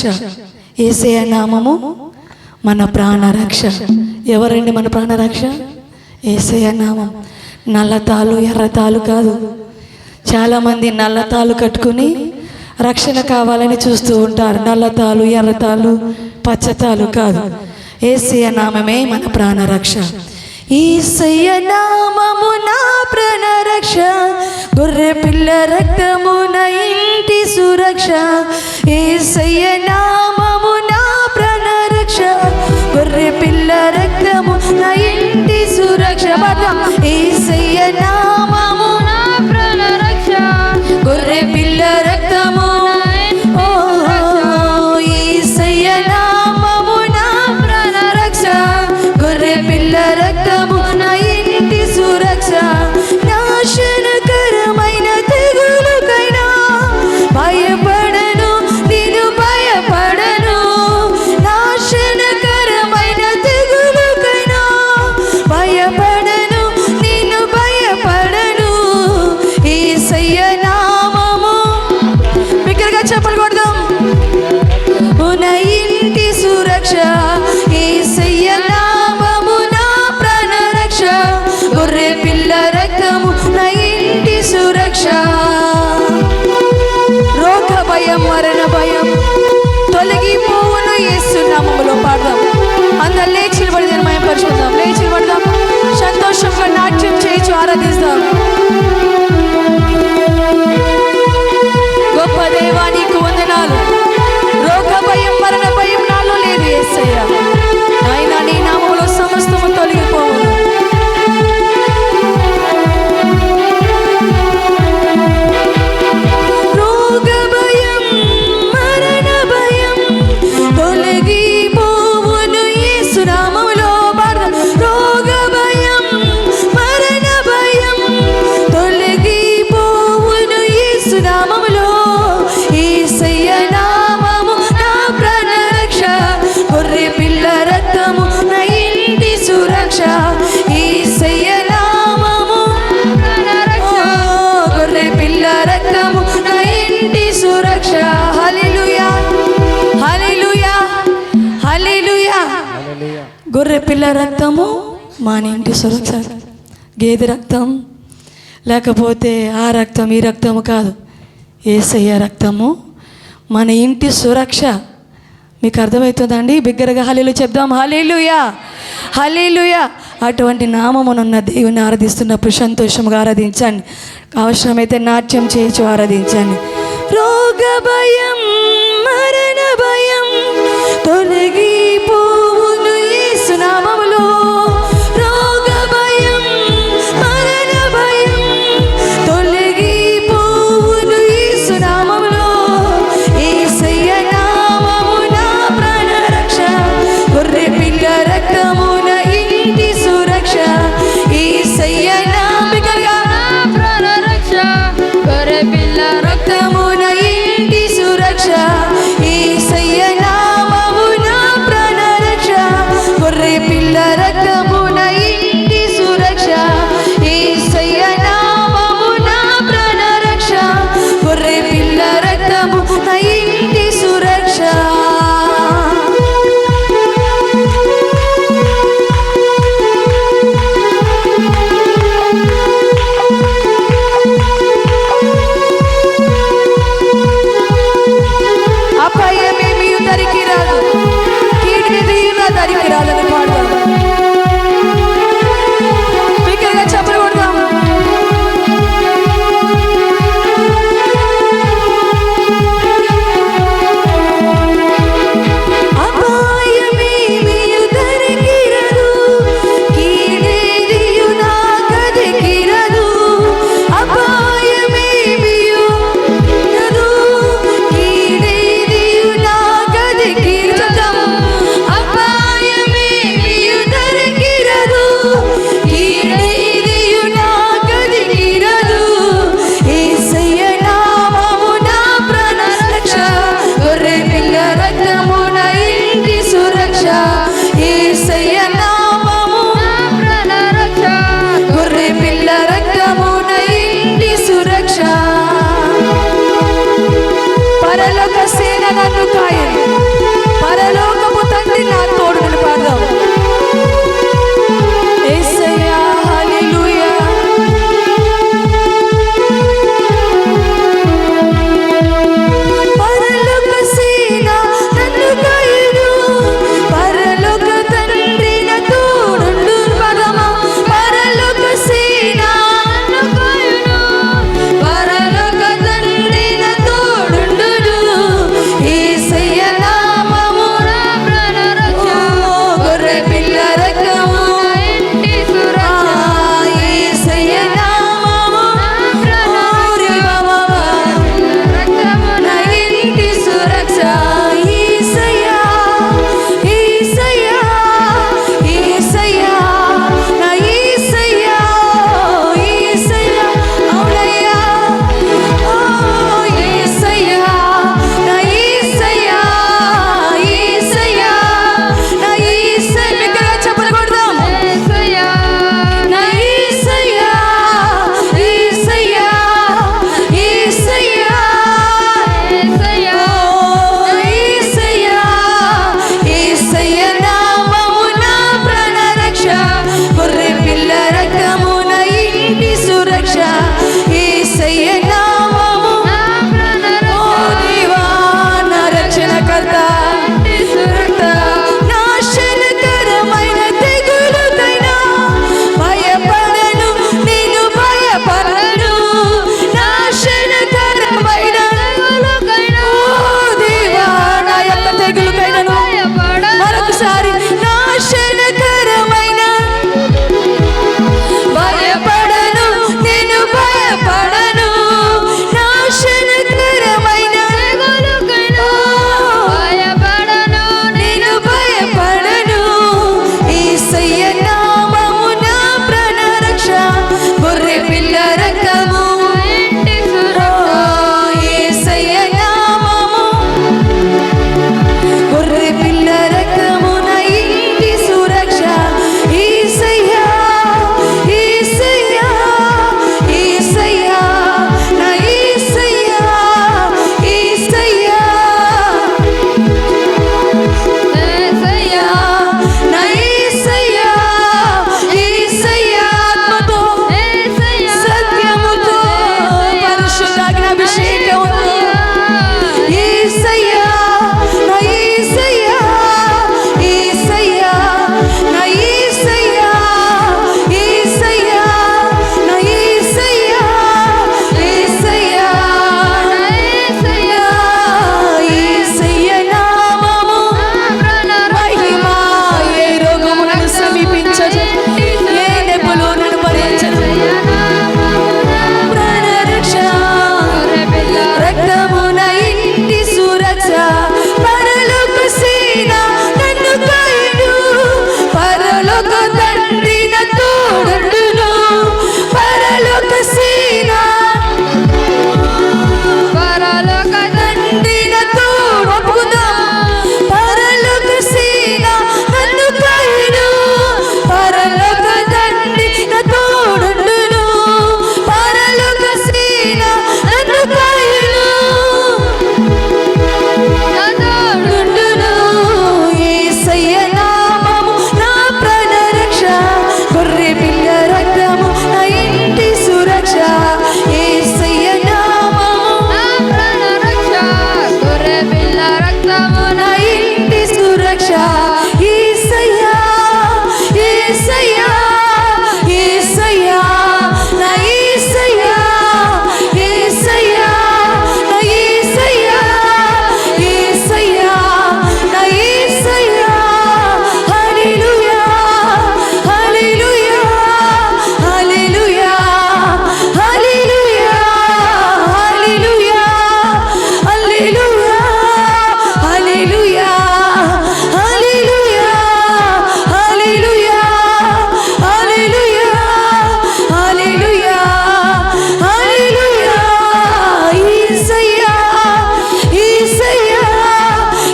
యేసయ్య నామము మన ప్రాణరక్ష. ఎవరండి మన ప్రాణరక్ష? యేసయ్య నామం. నల్లతాలు ఎర్రతాలు కాదు. చాలామంది నల్లతాలు కట్టుకుని రక్షణ కావాలని చూస్తూ ఉంటారు. నల్లతాలు ఎర్రతాలు పచ్చతాలు కాదు. యేసయ్య నామమే మన ప్రాణరక్ష. యేసయ్య నామము నా ప్రాణరక్ష, గొర్రె పిల్ల రక్తము నా ఇంటి సురక్ష. యేసయ్య నామము నా ప్రాణరక్ష, గొర్రె పిల్ల రక్తము నా ఇంటి సురక్ష. యేసయ్య నామము నా ప్రాణరక్ష, గొర్రె పిల్ల రక్తము. యేసయ్య నామము నా ప్రాణరక్ష, గొర్రె పిల్ల రక్తము నా ఇంటి సురక్ష. నాశనకరమైన తెగులుకైనా భయపడను, నేను భయపడను. నాశనకరమైన తెగులుకైనా భయపడను, నేను భయపడను. యేసయ్య నామము. బిగ్గరగా చెప్పలు కొడదాం. నా ఇంటి సురక్ష. యేసయ్య నామము నా ప్రాణరక్ష, గొర్రె పిల్ల రక్తము నా ఇంటి సురక్ష. రోగ భయం మరణ భయం తొలగిపోవును యేసు నామములో. పాడదాం. అందరు లేచి నిలబడి నేను మహిమపరుచుకుందాం. లేచి నిలబడదాం. సంతోషంగా నాట్యం చేయొచ్చు, ఆరాధిస్తాం. గొప్ప దేవా నీకు వందనాలు. రోగ భయం మరణ భయం నాలో లేదు యేసయ్య. నాయనా నీ నామములో సమస్తము తొలగిపోవును. రోగ భయం మరణ భయం తొలగిపోవును యేసు నామములో. రోగ భయం మరణ భయం తొలగిపోవును యేసు నామములో. యేసయ్య నామము నా ప్రాణరక్ష, గొర్రె పిల్ల రక్తము నా ఇంటి సురక్ష. యేసయ్య నామము ప్రాణరక్ష, గొర్రె పిల్ల రక్తము నా ఇంటి సురక్ష. హల్లెలూయా, హల్లెలూయా, హల్లెలూయా. గొర్రె పిల్ల రక్తము మన ఇంటి సురక్ష. గేదె రక్తం లేకపోతే ఆ రక్తం ఈ రక్తము కాదు. యేసయ్య రక్తము మన ఇంటి సురక్ష. మీకు అర్థమవుతుందండి? బిగ్గరగా హల్లెలూయా చెప్దాం. హల్లెలూయా, హల్లెలూయా. అటువంటి నామమునున్న దేవుని ఆరాధిస్తున్నప్పుడు సంతోషంగా ఆరాధించండి. అవసరమైతే నాట్యం చేయొచ్చు, ఆరాధించండి. రోగ భయం మరణ భయం తొలగిపోవును యేసు నామములో. రోగ భయం మరణ భయం తొలగిపోవును యేసు నామములో. యేసయ్య నామము నా ప్రాణరక్ష, గొర్రె పిల్ల రక్తము నా ఇంటి సురక్ష. యేసయ్య నామముగా ప్రాణరక్ష, గొర్రె పిల్ల రక్తము నా ఇంటి సురక్ష. యేసయ్యా యేసయ్యా యేసయ్యా నా యేసయ్యా యేసయ్యా నా యేసయ్యా యేసయ్యా నా యేసయ్యా హల్లెలూయా హల్లెలూయా హల్లెలూయా హల్లెలూయా హల్లెలూయా హల్లెలూయా హల్లెలూయా హల్లెలూయా హల్లెలూయా హల్లెలూయా హల్లెలూయా హల్లెలూయా యేసయ్యా యేసయ్యా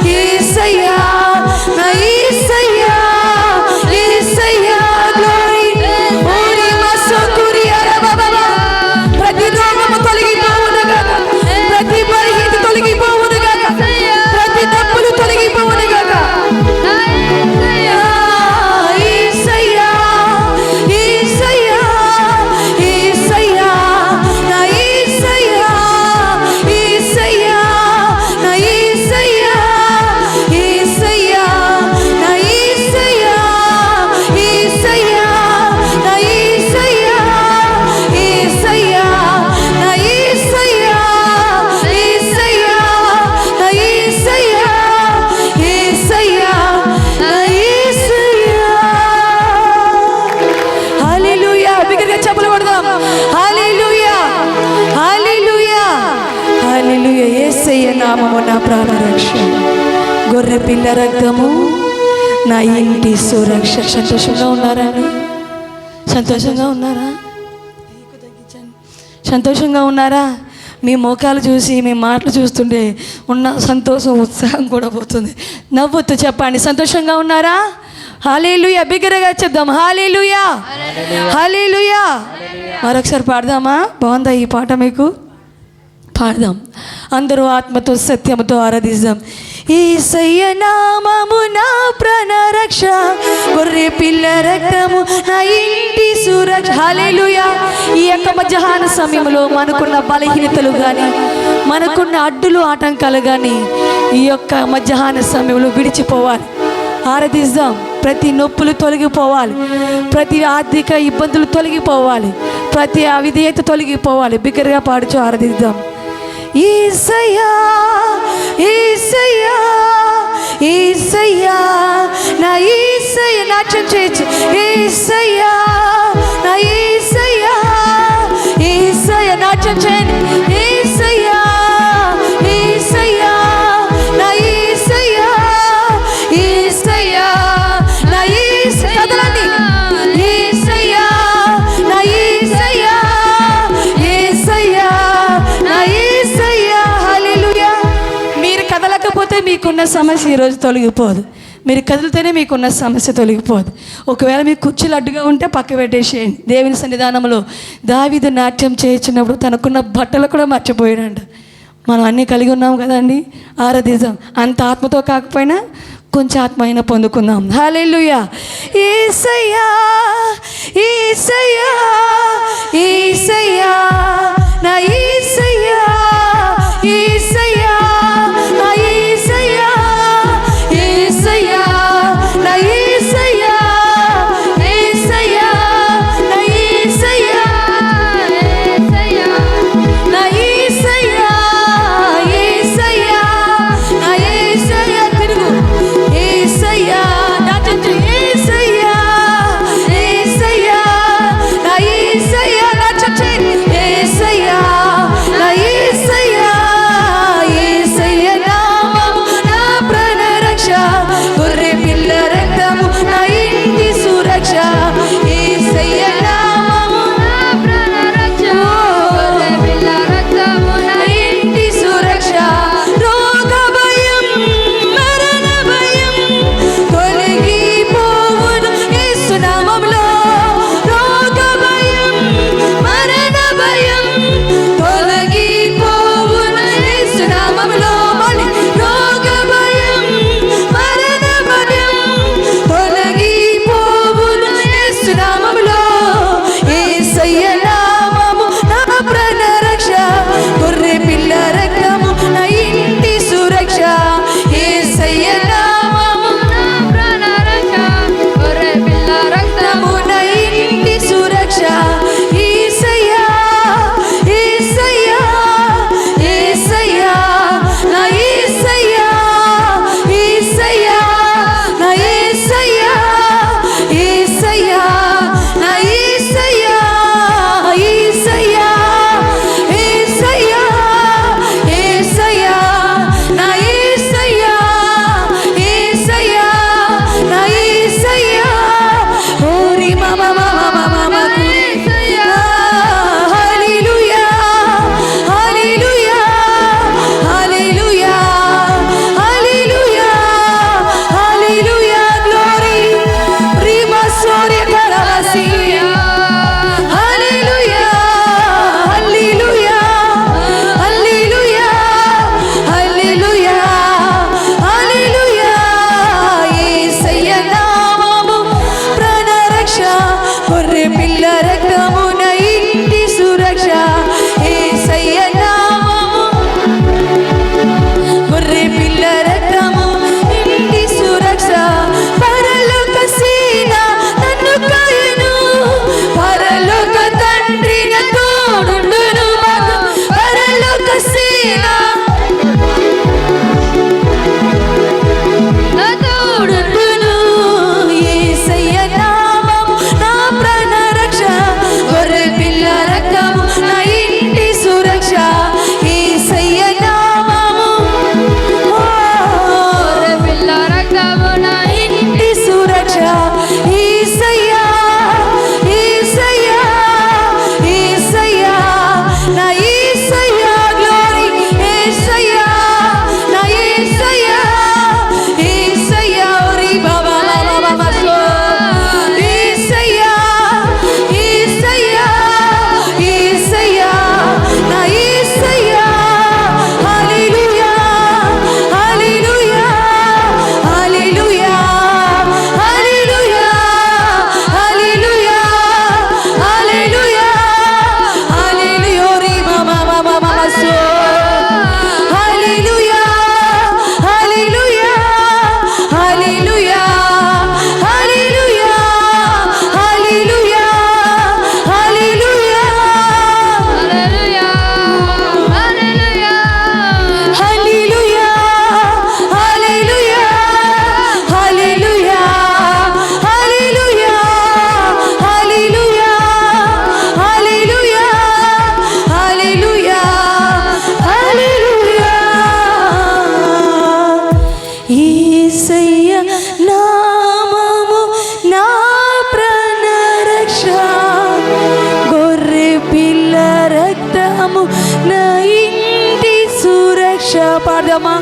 యేసయ్యా నా యేసయ్యా యేసయ్యా గ్లోరీ ఓరి మసకురి అరబబా ప్రతి రోగము తొలగిపోవును గాక ప్రతి బలహీనత తొలగిపోవును గాక ప్రతి తప్పులు తొలగిపోవును గాక యేసయ్యా యేసయ్యా యేసయ్యా నా యేసయ్యా యేసయ్యా నా యేసయ్యా యేసయ్యా నా యేసయ్యా యేసయ్యా నా యేసయ్యా యేసయ్యా నా యేసయ్యా యేసయ్యా నా యేసయ్యా యేసయ్యా నా యేసయ్యా హల్లెలూయా బిగ్గరగా చప్పట్లు కొడదాం హల్లెలూయా హల్లెలూయా హల్లెలూయా యేసయ్య నామము నా ప్రాణ రక్షణ గొర్రె పిల్ల రక్తము నా ఇంటి సురక్ష సంతోషంగా ఉన్నారండి సంతోషంగా ఉన్నారా సంతోషంగా ఉన్నారా మీ మోకాలు చూసి మీ మాటలు చూస్తుంటే ఉన్న సంతోషం ఉత్సాహం కూడా పోతుంది నవ్వుతూ చెప్పండి సంతోషంగా ఉన్నారా హల్లెలూయా బిగ్గరగా చెప్దాం హల్లెలూయా హల్లెలూయా మరొకసారి పాడదామా బాగుందా ఈ పాట మీకు పాడదాం అందరూ ఆత్మతో సత్యముతో ఆరాధిద్దాం యేసయ్య నామము నా ప్రాణ రక్ష గొర్రె పిల్ల రక్తము నా ఇంటి సురక్ష హల్లెలూయా ఈ యొక్క మధ్యాహ్న సమయంలో మనకున్న బలహీనతలు కానీ మనకున్న అడ్డులు ఆటంకాలు కానీ ఈ యొక్క మధ్యాహ్న సమయంలో విడిచిపోవాలి ఆరాధిద్దాం ప్రతి నొప్పులు తొలగిపోవాలి ప్రతి ఆర్థిక ఇబ్బందులు తొలగిపోవాలి ప్రతి అవిధేయత తొలగిపోవాలి బిగ్గరగా పాడుచు ఆరాధిద్దాం యేసయ్యా యేసయ్యా యేసయ్యా నా యేసయ్య నాట్యం చేయొచ్చు యేసయ్యా నా యేసయ్యా యేసయ్య నాట్యం చేయండి యేసయ్యా యేసయ్యా నా యేసయ్యా యేసయ్యా నా యేసయ్య కదలండి యేసయ్యా నా యేసయ్యా యేసయ్యా నా యేసయ్యా హల్లెలూయా మీరు కదలకపోతే మీకున్న సమస్య ఈరోజు తొలగిపోదు మీరు కదిలితేనే మీకున్న సమస్య తొలగిపోదు ఒకవేళ మీకు కుర్చీలు అడ్డుగా ఉంటే పక్క పెట్టేసేయండి దేవుని సన్నిధానంలో దావీదు నాట్యం చేయించినప్పుడు తనకున్న బట్టలు కూడా మర్చిపోయాడంట మనం అన్నీ కలిగి ఉన్నాం కదండి ఆరాధిద్దాం అంత ఆత్మతో కాకపోయినా కొంచెం ఆత్మ అయినా పొందుకుందాం హల్లెలూయా యేసయ్యా యేసయ్యా యేసయ్యా నా యేసయ్యా యేసయ్యా నా యేసయ్యా యేసయ్యా నా యేసయ్యా యేసయ్యా నా యేసయ్యా నా యేసయ్యా యేసయ్యా నా యేసయ్యా తిరుగు యేసయ్యా నాట్యం చేయి యేసయ్యా యేసయ్యా నా యేసయ్యా నాట్యం చేయి యేసయ్యా నా యేసయ్యా పాడదామా?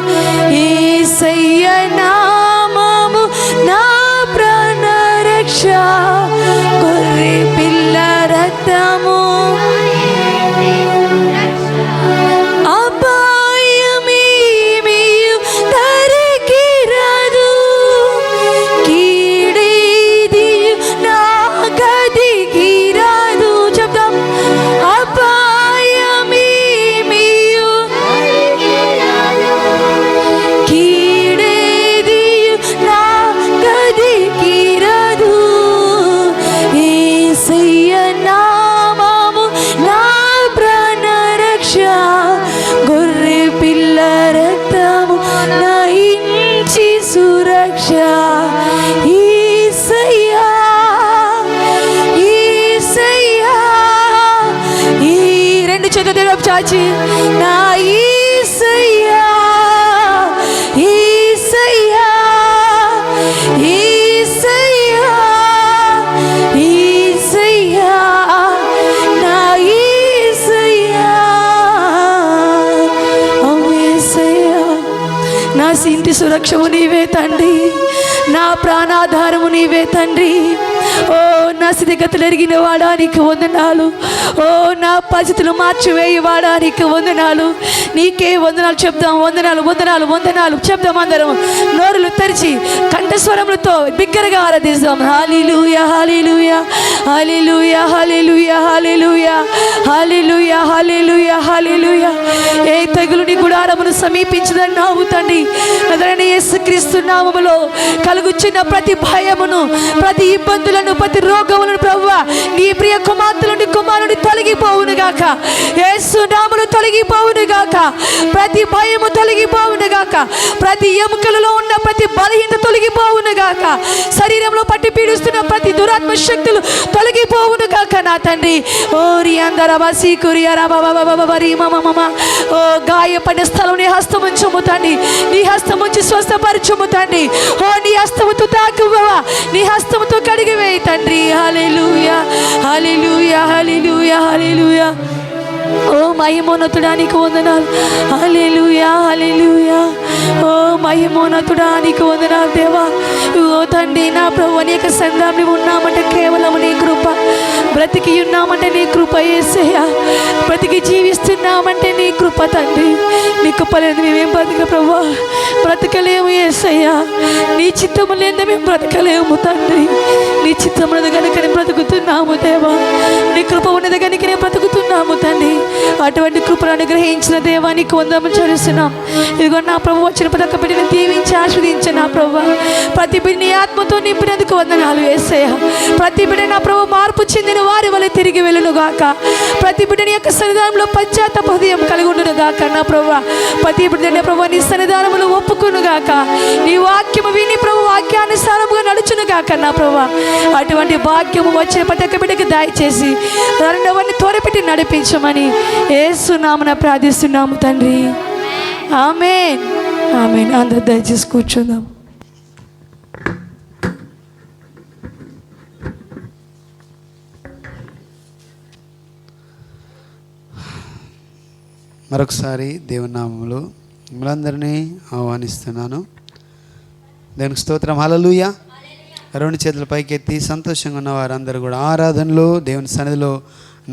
యేసయ్య నామము నా ప్రాణ రక్ష, గొర్రె పిల్ల రక్తము అపాయమేమియు తరికి రాదు, కీడేదియు నా గదికి రాదు. చెప్దాం. అపాయమేమియు కీడేదియు నా గదికి రాదు, యేసయ్య నామము నా ప్రాణ రక్ష, గొర్రె పిల్ల రక్తము నా ఇంచి సురక్ష. యేసయ్యా, యేసయ్యా, ఈ రెండు చేతులు దేవుడు చాచి, నా యేసయ్యా, యేసయ్యా, యేసయ్యా, యేసయ్యా, నా యేసయ్యా, ఓ యేసయ్యా, నా ఇంటి సురక్షము నీవే తండ్రి, నా ప్రాణాధారము నీవే తండ్రి. ఓ నా స్థితిగతులు ఎరిగిన వాడానికి వందనాలు. ఓ నా పరిస్థితులు మార్చివేయి వాడానికి వందనాలు. నీకే వందనాలు చెప్దాం. వందనాలు, వందనాలు, వందనాలు చెప్దాం. అందరం నోరులు తెరిచి కంఠస్వరములతో బిగ్గరగా ఆరాధిస్తాం. హల్లెలూయా, హల్లెలూయా, హల్లెలూయా, హల్లెలూయా, హల్లెలూయా, హల్లెలూయా, హల్లెలూయా, హల్లెలూయా. ఏ తెగులు నీ గుడారమును సమీపించదన్నావు తండ్రి. నజరేయుడైన యేసుక్రీస్తు నామములో కలుగుచున్న ప్రతి భయమును, ప్రతి ఇబ్బందులను, ప్రతి రోగములను ప్రభువా నీ ప్రియ కుమార్తెలుండి కుమారుని తొలగిపోవును గాక. యేసు నామములో తొలగిపోవును గాక. ప్రతి భయము తొలగిపోవును గాక. ప్రతి ఎముకలలో ఉన్న ప్రతి బలహీనత తొలగిపోవును గాక. శరీరంలో పట్టి పీడిస్తున్న ప్రతి దురాత్మ శక్తులు తొలగిపోవును గాక నా తండ్రి. ఓ రియాందరవాసి కురియారాబాబాబాబారి మమమమ. ఓ గాయపడిన స్థలం నీ హస్తముంచుము తండ్రి. నీ హస్తముంచి స్వస్థపరచుము తండ్రి. ఓ నీ హస్తముతో తాకువా, నీ హస్తముతో కడిగివేయి తండ్రి. హల్లెలూయా, హల్లెలూయా, హల్లెలూయా, హల్లెలూయా. ఓ మహిమోన్నతుడానికి వందనాలు. హల్లెలూయా, హల్లెలూయా. ఓ మహిమోన్నతుడానికి వందనాలు దేవా. ఓ తండ్రి నా ప్రభు అనేక సంఘాన్ని ఉన్నామంటే కేవలం నీ కృప. బ్రతికి ఉన్నామంటే నీ కృప యేసయ్యా. బ్రతికి జీవిస్తున్నామంటే నీ కృప తండ్రి. నీ కృప లేదు మేమేం బ్రతిక ప్రభు, బ్రతకలేము యేసయ్యా. నీ చిత్తము లేదా మేము బ్రతకలేము తండ్రి. నీ చిత్తం ఉన్నది కనుక నేను బ్రతుకుతున్నాము దేవా. నీ కృప ఉన్నది కనుక నేను బ్రతుకుతున్నాము తండ్రి. అటువంటి కృపను అనుగ్రహించిన దేవానికి వందనములు చెల్లిస్తున్నాం. ఇదిగో నా ప్రభు వచ్చిన ప్రతి ఒక్క బిడ్డని దీవించి ఆశీర్వదించు నా ప్రభు. ప్రతి బిడ్డని ఆత్మతో నింపినందుకు వందనాలు యేసయ్యా. ప్రతి బిడ్డ నా ప్రభు మార్పు చెందిన వారి వల్ల తిరిగి వెళ్ళును గాక. ప్రతి బిడ్డని యొక్క సన్నిధానంలో పశ్చాత్తాప హృదయం కలిగి ఉండును గాక నా ప్రభు. ప్రతి బిడ్డని ప్రభు నీ సన్నిధానములు ఒప్పుకును గాక. నీ వాక్యము విని ప్రభు వాక్యానుసారముగా నడుచును గాక నా ప్రభు. అటువంటి భాగ్యము వచ్చిన ప్రతి ఒక్క బిడ్డకి దయచేసి రెండవని త్వరపెట్టి నడిపించమని యేసు నామమున ప్రార్థిస్తున్నాము తండ్రి. ఆమేన్, ఆమేన్. అందరూ దయచేసి కూర్చుందాం. మరొకసారి దేవుని నామములో మిమ్మల్ందరినీ ఆహ్వానిస్తున్నాను. దేవునికి స్తోత్రం. హల్లెలూయా. రెండు చేతుల పైకెత్తి సంతోషంగా ఉన్న వారందరూ కూడా ఆరాధనలో దేవుని సన్నిధిలో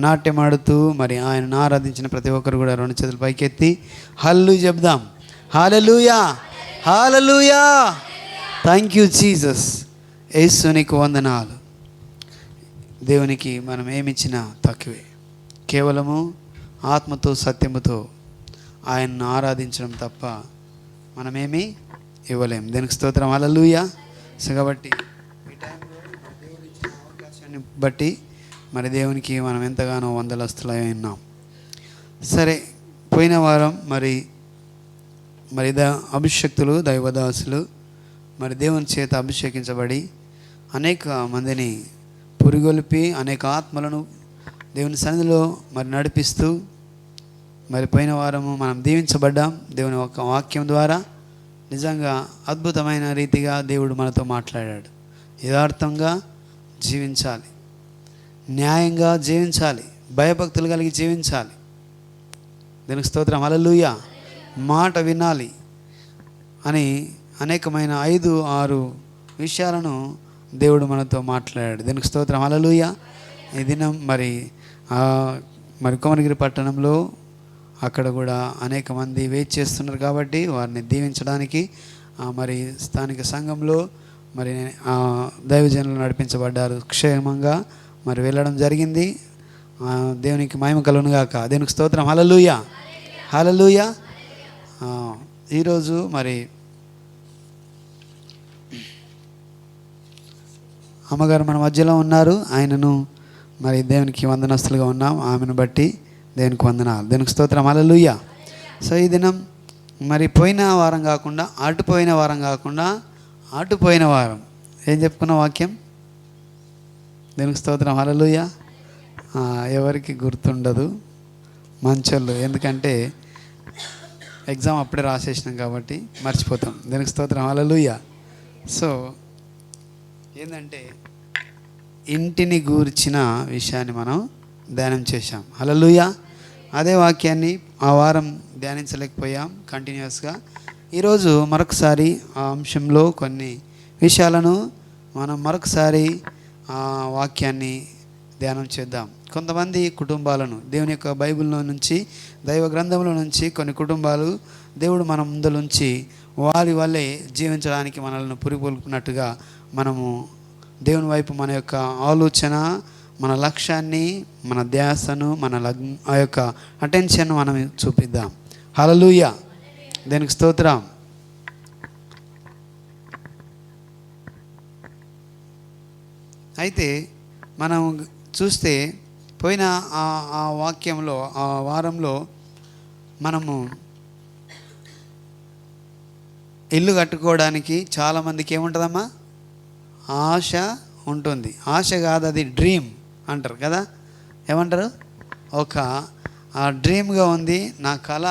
నాట్యమాడుతూ మరి ఆయనను ఆరాధించిన ప్రతి ఒక్కరు కూడా రెండు చేతుల పైకెత్తి హల్లెలూయా చెప్దాం. Hallelujah, hallelujah. Thank you Jesus. Yesu నీకు వందనాలు. దేవునికి మనం ఏమిచ్చినా తక్కువే. కేవలము ఆత్మతో సత్యముతో ఆయన్ను ఆరాధించడం తప్ప మనమేమీ ఇవ్వలేం. దేనికి స్తోత్రం. హల్లెలూయా. సో కాబట్టి ఈ టైంలో దేవుడు ఇచ్చిన అవకాశాన్ని బట్టి మరి దేవునికి మనం ఎంతగానో వందలస్తులై ఉన్నాం. సరే, పోయిన వారం మరి అభిషక్తులు దైవదాసులు మరి దేవుని చేత అభిషేకించబడి అనేక మందిని పురిగొల్పి అనేక ఆత్మలను దేవుని సన్నిధిలో మరి నడిపిస్తూ మరి పోయిన వారము మనం దీవించబడ్డాం. దేవుని ఒక వాక్యం ద్వారా నిజంగా అద్భుతమైన రీతిగా దేవుడు మనతో మాట్లాడాడు. యథార్థంగా జీవించాలి, న్యాయంగా జీవించాలి, భయభక్తులు కలిగి జీవించాలి. దీనికి స్తోత్రం. హల్లెలూయా. మాట వినాలి అని అనేకమైన 5-6 విషయాలను దేవుడు మనతో మాట్లాడాడు. దీనికి స్తోత్రం. హల్లెలూయా. ఈ దినం మరి కొమరగిరి పట్టణంలో అక్కడ కూడా అనేక మంది వెయిట్ చేస్తున్నారు కాబట్టి వారిని దీవించడానికి మరి స్థానిక సంఘంలో మరి దైవజనులు నడిపించబడ్డారు. క్షేమంగా మరి వెళ్ళడం జరిగింది. దేవునికి మహిమ కలుగును గాక. దేవునికి స్తోత్రం. హల్లెలూయా, హల్లెలూయా. ఈరోజు మరి అమ్మగారు మన మధ్యలో ఉన్నారు. ఆయనను మరి దేవునికి వందనస్తులుగా ఉన్నాం. ఆమెను బట్టి దేవునికి వందనాలు. దేవునికి స్తోత్రం. హల్లెలూయా. సో ఈ దినం మరి పోయిన వారం కాకుండా ఆటుపోయిన వారం ఏం చెప్పుకున్న వాక్యం? దేవునికి స్తోత్రం. హల్లెలూయా. ఎవరికి గుర్తుండదు మంచోళ్ళు, ఎందుకంటే ఎగ్జామ్ అప్పుడే రాసేసినాం కాబట్టి మర్చిపోతాం. దేవునికి స్తోత్రం. హల్లెలూయా. సో ఏంటంటే ఇంటిని గూర్చిన విషయాన్ని మనం ధ్యానం చేశాం. హల్లెలూయా. అదే వాక్యాన్ని ఆ వారం ధ్యానించలేకపోయాం కంటిన్యూస్గా. ఈరోజు మరొకసారి ఆ అంశంలో కొన్ని విషయాలను మనం మరొకసారి ఆ వాక్యాన్ని ధ్యానం చేద్దాం. కొంతమంది కుటుంబాలను దేవుని యొక్క బైబిల్లో నుంచి, దైవ గ్రంథంలో నుంచి కొన్ని కుటుంబాలు దేవుడు మన ముందులుంచి వారి వల్లే జీవించడానికి మనల్ని పురికొల్పునట్టుగా మనము దేవుని వైపు మన యొక్క ఆలోచన, మన లక్ష్యాన్ని, మన ధ్యాసను, ఆ యొక్క అటెన్షన్ మనం చూపిద్దాం. హల్లెలూయా. దేనికి స్తోత్రం. అయితే మనం చూస్తే పోయిన ఆ వాక్యంలో ఆ వారంలో మనము ఇల్లు కట్టుకోవడానికి చాలామందికి ఏముంటుందమ్మా? ఆశ ఉంటుంది. ఆశ కాదు, అది డ్రీమ్ అంటారు కదా. ఏమంటారు? ఒక డ్రీమ్గా ఉంది నా కళ.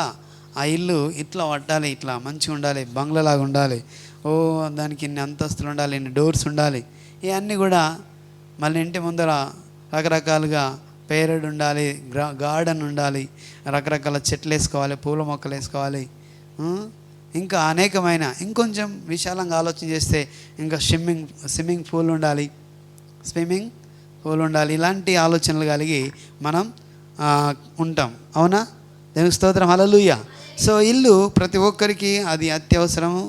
ఆ ఇల్లు ఇట్లా పట్టాలి, ఇట్లా మంచిగా ఉండాలి, బంగ్లాలాగా ఉండాలి, దానికి ఇన్ని అంతస్తులు ఉండాలి, ఇన్ని డోర్స్ ఉండాలి. ఇవన్నీ కూడా మళ్ళీ ఇంటి ముందర రకరకాలుగా పేరెడ్ ఉండాలి, గార్డెన్ ఉండాలి, రకరకాల చెట్లు వేసుకోవాలి, పూల మొక్కలు వేసుకోవాలి, ఇంకా అనేకమైన ఇంకొంచెం విశాలంగా ఆలోచన చేస్తే ఇంకా స్విమ్మింగ్ పూల్ ఉండాలి. ఇలాంటి ఆలోచనలు కలిగి మనం ఉంటాం. అవునా? దేవునికి స్తోత్రం. హల్లెలూయా. సో ఇల్లు ప్రతి ఒక్కరికి అది అత్యవసరము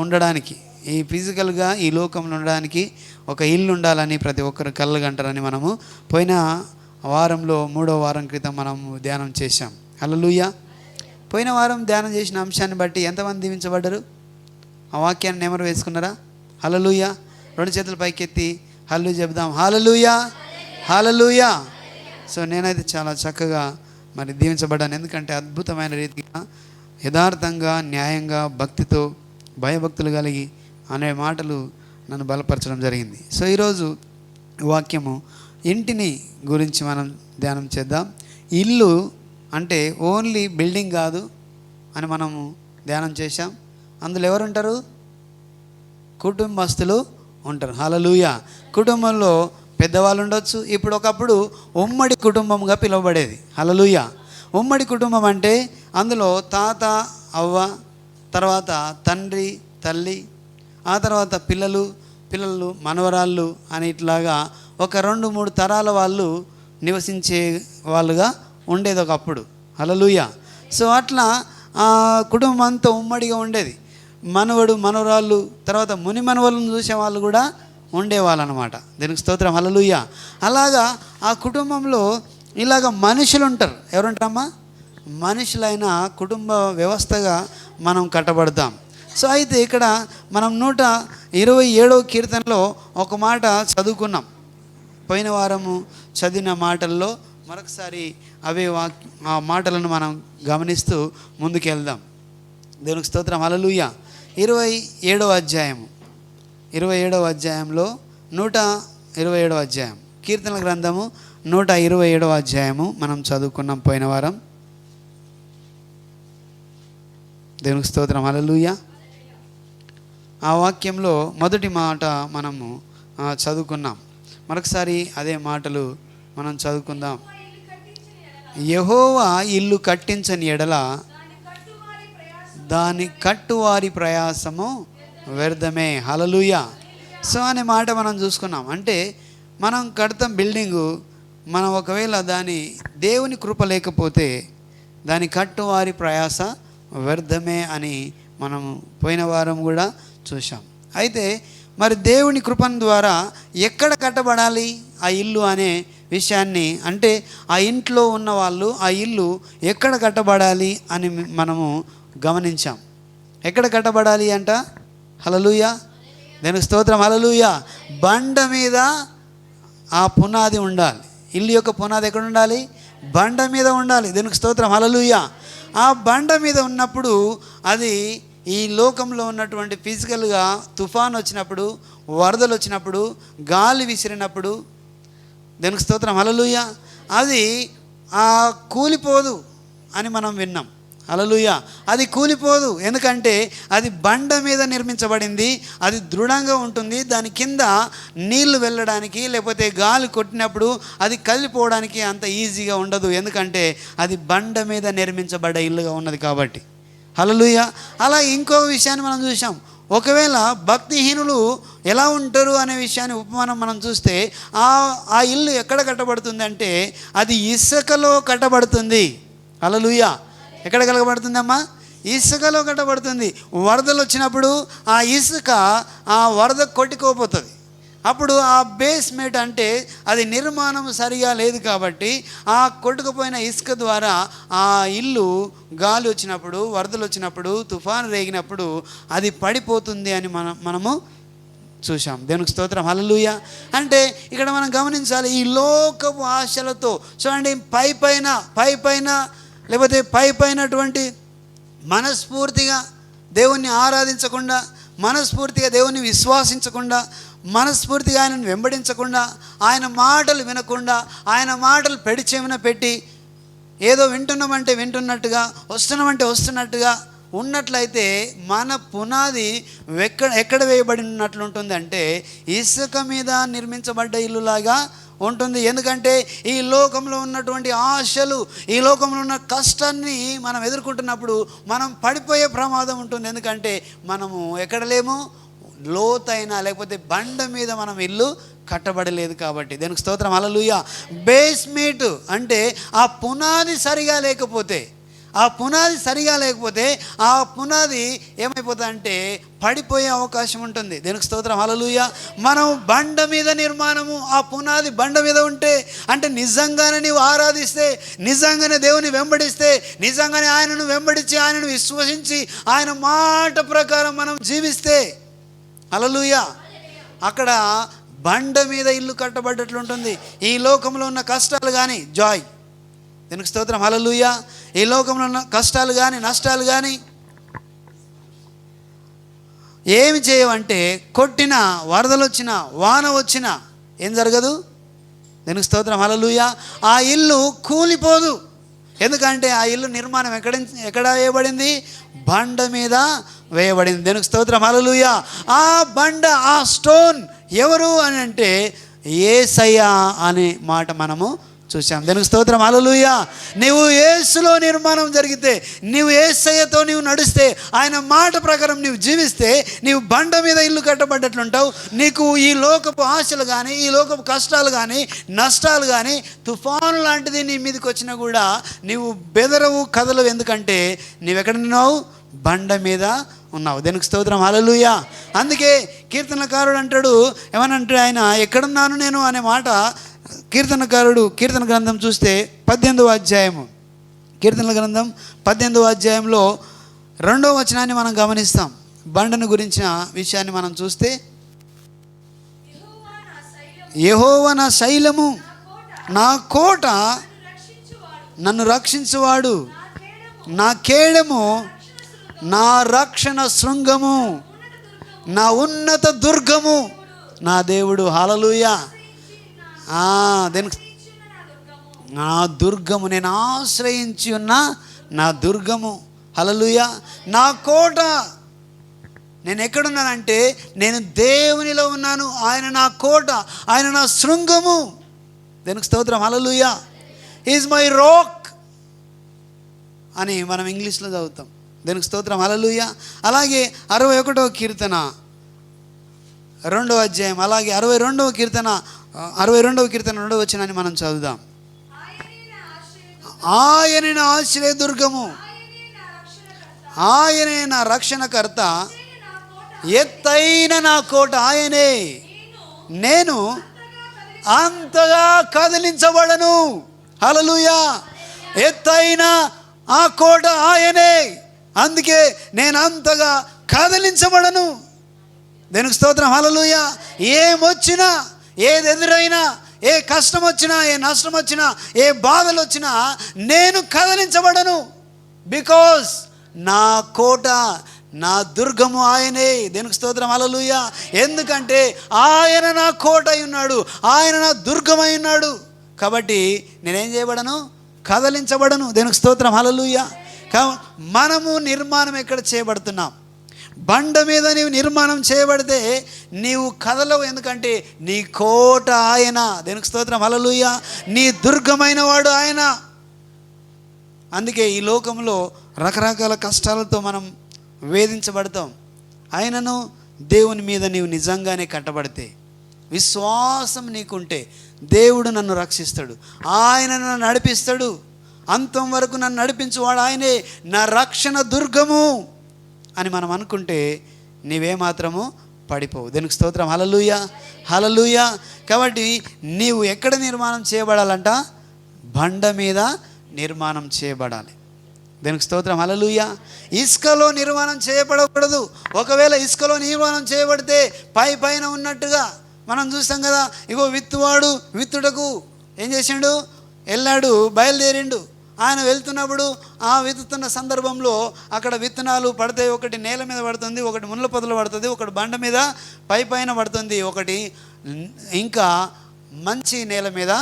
ఉండడానికి. ఈ ఫిజికల్గా ఈ లోకంలో ఉండడానికి ఒక ఇల్లు ఉండాలని ప్రతి ఒక్కరు కలలుగంటారని మనము పోయిన వారంలో 3వ వారం క్రితం మనము ధ్యానం చేశాం. హల్లెలూయా. పోయిన వారం ధ్యానం చేసిన అంశాన్ని బట్టి ఎంతమంది దీవించబడ్డారు? ఆ వాక్యాన్ని నెమరు వేసుకున్నారా? హల్లెలూయా. 2 చేతులు పైకెత్తి హల్లెలూయా చెప్దాం. హల్లెలూయా, హల్లెలూయా. సో నేనైతే చాలా చక్కగా మరి దీవించబడ్డాను. ఎందుకంటే అద్భుతమైన రీతిగా యథార్థంగా, న్యాయంగా, భక్తితో, భయభక్తులు కలిగి అనే మాటలు నన్ను బలపరచడం జరిగింది. సో ఈరోజు వాక్యము ఇంటిని గురించి మనం ధ్యానం చేద్దాం. ఇల్లు అంటే ఓన్లీ బిల్డింగ్ కాదు అని మనము ధ్యానం చేశాం. అందులో ఎవరు ఉంటారు? కుటుంబస్తులు ఉంటారు. హల్లెలూయా. కుటుంబంలో పెద్దవాళ్ళు ఉండొచ్చు. ఇప్పుడు ఒకప్పుడు ఉమ్మడి కుటుంబంగా పిలువబడేది. హల్లెలూయా. ఉమ్మడి కుటుంబం అంటే అందులో తాత, అవ్వ, తర్వాత తండ్రి, తల్లి, ఆ తర్వాత పిల్లలు, మనవరాళ్ళు అని ఇట్లాగా ఒక 2-3 తరాల వాళ్ళు నివసించే వాళ్ళుగా ఉండేది ఒకప్పుడు. హల్లెలూయా. సో అట్లా కుటుంబం అంతా ఉమ్మడిగా ఉండేది. మనవడు, మనవరాళ్ళు, తర్వాత ముని మనవలను చూసే వాళ్ళు కూడా ఉండేవాళ్ళు అనమాట. దీనికి స్తోత్రం. హల్లెలూయా. అలాగా ఆ కుటుంబంలో ఇలాగ మనుషులు ఉంటారు. ఎవరుంటారమ్మా? మనుషులైన కుటుంబ వ్యవస్థగా మనం కట్టబడతాం. సో అయితే ఇక్కడ మనం 127వ కీర్తనలో ఒక మాట చదువుకున్నాం. పోయిన వారము చదివిన మాటల్లో మరొకసారి ఆ మాటలను మనం గమనిస్తూ ముందుకెళ్దాం. దేవునికి స్తోత్రం. హల్లెలూయా. 27వ అధ్యాయంలో 127వ అధ్యాయం, కీర్తనల గ్రంథము 127వ అధ్యాయము మనం చదువుకున్నాం పోయిన వారం. దేవునికి స్తోత్రం. హల్లెలూయా. ఆ వాక్యంలో మొదటి మాట మనము చదువుకున్నాం. మరొకసారి అదే మాటలు మనం చదువుకుందాం. యెహోవా ఇల్లు కట్టించని ఎడల దాని కట్టువారి ప్రయాసము వ్యర్థమే. హల్లెలూయా. సో అనే మాట మనం చూసుకున్నాం. అంటే మనం కడతాం బిల్డింగు, మనం ఒకవేళ దాని దేవుని కృప లేకపోతే దాని కట్టువారి ప్రయాస వ్యర్థమే అని మనం పోయిన వారం కూడా చూసాం. అయితే మరి దేవుని కృపణ ద్వారా ఎక్కడ కట్టబడాలి ఆ ఇల్లు అనే విషయాన్ని, అంటే ఆ ఇంట్లో ఉన్న వాళ్ళు ఆ ఇల్లు ఎక్కడ కట్టబడాలి అని మనము గమనించాం. ఎక్కడ కట్టబడాలి అంట? హల్లెలూయా, దేవునికి స్తోత్రం. హల్లెలూయా. బండ మీద ఆ పునాది ఉండాలి. ఇల్లు యొక్క పునాది ఎక్కడ ఉండాలి? బండ మీద ఉండాలి. దేవునికి స్తోత్రం. హల్లెలూయా. ఆ బండ మీద ఉన్నప్పుడు అది ఈ లోకంలో ఉన్నటువంటి ఫిజికల్గా తుఫాన్ వచ్చినప్పుడు, వరదలు వచ్చినప్పుడు, గాలి విసిరినప్పుడు, దేవునికి స్తోత్రం. హల్లెలూయా, అది కూలిపోదు అని మనం విన్నాం. హల్లెలూయా. అది కూలిపోదు, ఎందుకంటే అది బండ మీద నిర్మించబడింది. అది దృఢంగా ఉంటుంది. దాని కింద నీళ్లు వెళ్ళడానికి లేకపోతే గాలి కొట్టినప్పుడు అది కదిలిపోవడానికి అంత ఈజీగా ఉండదు, ఎందుకంటే అది బండ మీద నిర్మించబడ్డ ఇల్లుగా ఉన్నది కాబట్టి. హల్లెలూయా. అలా ఇంకో విషయాన్ని మనం చూసాం. ఒకవేళ భక్తిహీనులు ఎలా ఉంటారు అనే విషయాన్ని ఉపమానం మనం చూస్తే ఆ ఇల్లు ఎక్కడ కట్టబడుతుంది అంటే అది ఇసుకలో కట్టబడుతుంది. హల్లెలూయా. ఎక్కడ కట్టబడుతుందమ్మా? ఇసుకలో కట్టబడుతుంది. వరదలు వచ్చినప్పుడు ఆ ఇసుక ఆ వరద కొట్టుకోపోతుంది. అప్పుడు ఆ బేస్మెంట్ అంటే అది నిర్మాణం సరిగా లేదు కాబట్టి ఆ కొట్టుకుపోయిన ఇసుక ద్వారా ఆ ఇల్లు గాలి వచ్చినప్పుడు, వరదలు వచ్చినప్పుడు, తుఫాను రేగినప్పుడు అది పడిపోతుంది అని మనము చూసాం. దేవునికి స్తోత్రం. హల్లెలూయా. అంటే ఇక్కడ మనం గమనించాలి, ఈ లోకపు ఆశలతో చూడండి, పైపైన లేకపోతే పైనటువంటి మనస్ఫూర్తిగా దేవుణ్ణి ఆరాధించకుండా, మనస్ఫూర్తిగా దేవుణ్ణి విశ్వాసించకుండా, మనస్ఫూర్తిగా ఆయనను వెంబడించకుండా, ఆయన మాటలు వినకుండా, ఆయన మాటలు పెడిచెవిన పెట్టి ఏదో వింటున్నామంటే వింటున్నట్టుగా, వస్తున్నామంటే వస్తున్నట్టుగా ఉన్నట్లయితే మన పునాది ఎక్కడ వేయబడి ఉన్నట్లు ఉంటుంది అంటే ఇసుక మీద నిర్మించబడ్డ ఇల్లులాగా ఉంటుంది. ఎందుకంటే ఈ లోకంలో ఉన్నటువంటి ఆశలు, ఈ లోకంలో ఉన్న కష్టాన్ని మనం ఎదుర్కొంటున్నప్పుడు మనం పడిపోయే ప్రమాదం ఉంటుంది. ఎందుకంటే మనము ఎక్కడ లేము? లోతైన లేకపోతే బండ మీద మనం ఇల్లు కట్టబడలేదు కాబట్టి. దానికి స్తోత్రం. హల్లెలూయా. బేస్మెంట్ అంటే ఆ పునాది సరిగా లేకపోతే ఆ పునాది ఏమైపోతుందంటే పడిపోయే అవకాశం ఉంటుంది. దేనికి స్తోత్రం. హల్లెలూయా. మనం బండ మీద నిర్మాణము, ఆ పునాది బండ మీద ఉంటే, అంటే నిజంగానే నీవు ఆరాధిస్తే, నిజంగానే దేవుని వెంబడిస్తే, నిజంగానే ఆయనను వెంబడించి ఆయనను విశ్వసించి ఆయన మాట ప్రకారం మనం జీవిస్తే, హల్లెలూయా, అక్కడ బండ మీద ఇల్లు కట్టబడ్డట్లుంటుంది. ఈ లోకంలో ఉన్న కష్టాలు కానీ జాయ్, దీనికి స్తోత్రం. హల్లెలూయా. ఈ లోకంలో ఉన్న కష్టాలు కానీ నష్టాలు కానీ ఏమి చేయవంటే కొట్టిన, వరదలు వచ్చినా, వాన వచ్చినా ఏం జరగదు. దీనికి స్తోత్రం. హల్లెలూయా. ఆ ఇల్లు కూలిపోదు, ఎందుకంటే ఆ ఇల్లు నిర్మాణం ఎక్కడ వేయబడింది? బండ మీద వేయబడింది. దీనికి స్తోత్రం. హల్లెలూయా. ఆ బండ, ఆ స్టోన్ ఎవరు అని అంటే యేసయ్య అనే మాట మనము చూసాం. దానికి స్తోత్రం. హల్లెలూయా. నీవు యేసులో నిర్మాణం జరిగితే, నీవు యేసయ్యతో నీవు నడిస్తే, ఆయన మాట ప్రకారం నీవు జీవిస్తే, నీవు బండ మీద ఇల్లు కట్టబడ్డట్లుంటావు. నీకు ఈ లోకపు ఆశలు కానీ, ఈ లోకపు కష్టాలు కానీ, నష్టాలు కానీ, తుఫాను లాంటిది నీ మీదకి వచ్చినా కూడా నీవు బెదరవు, కదలవు. ఎందుకంటే నీవెక్కడ ఉన్నావు? బండ మీద ఉన్నావు. దానికి స్తోత్రం. హల్లెలూయా. అందుకే కీర్తనకారుడు అంటాడు, ఏమనంటే ఆయన ఎక్కడున్నాను నేను అనే మాట కీర్తనకారుడు కీర్తన గ్రంథం చూస్తే 18వ అధ్యాయము, కీర్తనల గ్రంథం 18వ అధ్యాయంలో 2వ వచనాన్ని మనం గమనిస్తాం. బండను గురించిన విషయాన్ని మనం చూస్తే, యెహోవా నా శైలము, నా కోట, నన్ను రక్షించువాడు, నా కేడము, నా రక్షణ శృంగము, నా ఉన్నత దుర్గము, నా దేవుడు. హల్లెలూయా. నా దుర్గము, నేను ఆశ్రయించి ఉన్న నా దుర్గము. హల్లెలూయా. నా కోట. నేను ఎక్కడున్నానంటే నేను దేవునిలో ఉన్నాను. ఆయన నా కోట, ఆయన నా శృంగము. దానికి స్తోత్రం. హల్లెలూయా. ఈజ్ మై రాక్ అని మనం ఇంగ్లీష్లో చదువుతాం. దేనికి స్తోత్రం, హల్లెలూయా. అలాగే 61వ కీర్తన 2వ అధ్యాయం, అలాగే 62వ కీర్తన 2వ వచనాన్ని మనం చదువుదాం. ఆయనే నా ఆశ్రయదుర్గము, ఆయనే నా రక్షణకర్త, ఎత్తైన నా కోట ఆయనే, నేను అంతగా కదిలించబడను. హల్లెలూయా. ఎత్తైన ఆ కోట ఆయనే, అందుకే నేను అంతగా కదిలించబడను. దేనికి స్తోత్రం, హల్లెలూయా. ఏమొచ్చినా, ఏది ఎదురైనా, ఏ కష్టం వచ్చినా, ఏ నష్టం వచ్చినా, ఏ బాధలు వచ్చినా నేను కదిలించబడను. బికాజ్ నా కోట, నా దుర్గము ఆయనే. దేనికి స్తోత్రం, హల్లెలూయా. ఎందుకంటే ఆయన నా కోట అయి ఉన్నాడు, ఆయన నా దుర్గమై ఉన్నాడు. కాబట్టి నేనేం చేయబడను, కదలించబడను. దేనికి స్తోత్రం, హల్లెలూయా. మనము నిర్మాణం ఎక్కడ చేయబడుతున్నాం? బండ మీద నీవు నిర్మాణం చేయబడితే నీవు కదలవు, ఎందుకంటే నీ కోట ఆయన. దేనికి స్తోత్రం, హల్లెలూయా. నీ దుర్గమైన వాడు ఆయన. అందుకే ఈ లోకంలో రకరకాల కష్టాలతో మనం వేధించబడతాం. ఆయనను దేవుని మీద నీవు నిజంగానే కట్టబడితే, విశ్వాసం నీకుంటే దేవుడు నన్ను రక్షిస్తాడు, ఆయన నన్ను నడిపిస్తాడు. అంతం వరకు నన్ను నడిపించువాడు ఆయనే, నా రక్షణ దుర్గము అని మనం అనుకుంటే నీవేమాత్రము పడిపోవు. దేనికి స్తోత్రం, హల్లెలూయా, హల్లెలూయా. కాబట్టి నీవు ఎక్కడ నిర్మాణం చేయబడాలంట? బండ మీద నిర్మాణం చేయబడాలి. దేనికి స్తోత్రం, హల్లెలూయా. ఇసుకలో నిర్మాణం చేయబడకూడదు. ఒకవేళ ఇసుకలో నిర్మాణం చేయబడితే పైన ఉన్నట్టుగా మనం చూస్తాం కదా. ఇగో విత్తువాడు విత్తుటకు ఏం చేసిండు? వెళ్ళాడు, బయలుదేరిండు. ఆయన వెళ్తున్నప్పుడు ఆ విత్తుతున్న సందర్భంలో అక్కడ విత్తనాలు పడతాయి. ఒకటి నేల మీద పడుతుంది, ఒకటి ముళ్ళ పొదలు పడుతుంది, ఒకటి బండ మీద పైన పడుతుంది, ఒకటి ఇంకా మంచి నేల మీద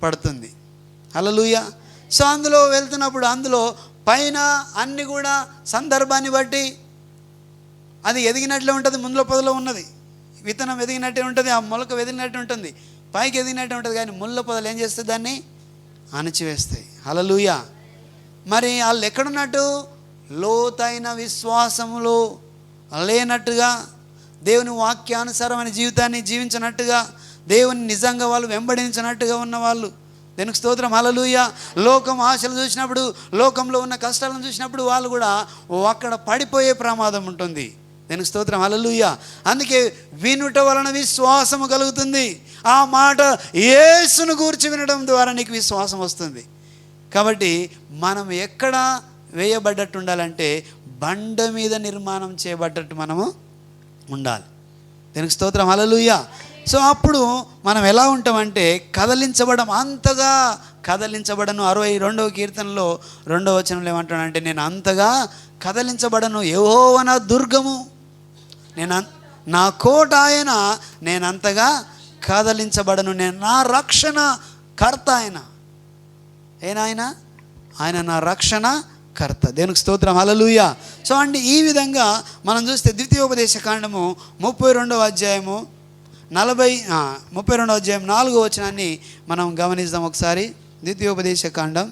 పడుతుంది. హల్లెలూయా. సో అందులో వెళ్తున్నప్పుడు అందులో పైన అన్నీ కూడా సందర్భాన్ని బట్టి అది ఎదిగినట్లే ఉంటుంది. ముళ్ళ పొదలో ఉన్నది విత్తనం ఎదిగినట్టే ఉంటుంది, ఆ మొలక ఎదిగినట్టు ఉంటుంది, పైకి ఎదిగినట్టే ఉంటుంది. కానీ ముళ్ళ పొదలు ఏం చేస్తాయి? దాన్ని అణచివేస్తాయి. హల్లెలూయా. మరి వాళ్ళు ఎక్కడున్నట్టు? లోతైన విశ్వాసములో లేనట్టుగా, దేవుని వాక్యానుసారమైన జీవితాన్ని జీవించినట్టుగా, దేవుని నిజంగా వాళ్ళు వెంబడించినట్టుగా ఉన్నవాళ్ళు. దేనికి స్తోత్రం, హల్లెలూయా. లోకం ఆశలు చూసినప్పుడు, లోకంలో ఉన్న కష్టాలను చూసినప్పుడు వాళ్ళు కూడా అక్కడ పడిపోయే ప్రమాదం ఉంటుంది. దేనికి స్తోత్రం, హల్లెలూయా. అందుకే వినుట వలన విశ్వాసము కలుగుతుంది. ఆ మాట యేసును గూర్చి వినడం ద్వారా నీకు విశ్వాసం వస్తుంది. కాబట్టి మనం ఎక్కడ వేయబడ్డట్టు ఉండాలంటే బండ మీద నిర్మాణం చేయబడ్డట్టు మనము ఉండాలి. దీనికి స్తోత్రం, హల్లెలూయా. సో అప్పుడు మనం ఎలా ఉంటామంటే కదలించబడం, అంతగా కదలించబడను. 62వ కీర్తనలో 2వ వచనంలో ఏమంటాడంటే, నేను అంతగా కదలించబడను, యెహోవా నా దుర్గము, నా కోట ఆయన, నేను అంతగా కదలించబడను. నేను నా రక్షణ కర్త ఆయన. ఏనాయన? ఆయన నా రక్షణ కర్త. దేనికి స్తోత్రం, హల్లెలూయా. సో అండి ఈ విధంగా మనం చూస్తే ద్వితీయోపదేశ కాండము 32వ అధ్యాయము 32వ అధ్యాయం 4వ వచనాన్ని మనం గమనిద్దాం ఒకసారి. ద్వితీయోపదేశ కాండం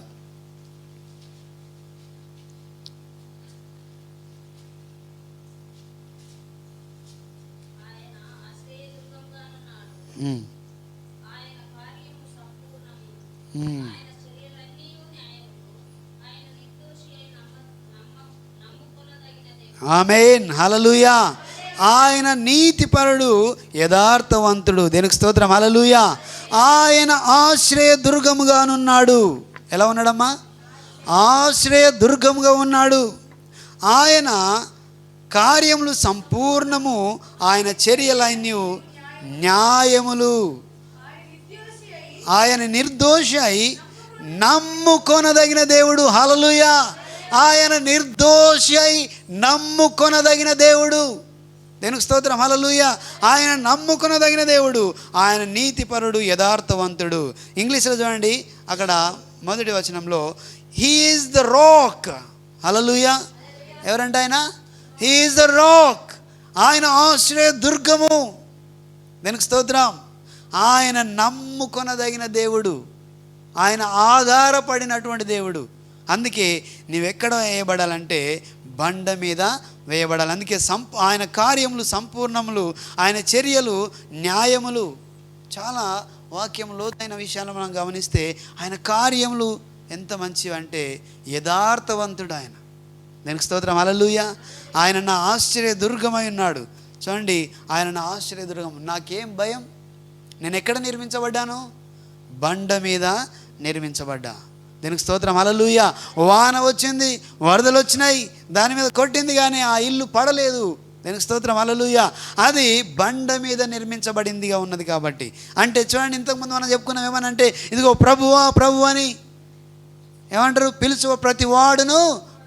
32 ఆమేన్, హల్లెలూయా. ఆయన నీతిపరుడు, యథార్థవంతుడు. దేనికి స్తోత్రం, హల్లెలూయా. ఆయన ఆశ్రయ దుర్గముగానున్నాడు. ఎలా ఉన్నాడమ్మా? ఆశ్రయ దుర్గముగా ఉన్నాడు. ఆయన కార్యములు సంపూర్ణము, ఆయన చర్యలన్నీ న్యాయములు. ఆయన నిర్దోషి అయి నమ్ముకొనదగిన దేవుడు. హల్లెలూయా. ఆయన నిర్దోషి అయి నమ్ముకొనదగిన దేవుడు. దేనికి స్తోత్రం, హల్లెలూయా. ఆయన నమ్ముకొనదగిన దేవుడు, ఆయన నీతిపరుడు, యథార్థవంతుడు. ఇంగ్లీష్లో చూడండి, అక్కడ మొదటి వచనంలో హీ ఈజ్ ద రాక్. హల్లెలూయా. ఎవరంటే ఆయన? He is the rock. ఆయన ఆశ్రయ దుర్గము. దేనికి స్తోత్రం. ఆయన నమ్ముకొనదగిన దేవుడు, ఆయన ఆధారపడినటువంటి దేవుడు. అందుకే నీవెక్కడ వేయబడాలంటే బండ మీద వేయబడాలి. అందుకే ఆయన కార్యములు సంపూర్ణములు, ఆయన చర్యలు న్యాయములు. చాలా వాక్యం లోతైన విషయాలు మనం గమనిస్తే ఆయన కార్యములు ఎంత మంచివి అంటే యథార్థవంతుడు ఆయన. దానికి స్తోత్రం, హల్లెలూయా. ఆయన నా ఆశ్చర్య దుర్గమై ఉన్నాడు. చూడండి, ఆయన నా ఆశ్చర్య దుర్గం. నాకేం భయం? నేను ఎక్కడ నిర్మించబడ్డాను? బండ మీద నిర్మించబడ్డా. దీనికి స్తోత్రం, హల్లెలూయా. వాన వచ్చింది, వరదలు వచ్చినాయి, దాని మీద కొట్టింది కానీ ఆ ఇల్లు పడలేదు. దీనికి స్తోత్రం, హల్లెలూయా. అది బండ మీద నిర్మించబడిందిగా ఉన్నది కాబట్టి. అంటే చూడండి, ఇంతకుముందు మనం చెప్పుకున్నాం ఏమనంటే, ఇదిగో ప్రభువా ప్రభు అని ఏమంటారు, పిలుచు ప్రతి వాడును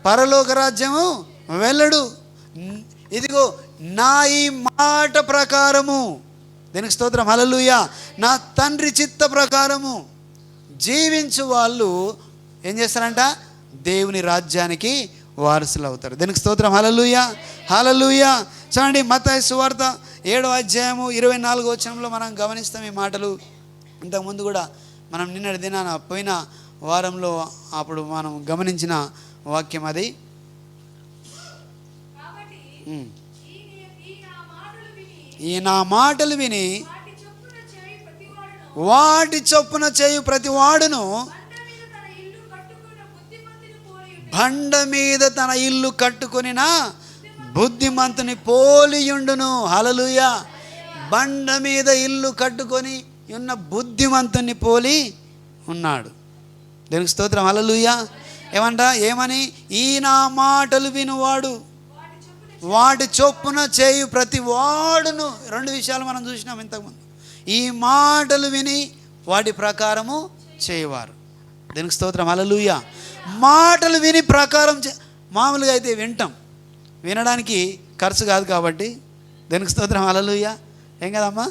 పరలోక రాజ్యము వెళ్ళడు. ఇదిగో నా ఈ మాట ప్రకారము, దీనికి స్తోత్రం, హల్లెలూయా, నా తండ్రి చిత్త ప్రకారము జీవించు వాళ్ళు ఏం చేస్తారంట? దేవుని రాజ్యానికి వారసులు అవుతారు. దీనికి స్తోత్రం, హల్లెలూయా, హల్లెలూయా. చూడండి, మత్తయి సువార్త 7వ అధ్యాయము 24వ వచనంలో మనం గమనిస్తాం ఈ మాటలు. ఇంతకుముందు కూడా మనం నిన్నటి దినాన పోయిన వారంలో అప్పుడు మనం గమనించిన వాక్యం అది. ఈ నా మాటలు విని వాటి చొప్పున చేయు ప్రతి వాడును బండ మీద తన ఇల్లు కట్టుకొనిన బుద్ధిమంతుని పోలియుండును. హల్లెలూయా. బండ మీద ఇల్లు కట్టుకొని ఉన్న బుద్ధిమంతుని పోలి ఉన్నాడు. దేవునికి స్తోత్రం, హల్లెలూయా. ఏమని? ఈ నా మాటలు వినువాడు వాటి చొప్పున చేయు ప్రతి వాడును. 2 విషయాలు మనం చూసినాం ఇంతకుముందు. ఈ మాటలు విని వాటి ప్రకారము చేయవారు. దీనికి స్తోత్రం, హల్లెలూయా. మాటలు విని ప్రకారం మామూలుగా అయితే వింటాం, వినడానికి ఖర్చు కాదు కాబట్టి. దీనికి స్తోత్రం, హల్లెలూయా. ఏం కదమ్మా,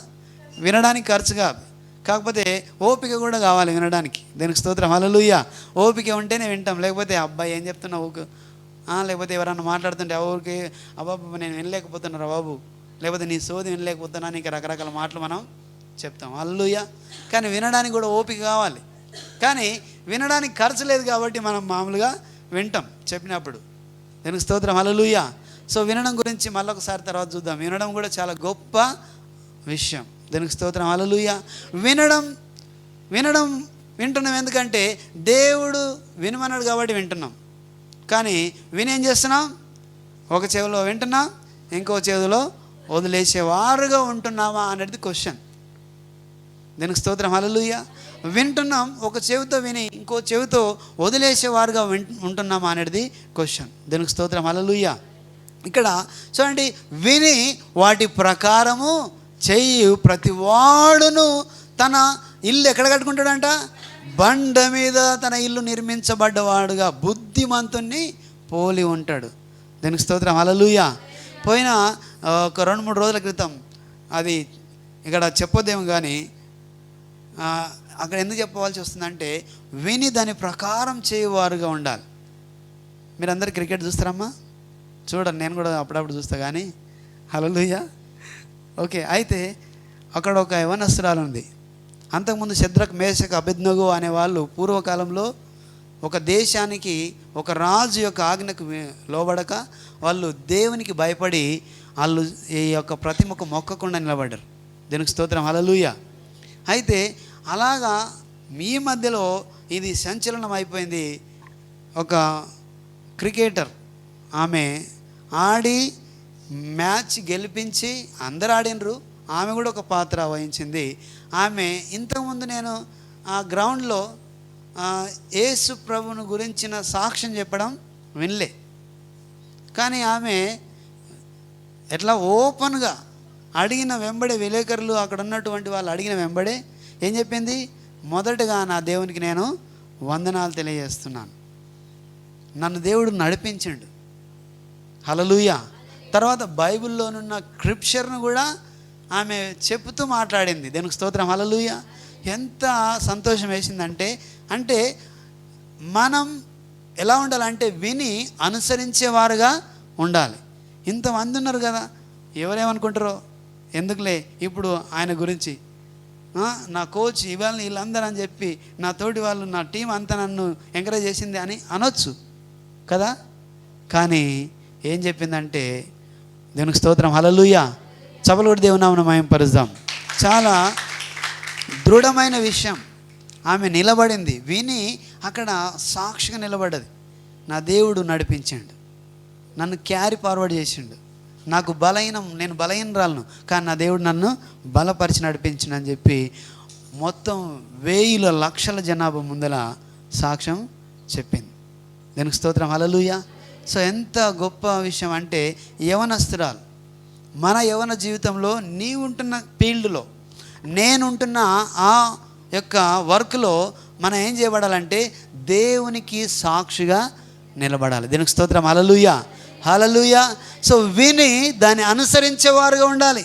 వినడానికి ఖర్చు కాదు, కాకపోతే ఓపిక కూడా కావాలి వినడానికి. దీనికి స్తోత్రం, హల్లెలూయా. ఓపిక ఉంటేనే వింటాం, లేకపోతే అబ్బాయి ఏం చెప్తున్నావు ఊకు, లేకపోతే ఎవరన్నా మాట్లాడుతుంటే ఊరికి అబ్బాబు నేను వినలేకపోతున్నారా బాబు, లేకపోతే నీ సోది వినలేకపోతున్నా, ఇంకా రకరకాల మాటలు మనం చెప్తాం, హల్లెలూయా. కానీ వినడానికి కూడా ఓపిక కావాలి. కానీ వినడానికి ఖర్చు లేదు కాబట్టి మనం మామూలుగా వింటాం చెప్పినప్పుడు. దీనికి స్తోత్రం, హల్లెలూయా. సో వినడం గురించి మళ్ళొకసారి తర్వాత చూద్దాం. వినడం కూడా చాలా గొప్ప విషయం. దీనికి స్తోత్రం, హల్లెలూయా. వింటున్నాం ఎందుకంటే దేవుడు వినమన్నాడు కాబట్టి వింటున్నాం. కానీ వినేం చేస్తున్నాం? ఒక చెవిలో వింటున్నాం, ఇంకో చెవిలో వదిలేసేవారుగా ఉంటున్నామా అనేది క్వశ్చన్. దీనికి స్తోత్రం, హల్లెలూయా. వింటున్నాం, ఒక చెవితో విని ఇంకో చెవితో వదిలేసేవారుగా ఉంటున్నామా అనేది క్వశ్చన్. దీనికి స్తోత్రం, హల్లెలూయా. ఇక్కడ చూడండి, విని వాటి ప్రకారము చెయ్యి ప్రతి వాడును తన ఇల్లు ఎక్కడ కట్టుకుంటాడంట? బండ మీద తన ఇల్లు నిర్మించబడ్డవాడుగా బుద్ధిమంతుణ్ణి పోలి ఉంటాడు. దీనికి స్తోత్రం, హల్లెలూయా. పోయిన ఒక 2-3 రోజుల క్రితం అది ఇక్కడ చెప్పొద్దేమో కానీ అక్కడ ఎందుకు చెప్పవలసి వస్తుందంటే, విని దాని ప్రకారం చేయవారుగా ఉండాలి. మీరందరూ క్రికెట్ చూస్తారమ్మా? చూడండి, నేను కూడా అప్పుడప్పుడు చూస్తా కానీ, హల్లెలూయా. ఓకే, అయితే అక్కడ ఒక యవనస్తురాలు ఉంది. అంతకుముందు శద్రక్, మేషక్, అబేద్నెగో అనేవాళ్ళు పూర్వకాలంలో ఒక దేశానికి ఒక రాజు యొక్క ఆజ్ఞకు లోబడక వాళ్ళు దేవునికి భయపడి వాళ్ళు ఈ యొక్క ప్రతిమకు మొక్కకుండా నిలబడ్డారు. దీనికి స్తోత్రం, హల్లెలూయా. అయితే అలాగా మీ మధ్యలో ఇది సంచలనం అయిపోయింది. ఒక క్రికెటర్ ఆమె ఆడి మ్యాచ్ గెలిపించి అందరు ఆడినరు, ఆమె కూడా ఒక పాత్ర వహించింది. ఆమె ఇంతకుముందు నేను ఆ గ్రౌండ్లో యేసు ప్రభువును గురించిన సాక్ష్యం చెప్పడం వినలే. కానీ ఆమె ఎట్లా ఓపెన్గా అడిగిన వెంబడే, విలేకరులు అక్కడ ఉన్నటువంటి వాళ్ళు అడిగిన వెంబడే ఏం చెప్పింది? మొదటగా నా దేవునికి నేను వందనాలు తెలియజేస్తున్నాను, నన్ను దేవుడు నడిపించిండు, హల్లెలూయా. తర్వాత బైబిల్లోనున్న స్క్రిప్చర్ను కూడా ఆమె చెప్తూ మాట్లాడింది. దీనికి స్తోత్రం, హల్లెలూయా. ఎంత సంతోషం వేసిందంటే, అంటే మనం ఎలా ఉండాలంటే విని అనుసరించేవారుగా ఉండాలి. ఇంతమంది ఉన్నారు కదా, ఎవరేమనుకుంటారో ఎందుకులే ఇప్పుడు ఆయన గురించి, నా కోచ్ ఇవాళ వీళ్ళందరూ అని చెప్పి నా తోటి వాళ్ళు, నా టీం అంతా నన్ను ఎంకరేజ్ చేసింది అని అనొచ్చు కదా. కానీ ఏం చెప్పిందంటే, దేవునికి స్తోత్రం, హల్లెలూయా, చపలు కూడా దేవుని నామమున మహిమపరుద్దాం. చాలా దృఢమైన విషయం. ఆమె నిలబడింది, విని అక్కడ సాక్షిగా నిలబడ్డది. నా దేవుడు నడిపించాడు, నన్ను క్యారీ ఫార్వర్డ్ చేసిండు. నాకు నేను బలహీనరాలను, కానీ నా దేవుడు నన్ను బలపరిచి నడిపించిండు అని చెప్పి మొత్తం 1000 లక్షల జనాభా ముందల సాక్ష్యం చెప్పింది. దానికి స్తోత్రం, హల్లెలూయా. సో ఎంత గొప్ప విషయం అంటే, యవనస్తురాలు మన యవన జీవితంలో నీవుంటున్న ఫీల్డ్లో, నేనుంటున్న ఆ యొక్క వర్క్లో మనం ఏం చేయబడాలంటే దేవునికి సాక్షిగా నిలబడాలి. దీనికి స్తోత్రం, హల్లెలూయా, హల్లెలూయా. సో విని దాన్ని అనుసరించేవారుగా ఉండాలి.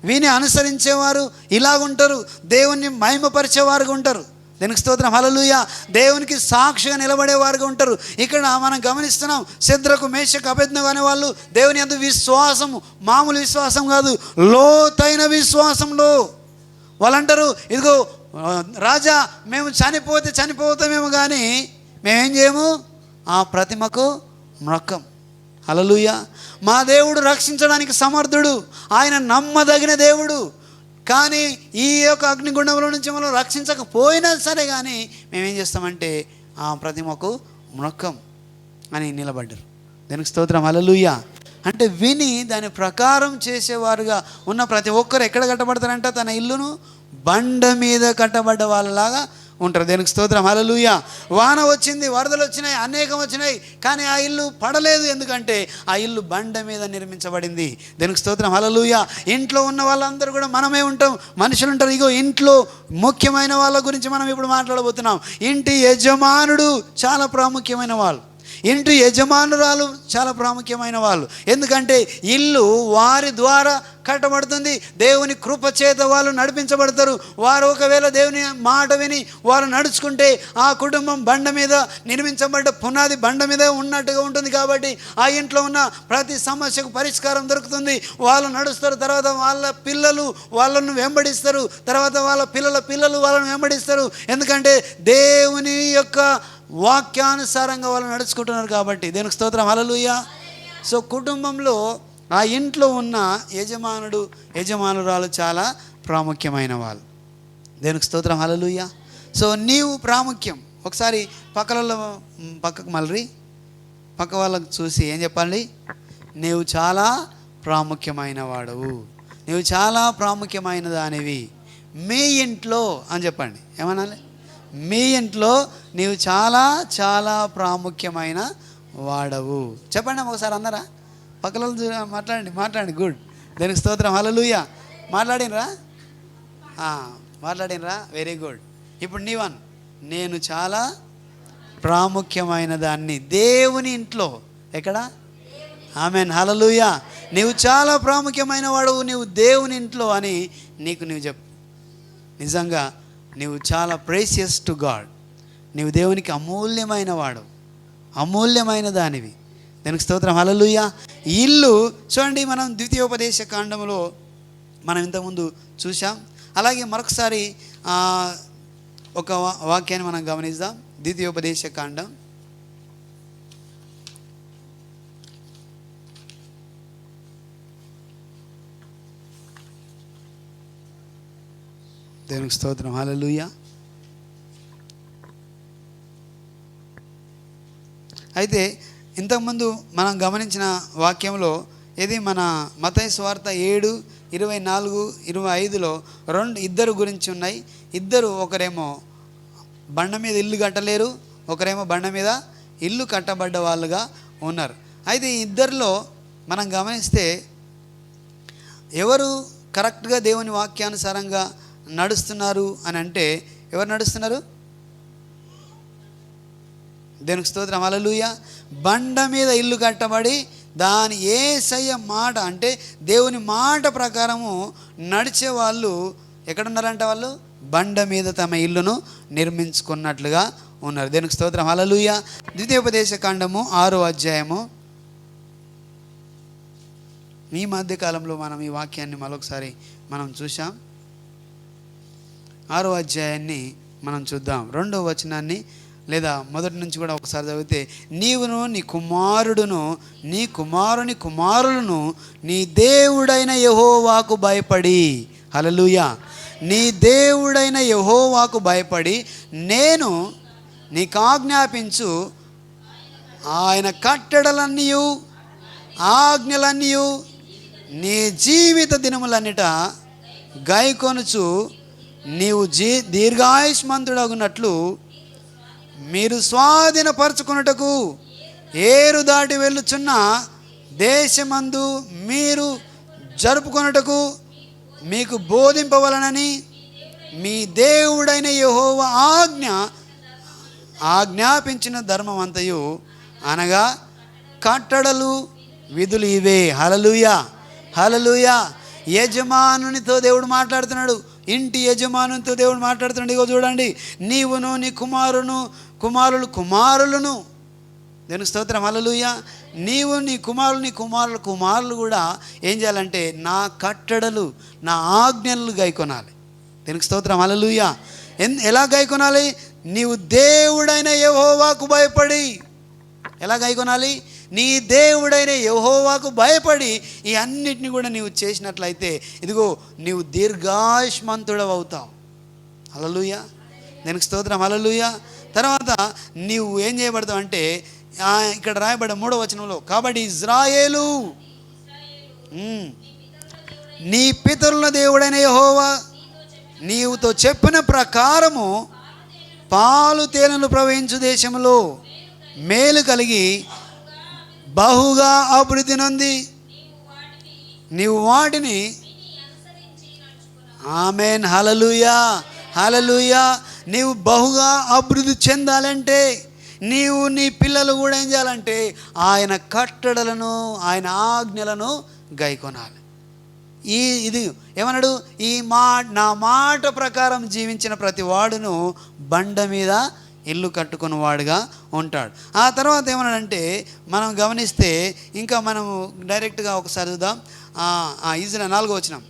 విని అనుసరించేవారు ఇలాగుంటారు, దేవుణ్ణి మహిమపరిచేవారుగా ఉంటారు. దీనికి స్తోత్రం, హల్లెలూయా. దేవునికి సాక్షిగా నిలబడేవారుగా ఉంటారు. ఇక్కడ మనం గమనిస్తున్నాం, శద్రకు, మేషకు, అబేద్నెగో అనే వాళ్ళు దేవుని యందు విశ్వాసము, మామూలు విశ్వాసం కాదు, లోతైన విశ్వాసంలో వాళ్ళు అంటారు, ఇదిగో రాజా, మేము చనిపోతామేమో కానీ మేమేం చేయము, ఆ ప్రతిమకు మొక్కం. హల్లెలూయా. మా దేవుడు రక్షించడానికి సమర్థుడు, ఆయన నమ్మదగిన దేవుడు. కానీ ఈ యొక్క అగ్నిగుండంలో నుంచి మనం రక్షించకపోయినా సరే కానీ మేమేం చేస్తామంటే ఆ ప్రతిమకు మొక్కం అని నిలబడ్డారు. దానికి స్తోత్రం, హల్లెలూయా. అంటే విని దాని ప్రకారం చేసేవారుగా ఉన్న ప్రతి ఒక్కరు ఎక్కడ కట్టబడతారంట, తన ఇల్లును బండ మీద కట్టబడ్డ వాళ్ళలాగా ఉంటారు. దేనికి స్తోత్రం, హల్లెలూయా. వాన వచ్చింది, వరదలు వచ్చినాయి, అనేకం వచ్చినాయి, కానీ ఆ ఇల్లు పడలేదు. ఎందుకంటే ఆ ఇల్లు బండ మీద నిర్మించబడింది. దేనికి స్తోత్రం, హల్లెలూయా. ఇంట్లో ఉన్న వాళ్ళందరూ కూడా మనమే ఉంటాం, మనుషులు ఉంటారు. ఇగో ఇంట్లో ముఖ్యమైన వాళ్ళ గురించి మనం ఇప్పుడు మాట్లాడబోతున్నాం. ఇంటి యజమానుడు చాలా ప్రాముఖ్యమైన వాళ్ళు, ఇంటి యజమానురాలు చాలా ప్రాముఖ్యమైన వాళ్ళు. ఎందుకంటే ఇల్లు వారి ద్వారా కట్టబడుతుంది. దేవుని కృప చేత వాళ్ళు నడిపించబడతారు. వారు ఒకవేళ దేవుని మాట విని వారు నడుచుకుంటే ఆ కుటుంబం బండ మీద నిర్మించబడ్డ పునాది బండ మీద ఉన్నట్టుగా ఉంటుంది. కాబట్టి ఆ ఇంట్లో ఉన్న ప్రతి సమస్యకు పరిష్కారం దొరుకుతుంది. వాళ్ళు నడుస్తారు, తర్వాత వాళ్ళ పిల్లలు వాళ్ళను వెంబడిస్తారు, తర్వాత వాళ్ళ పిల్లలు వాళ్ళను వెంబడిస్తారు. ఎందుకంటే దేవుని యొక్క వాక్యానుసారంగా వాళ్ళు నడుచుకుంటున్నారు కాబట్టి. దేనికి స్తోత్రం, హల్లెలూయా. సో కుటుంబంలో ఆ ఇంట్లో ఉన్న యజమానురాలు చాలా ప్రాముఖ్యమైన వాళ్ళు. దేనికి స్తోత్రం, హల్లెలూయా. సో నీవు ప్రాముఖ్యం. ఒకసారి పక్కకు మళ్ళీ పక్క వాళ్ళకు చూసి ఏం చెప్పాలి, నీవు చాలా ప్రాముఖ్యమైన వాడవు, నీవు చాలా ప్రాముఖ్యమైన దానివి మీ ఇంట్లో అని చెప్పండి. ఏమనాలి, మీ ఇంట్లో నీవు చాలా చాలా ప్రాముఖ్యమైన వాడవు. చెప్పండి ఒకసారి అందరా, పక్కల మాట్లాడండి. గుడ్. దానికి స్తోత్రం, హల్లెలూయా. మాట్లాడినరా వెరీ గుడ్. ఇప్పుడు నీవన్, నేను చాలా ప్రాముఖ్యమైన దాన్ని దేవుని ఇంట్లో. ఎక్కడ? ఆమేన్, హల్లెలూయా. నీవు చాలా ప్రాముఖ్యమైన వాడవు, నీవు దేవుని ఇంట్లో అని నీవు చెప్పు. నిజంగా నీవు చాలా ప్రేషియస్ టు గాడ్. నీవు దేవునికి అమూల్యమైన వాడు, అమూల్యమైన దానివి. దానికి స్తోత్రం, హల్లెలూయా. ఇల్లు చూడండి, మనం ద్వితీయోపదేశ కాండములో మనం ఇంతకుముందు చూసాం. అలాగే మరొకసారి ఒక వాక్యాన్ని మనం గమనిద్దాం. ద్వితీయోపదేశ కాండం 'దేవునికి స్తోత్రం, హల్లెలూయా. అయితే ఇంతకుముందు మనం గమనించిన వాక్యంలో ఇది మన మత్తయి సువార్త 7:24-25లో ఇద్దరు గురించి ఉన్నాయి. ఇద్దరు, ఒకరేమో బండ మీద ఇల్లు కట్టలేరు, ఒకరేమో బండ మీద ఇల్లు కట్టబడ్డ వాళ్ళుగా ఉన్నారు. అయితే ఈ ఇద్దరిలో మనం గమనిస్తే ఎవరు కరెక్ట్గా దేవుని వాక్యానుసారంగా నడుస్తున్నారు అని అంటే, ఎవరు నడుస్తున్నారు? దేవునికి స్తోత్రం, హల్లెలూయా. బండ మీద ఇల్లు కట్టబడి దాని యేసయ్య మాట అంటే దేవుని మాట ప్రకారము నడిచే వాళ్ళు ఎక్కడున్నారంట? వాళ్ళు బండ మీద తమ ఇల్లును నిర్మించుకున్నట్లుగా ఉన్నారు. దేవునికి స్తోత్రం, హల్లెలూయా. ద్వితీయోపదేశ కాండము 6వ అధ్యాయము. ఈ మధ్యకాలంలో మనం ఈ వాక్యాన్ని మరొకసారి మనం చూసాం. 6వ అధ్యాయాన్ని మనం చూద్దాం. 2వ వచనాన్ని లేదా మొదటి నుంచి కూడా ఒకసారి చదివితే, నీవును నీ కుమారుడును నీ కుమారుని కుమారులను నీ దేవుడైన యెహోవాకు భయపడి, హల్లెలూయా, నీ దేవుడైన యెహోవాకు భయపడి నేను నీకు ఆజ్ఞాపించు ఆయన కట్టడలన్నీయు ఆజ్ఞలన్నీయు నీ జీవిత దినములన్నిట గైకొనుచు నీవు దీర్ఘాయుష్మంతుడగునట్లు మీరు స్వాధీనపరచుకొనుటకు ఏరు దాటి వెళ్ళుచున్న దేశమందు మీరు జరుపుకొనుటకు మీకు బోధింపవలనని మీ దేవుడైన యెహోవా ఆజ్ఞాపించిన ధర్మం అంతయు, అనగా కట్టడలు విధులు ఇవే. హల్లెలూయా, హల్లెలూయా. యజమానునితో దేవుడు మాట్లాడుతున్నాడు, ఇంటి యజమానునితో దేవుడు మాట్లాడుతున్నాడు. ఇగో చూడండి, నీవును నీ కుమారులను దేవునికి స్తోత్రం, హల్లెలూయా. నీవు నీ కుమారులు కూడా ఏం చేయాలంటే నా కట్టడలు నా ఆజ్ఞలు గైకొనాలి. దేవునికి స్తోత్రం, హల్లెలూయా. ఎలా గైకొనాలి? నీవు దేవుడైన యెహోవాకు భయపడి. ఎలా గైకొనాలి? నీ దేవుడైన యెహోవాకు భయపడి ఈ అన్నిటిని కూడా నీవు చేసినట్లయితే ఇదిగో నీవు దీర్ఘాయుష్మంతుడవు అవుతావు. హల్లెలూయా, దీనికి స్తోత్రం, హల్లెలూయా. తర్వాత నీవు ఏం చేయబడతావు అంటే ఇక్కడ రాయబడ్డ 3వ వచనంలో, కాబట్టి ఇజ్రాయేలు నీ పితరుల దేవుడైన యెహోవా నీవుతో చెప్పిన ప్రకారము పాలు తేనెలు ప్రవహించు దేశంలో మేలు కలిగి బహుగా అభివృద్ధి నొంది నీవు వాటిని ఆమేన్, హల్లెలూయా, హల్లెలూయా. నీవు బహుగా అభివృద్ధి చెందాలంటే నీవు నీ పిల్లలు కూడా ఏం చేయాలంటే ఆయన కట్టడలను ఆయన ఆజ్ఞలను గైకొనాలి. ఇది ఏమన్నాడు? నా మాట ప్రకారం జీవించిన ప్రతి వాడును బండ మీద ఇల్లు కట్టుకున్న వాడుగా ఉంటాడు. ఆ తర్వాత ఏమన్నాడంటే మనం గమనిస్తే ఇంకా మనము డైరెక్ట్గా ఒకసారి చూద్దాం. 4వ వచనం,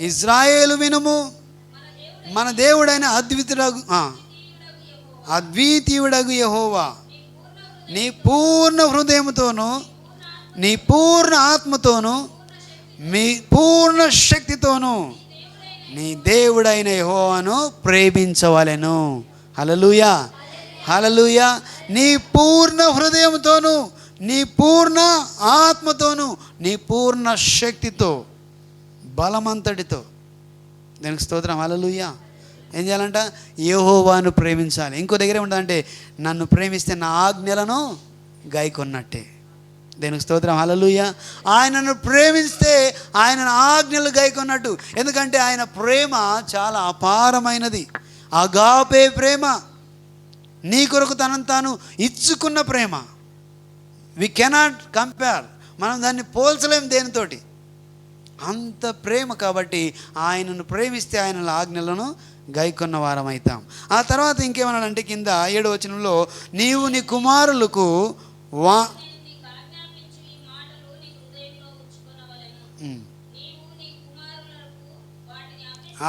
ఇజ్రాయేలు వినుము, మన దేవుడైన అద్వితీయుడగు యెహోవా నీ పూర్ణ హృదయముతోను నీ పూర్ణ ఆత్మతోను మీ పూర్ణ శక్తితోను నీ దేవుడైన యెహోవాను ప్రేమించవలెను. హల్లెలూయా, హల్లెలూయా. నీ పూర్ణ హృదయంతోను నీ పూర్ణ ఆత్మతోను నీ పూర్ణ శక్తితో బలమంతటితో, దీనికి స్తోత్రం, హల్లెలూయా. ఏం చేయాలంట? యెహోవాను ప్రేమించాలి. ఇంకో దగ్గర ఏముంటుందంటే నన్ను ప్రేమిస్తే నా ఆజ్ఞలను గైకొన్నట్టే. దీనికి స్తోత్రం, హల్లెలూయా. ఆయనను ప్రేమిస్తే ఆయన ఆజ్ఞలు గైకొన్నట్టు. ఎందుకంటే ఆయన ప్రేమ చాలా అపారమైనది, అగాపే ప్రేమ, నీ కొరకు తనను తాను ఇచ్చుకున్న ప్రేమ. వి కెనాట్ కంపేర్, మనం దాన్ని పోల్చలేం దేనితోటి, అంత ప్రేమ. కాబట్టి ఆయనను ప్రేమిస్తే ఆయన ఆజ్ఞలను గైకొన్న వారం అవుతాం. ఆ తర్వాత ఇంకేమన్నాడంటే కింద 7వ వచనంలో, నీవు నీ కుమారులకు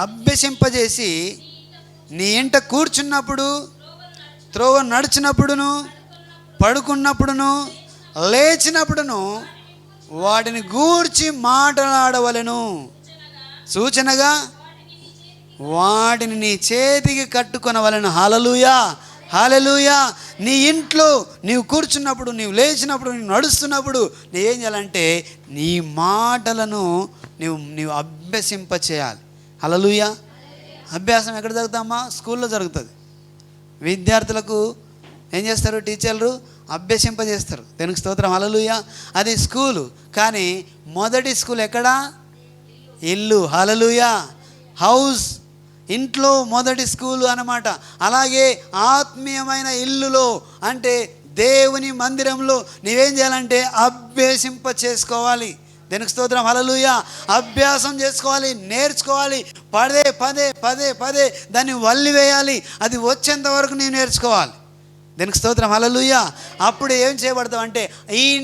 అభ్యసింపజేసి నీ ఇంట కూర్చున్నప్పుడు, త్రోవ నడిచినప్పుడును, పడుకున్నప్పుడును, లేచినప్పుడును వాటిని గూర్చి మాట్లాడవలెను. సూచనగా వాటిని నీ చేతికి కట్టుకొనవలెను. హల్లెలూయా, హల్లెలూయా. నీ ఇంట్లో నీవు కూర్చున్నప్పుడు, నీవు లేచినప్పుడు, నీవు నడుస్తున్నప్పుడు ఏం చేయాలంటే నీ మాటలను నీవు అభ్యసింపచేయాలి. హల్లెలూయా. అభ్యాసం ఎక్కడ జరుగుతామా? స్కూల్లో జరుగుతుంది. విద్యార్థులకు ఏం చేస్తారు? టీచర్లు అభ్యసింపజేస్తారు. దానికి స్తోత్రం, హల్లెలూయా. అది స్కూలు. కానీ మొదటి స్కూల్ ఎక్కడా? ఇల్లు. హల్లెలూయా. హౌస్, ఇంట్లో మొదటి స్కూలు అన్నమాట. అలాగే ఆత్మీయమైన ఇల్లులో అంటే దేవుని మందిరంలో నీవేం చేయాలంటే అభ్యసింప చేసుకోవాలి. దీనికి స్తోత్రం, హల్లెలూయా. అభ్యాసం చేసుకోవాలి, నేర్చుకోవాలి. పదే పదే పదే పదే దాన్ని వల్లివేయాలి. అది వచ్చేంత వరకు నీవు నేర్చుకోవాలి. దీనికి స్తోత్రం, హల్లెలూయా. అప్పుడు ఏం చేయబడతావు అంటే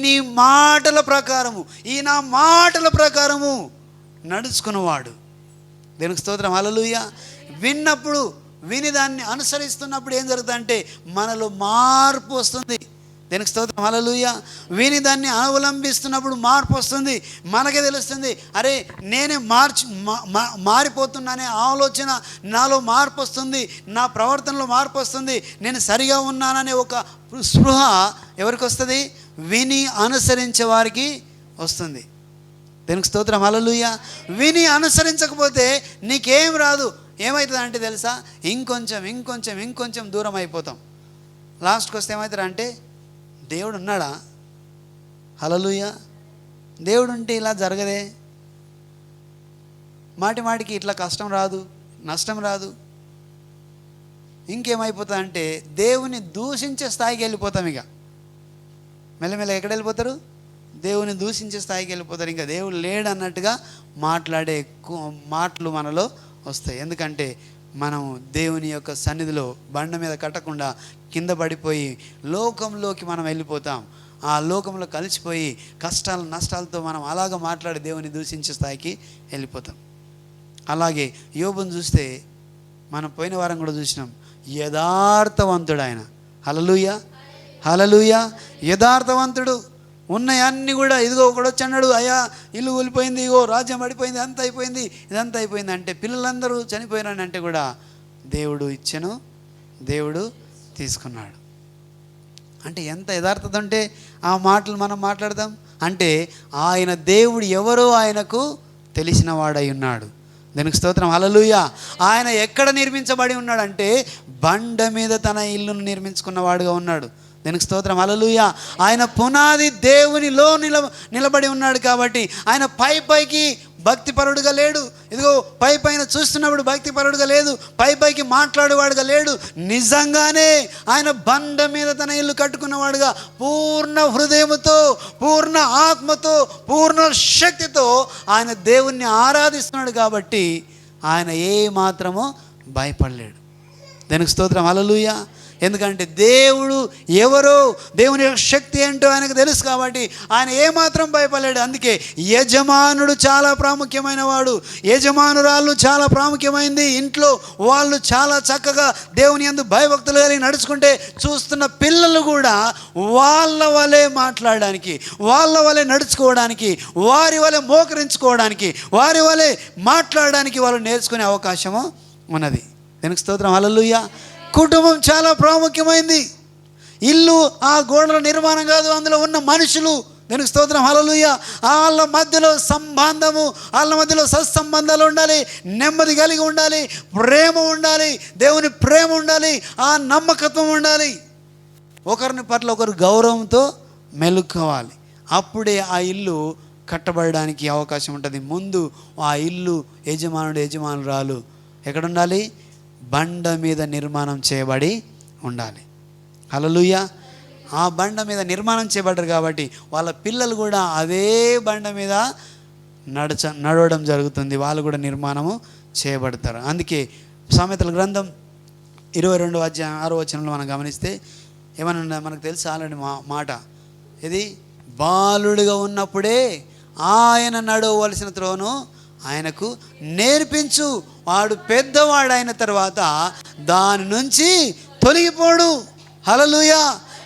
నీ మాటల ప్రకారము, నా మాటల ప్రకారము నడుచుకున్నవాడు. దీనికి స్తోత్రం, హల్లెలూయా. విన్నప్పుడు విని దాన్ని అనుసరిస్తున్నప్పుడు ఏం జరుగుతుందంటే మనలో మార్పు వస్తుంది. దేనికి స్తోత్రం, హల్లెలూయా. విని దాన్ని అవలంబిస్తున్నప్పుడు మార్పు వస్తుంది. మనకే తెలుస్తుంది, అరే నేనే మారిపోతున్నానే ఆలోచన నాలో మార్పు వస్తుంది, నా ప్రవర్తనలో మార్పు వస్తుంది, నేను సరిగా ఉన్నాననే ఒక స్పృహ ఎవరికి వస్తుంది? విని అనుసరించే వారికి వస్తుంది. దేనికి స్తోత్రం, హల్లెలూయా. విని అనుసరించకపోతే నీకేం రాదు. ఏమవుతుంది అంటే తెలుసా, ఇంకొంచెం దూరం అయిపోతాం. లాస్ట్కి వస్తే ఏమవుతారంటే దేవుడు ఉన్నాడా? హల్లెలూయా. దేవుడు ఉంటే ఇలా జరగదే, మాటికి ఇట్లా కష్టం రాదు, నష్టం రాదు. ఇంకేమైపోతుందంటే దేవుని దూషించే స్థాయికి వెళ్ళిపోతాం. ఇక మెల్లమెల్ల ఎక్కడ వెళ్ళిపోతారు? దేవుని దూషించే స్థాయికి వెళ్ళిపోతారు. ఇంకా దేవుడు లేడు అన్నట్టుగా మాట్లాడే మాటలు మనలో వస్తాయి. ఎందుకంటే మనం దేవుని యొక్క సన్నిధిలో బండ మీద కట్టకుండా కింద పడిపోయి లోకంలోకి మనం వెళ్ళిపోతాం. ఆ లోకంలో కలిసిపోయి కష్టాలు నష్టాలతో మనం అలాగ మాట్లాడి దేవుని దూషించే స్థాయికి వెళ్ళిపోతాం. అలాగే యోబుని చూస్తే మనం పోయిన వారం కూడా చూసినాం. యథార్థవంతుడు ఆయన. హల్లెలూయా, హల్లెలూయా. యథార్థవంతుడు. ఉన్నాయన్నీ కూడా, ఇదిగో ఒకడు వచ్చి అన్నాడు, అయ్యా ఇల్లు కూలిపోయింది, ఇగో రాజ్యం పడిపోయింది, అంత అయిపోయింది, ఇదంతా అయిపోయింది అంటే, పిల్లలందరూ చనిపోయినాను అంటే కూడా దేవుడు ఇచ్చెను, దేవుడు తీసుకున్నాడు. అంటే ఎంత యథార్థత ఉంటే ఆ మాటలు మనం మాట్లాడదాం. అంటే ఆయన దేవుడు ఎవరో ఆయనకు తెలిసిన వాడై ఉన్నాడు. దానికి స్తోత్రం, హల్లెలూయా. ఆయన ఎక్కడ నిర్మించబడి ఉన్నాడంటే బండ మీద తన ఇల్లును నిర్మించుకున్నవాడుగా ఉన్నాడు. దానికి స్తోత్రం, హల్లెలూయా. ఆయన పునాది దేవునిలో నిలబడి ఉన్నాడు. కాబట్టి ఆయన పైకి భక్తిపరుడుగా లేడు. ఇదిగో పైన చూస్తున్నప్పుడు భక్తిపరుడుగా లేదు, పైకి మాట్లాడేవాడుగా లేడు. నిజంగానే ఆయన బండ మీద తన ఇల్లు కట్టుకున్నవాడుగా పూర్ణ హృదయముతో, పూర్ణ ఆత్మతో, పూర్ణ శక్తితో ఆయన దేవుణ్ణి ఆరాధిస్తున్నాడు. కాబట్టి ఆయన ఏ మాత్రమో భయపడలేడు. దానికి స్తోత్రం, హల్లెలూయా. ఎందుకంటే దేవుడు ఎవరో, దేవుని యొక్క శక్తి ఏంటో ఆయనకు తెలుసు. కాబట్టి ఆయన ఏమాత్రం భయపడలేడు. అందుకే యజమానుడు చాలా ప్రాముఖ్యమైన వాడు, యజమానురాళ్ళు చాలా ప్రాముఖ్యమైంది. ఇంట్లో వాళ్ళు చాలా చక్కగా దేవుని యందు భయభక్తులు కలిగి నడుచుకుంటే చూస్తున్న పిల్లలు కూడా వాళ్ళ వలె మాట్లాడడానికి, వాళ్ళ వలె నడుచుకోవడానికి, వారి వలె మోకరించుకోవడానికి, వారి వలె మాట్లాడడానికి వాళ్ళు నేర్చుకునే అవకాశము ఉన్నది. దానికి స్తోత్రం, హల్లెలూయా. కుటుంబం చాలా ప్రాముఖ్యమైంది. ఇల్లు ఆ గోడల నిర్మాణం కాదు, అందులో ఉన్న మనుషులు. దానికి స్తోత్రం, హల్లెలూయా. వాళ్ళ మధ్యలో సంబంధము, వాళ్ళ మధ్యలో సత్సంబంధాలు ఉండాలి, నెమ్మది కలిగి ఉండాలి, ప్రేమ ఉండాలి, దేవుని ప్రేమ ఉండాలి, ఆ నమ్మకత్వం ఉండాలి. ఒకరిని పట్ల ఒకరు గౌరవంతో మెలుక్కోవాలి. అప్పుడే ఆ ఇల్లు కట్టబడడానికి అవకాశం ఉంటుంది. ముందు ఆ ఇల్లు యజమానురాలు ఎక్కడుండాలి? బండ మీద నిర్మాణం చేయబడి ఉండాలి. హల్లెలూయా. ఆ బండ మీద నిర్మాణం చేయబడ్డారు కాబట్టి వాళ్ళ పిల్లలు కూడా అదే బండ మీద నడవడం జరుగుతుంది. వాళ్ళు కూడా నిర్మాణము చేయబడతారు. అందుకే సామెతల గ్రంథం 22వ అధ్యాయం 6వ వచనంలో మనం గమనిస్తే ఏమన్నా మనకు తెలుసు ఆల్రెడీ మాట. ఇది బాలుడిగా ఉన్నప్పుడే ఆయన నడవవలసిన త్రోను ఆయనకు నేర్పించు, వాడు పెద్దవాడైన తర్వాత దాని నుంచి తొలగిపోడు. హల్లెలూయా.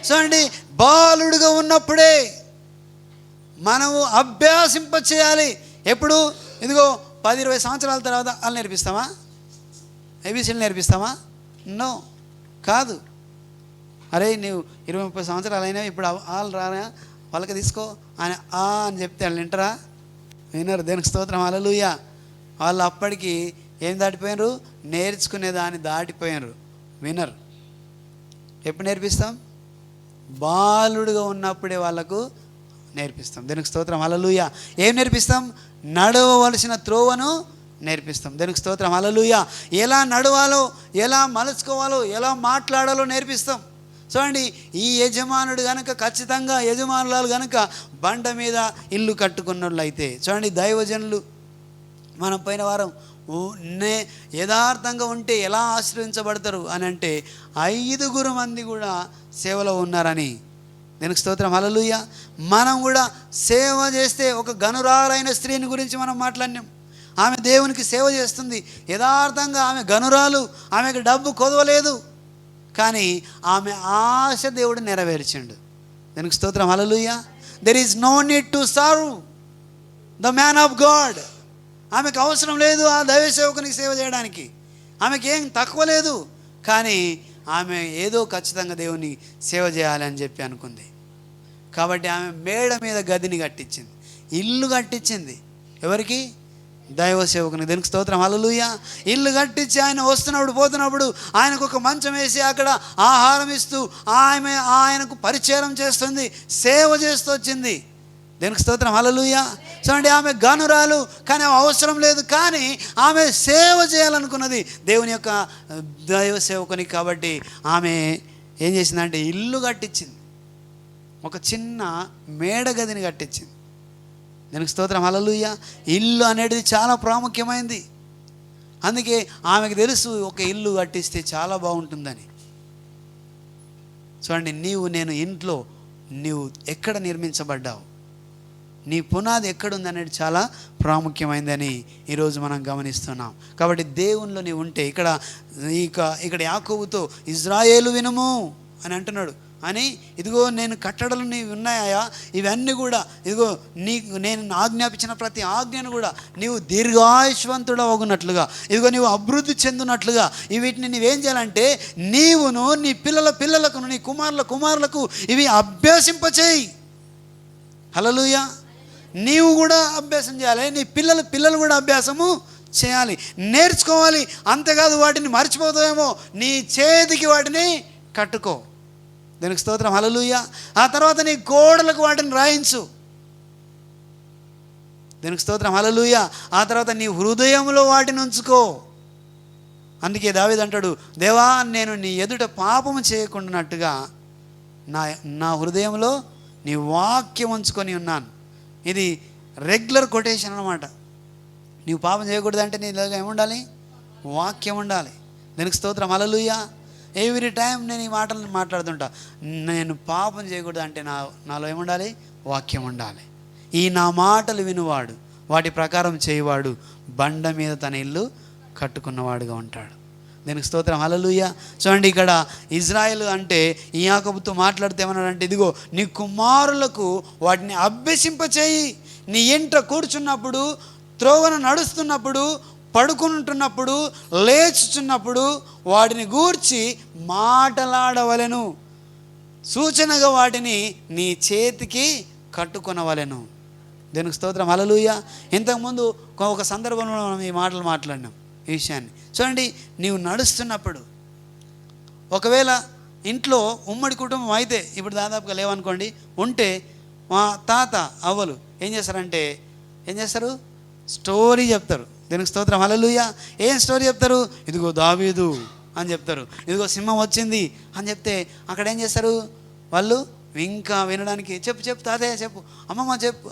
చూడండి, బాలుడుగా ఉన్నప్పుడే మనము అభ్యాసింప చేయాలి. ఎప్పుడు? ఇదిగో 10-20 సంవత్సరాల తర్వాత వాళ్ళు నేర్పిస్తామా? ఏబీసీలు నేర్పిస్తామా? నో, కాదు. అరే నువ్వు 20-30 సంవత్సరాలు అయినా ఇప్పుడు వాళ్ళు రారా, వాళ్ళకి తీసుకో అని అని చెప్తే వాళ్ళు వింటరా? వినరు. దేనికి స్తోత్రం, హల్లెలూయా. వాళ్ళు అప్పటికి ఏం దాటిపోయినరు? నేర్చుకునేదాన్ని దాటిపోయినరు, వినరు. ఎప్పుడు నేర్పిస్తాం? బాలుడుగా ఉన్నప్పుడే వాళ్ళకు నేర్పిస్తాం. దేనికి స్తోత్రం, హల్లెలూయా. ఏం నేర్పిస్తాం? నడవవలసిన త్రోవను నేర్పిస్తాం. దేనికి స్తోత్రం, హల్లెలూయా. ఎలా నడవాలో, ఎలా మలుచుకోవాలో, ఎలా మాట్లాడాలో నేర్పిస్తాం. చూడండి, ఈ యజమానుడు కనుక, ఖచ్చితంగా యజమానురాలు కనుక బండ మీద ఇల్లు కట్టుకున్నట్లయితే, చూడండి దైవజనులు మనం పోయిన వారం యథార్థంగా ఉంటే ఎలా ఆశ్రయించబడతారు అని అంటే 5 మంది కూడా సేవలో ఉన్నారని. దీనికి స్తోత్రం, హల్లెలూయా. మనం కూడా సేవ చేస్తే ఒక గనురాలైన స్త్రీని గురించి మనం మాట్లాడినాం. ఆమె దేవునికి సేవ చేస్తుంది యథార్థంగా. ఆమె గనురాలు, ఆమెకు డబ్బు కొదవలేదు, కానీ ఆమె ఆశ దేవుడు నెరవేర్చిండు. దానికి స్తోత్రం. Hallelujah. There is no need to serve the man of God. ఆమెకు అవసరం లేదు ఆ దైవ సేవకునికి సేవ చేయడానికి. ఆమెకి ఏం తక్కువ లేదు, కానీ ఆమె ఏదో ఖచ్చితంగా దేవుని సేవ చేయాలని చెప్పి అనుకుంది. కాబట్టి ఆమె మేడ మీద గదిని కట్టించింది, ఇల్లు కట్టించింది. ఎవరికి? దైవ సేవకుని. దీనికి స్తోత్రం. హల్లెలూయా. ఇల్లు కట్టించి ఆయన వస్తున్నప్పుడు పోతున్నప్పుడు ఆయనకు ఒక మంచం వేసి అక్కడ ఆహారం ఇస్తూ ఆమె ఆయనకు పరిచయం చేస్తుంది, సేవ చేస్తూ వచ్చింది. దీనికి స్తోత్రం. హల్లెలూయా. చూడండి, ఆమె గనురాలు, కానీ ఆమె అవసరం లేదు, కానీ ఆమె సేవ చేయాలనుకున్నది దేవుని యొక్క దైవ సేవకుని. కాబట్టి ఆమె ఏం చేసిందంటే ఇల్లు కట్టించింది, ఒక చిన్న మేడ గదిని కట్టించింది. దానికి స్తోత్రం. హల్లెలూయా. ఇల్లు అనేది చాలా ప్రాముఖ్యమైనది. అందుకే ఆమెకు తెలుసు ఒక ఇల్లు కట్టిస్తే చాలా బాగుంటుందని. చూడండి, నేను ఇంట్లో నీవు ఎక్కడ నిర్మించబడ్డావు, నీ పునాది ఎక్కడుంది అనేది చాలా ప్రాముఖ్యమైనదని ఈరోజు మనం గమనిస్తున్నాం. కాబట్టి దేవునిలో నీవు ఉంటే, ఇక్కడ యాకోబుతో ఇజ్రాయేలు వినుము అని అంటున్నాడు. అని ఇదిగో నేను కట్టడలు నీవు ఉన్నాయా, ఇవన్నీ కూడా ఇదిగో నేను ఆజ్ఞాపించిన ప్రతి ఆజ్ఞను కూడా నీవు దీర్ఘాయుష్వంతుడవగునట్లుగా, ఇదిగో నీవు అభివృద్ధి చెందునట్లుగా వీటిని నీవేం చేయాలంటే నీవును నీ పిల్లలకు నీ కుమారులకు ఇవి అభ్యసింపచేయి. హల్లెలూయా. నీవు కూడా అభ్యాసం చేయాలి, నీ పిల్లలు కూడా అభ్యాసము చేయాలి, నేర్చుకోవాలి. అంతేకాదు వాటిని మర్చిపోతావేమో, నీ చేతికి వాటిని కట్టుకో. దానికి స్తోత్రం. హల్లెలూయా. ఆ తర్వాత నీ గోడలకు వాటిని రాయించు. దానికి స్తోత్రం. హల్లెలూయా. ఆ తర్వాత నీ హృదయంలో వాటిని ఉంచుకో. అందుకే దావీదు అంటాడు, దేవా నేను నీ ఎదుట పాపము చేయకుండానట్టుగా నా హృదయంలో నీ వాక్యం ఉంచుకొని ఉన్నాను. ఇది రెగ్యులర్ కొటేషన్ అన్నమాట. నీవు పాపం చేయకూడదంటే నీలోగా ఏముండాలి? వాక్యం ఉండాలి. దానికి స్తోత్రం. హల్లెలూయా. ఎవ్రీ టైం నేను ఈ మాటలను మాట్లాడుతుంటా. నేను పాపం చేయకూడదు అంటే నాలో ఏముండాలి? వాక్యం ఉండాలి. ఈ నా మాటలు వినువాడు వాటి ప్రకారం చేయవాడు బండ మీద తన ఇల్లు కట్టుకున్నవాడుగా ఉంటాడు. దీనికి స్తోత్రం. హల్లెలూయా. చూడండి, ఇక్కడ ఇజ్రాయేలు అంటే ఈ యాకోబుతో మాట్లాడితే ఏమన్నాడంటే, ఇదిగో నీ కుమారులకు వాటిని అభ్యసింపచేయి. నీ ఇంట కూర్చున్నప్పుడు, త్రోవన నడుస్తున్నప్పుడు, పడుకుంటున్నప్పుడు, లేచుచున్నప్పుడు వాటిని గూర్చి మాటలాడవలెను. సూచనగా వాటిని నీ చేతికి కట్టుకొనవలెను. దీనికి స్తోత్రం. హల్లెలూయా. ఇంతకుముందు ఒక సందర్భంలో మనం ఈ మాటలు మాట్లాడినాం ఈ విషయాన్ని. చూడండి, నీవు నడుస్తున్నప్పుడు, ఒకవేళ ఇంట్లో ఉమ్మడి కుటుంబం అయితే, ఇప్పుడు దాదాపుగా లేవనుకోండి, ఉంటే మా తాత అవ్వలు ఏం చేస్తారు? స్టోరీ చెప్తారు. దీనికి స్తోత్రం. హల్లెలూయా. ఏం స్టోరీ చెప్తారు? ఇదిగో దావీదు అని చెప్తారు, ఇదిగో సింహం వచ్చింది అని చెప్తే అక్కడ ఏం చేస్తారు వాళ్ళు? ఇంకా వినడానికి చెప్పు తాతయ్య చెప్పు, అమ్మమ్మ చెప్పు,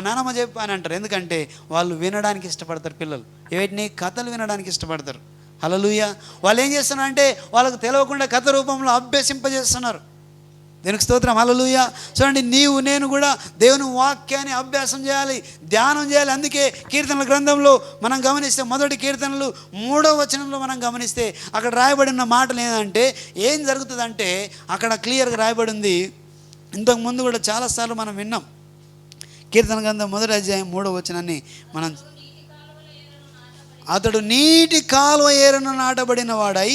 నానమ్మ చెప్పు అని అంటారు. ఎందుకంటే వాళ్ళు వినడానికి ఇష్టపడతారు. పిల్లలు వీటిని కథలు వినడానికి ఇష్టపడతారు. హల్లెలూయా. వాళ్ళు ఏం చేస్తున్నారంటే వాళ్ళకు తెలియకుండా కథ రూపంలో అభ్యసింపజేస్తున్నారు. దీనికి స్తోత్రం. హల్లెలూయా. చూడండి, నేను కూడా దేవుని వాక్యాన్ని అభ్యాసం చేయాలి, ధ్యానం చేయాలి. అందుకే కీర్తనల గ్రంథంలో మనం గమనిస్తే, మొదటి కీర్తనలు 3వ వచనంలో మనం గమనిస్తే అక్కడ రాయబడిన మాటలు ఏంటంటే, ఏం జరుగుతుందంటే అక్కడ క్లియర్గా రాయబడి ఉంది. ఇంతకుముందు కూడా చాలాసార్లు మనం విన్నాం. కీర్తన గ్రంథం 1వ అధ్యాయం 3వ వచనాన్ని మనం, అతడు నీటి కాలువ ఏరున నాటబడిన వాడై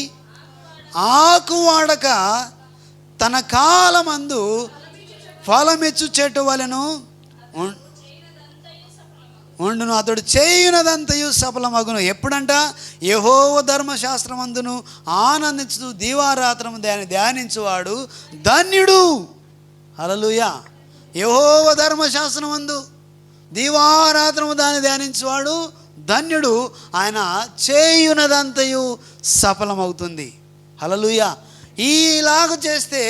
ఆకు వాడక తన కాలమందు ఫలమిచ్చు చెట్టు వలెను ఉండును, అతడు చేయునదంతయు సఫలమగును. ఎప్పుడంట? యెహోవా ధర్మశాస్త్రమందును ఆనందించు దీవారాత్రము ధ్యానించువాడు ధన్యుడు. హల్లెలూయా. యెహోవా ధర్మశాస్త్రమందు దీవారాత్రము దాన్ని ధ్యానించువాడు ధన్యుడు, ఆయన చేయునదంతయు సఫలమవుతుంది. హల్లెలూయా. ఈలాగ చేస్తే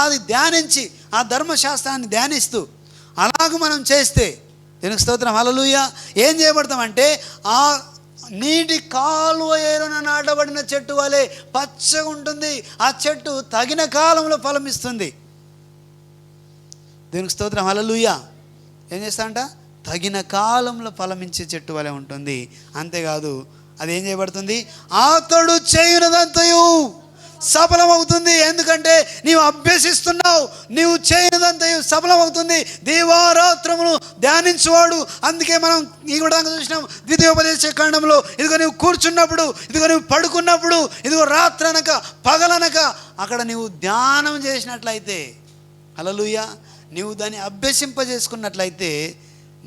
అది ధ్యానించి ఆ ధర్మశాస్త్రాన్ని ధ్యానిస్తూ అలాగ మనం చేస్తే, దీనికి స్తోత్రం. హల్లెలూయా. ఏం చేయబడతామంటే ఆ నీటి కాలువ ఏరున నాటబడిన చెట్టు వలె పచ్చగా ఉంటుంది. ఆ చెట్టు తగిన కాలంలో ఫలమిస్తుంది. దీనికి స్తోత్రం. హల్లెలూయా. ఏం చేస్తా అంట? తగిన కాలంలో ఫలమిచ్చే చెట్టు వలె ఉంటుంది. అంతేకాదు అది ఏం చేయబడుతుంది, అతడు చేయునదంతయు సఫలమవుతుంది. ఎందుకంటే నీవు అభ్యసిస్తున్నావు, నీవు చేయనిదంతయు సఫలమవుతుంది. దీవారాత్రములు ధ్యానించువాడు. అందుకే మనం ఈ కూడా చూసినాం ద్వితీయోపదేశ కాండంలో, ఇదిగో నువ్వు కూర్చున్నప్పుడు, ఇదిగో నువ్వు పడుకున్నప్పుడు, ఇదిగో రాత్రనక పగలనక అక్కడ నీవు ధ్యానం చేసినట్లయితే, హల్లెలూయా, నీవు దాన్ని అభ్యసింపజేసుకున్నట్లయితే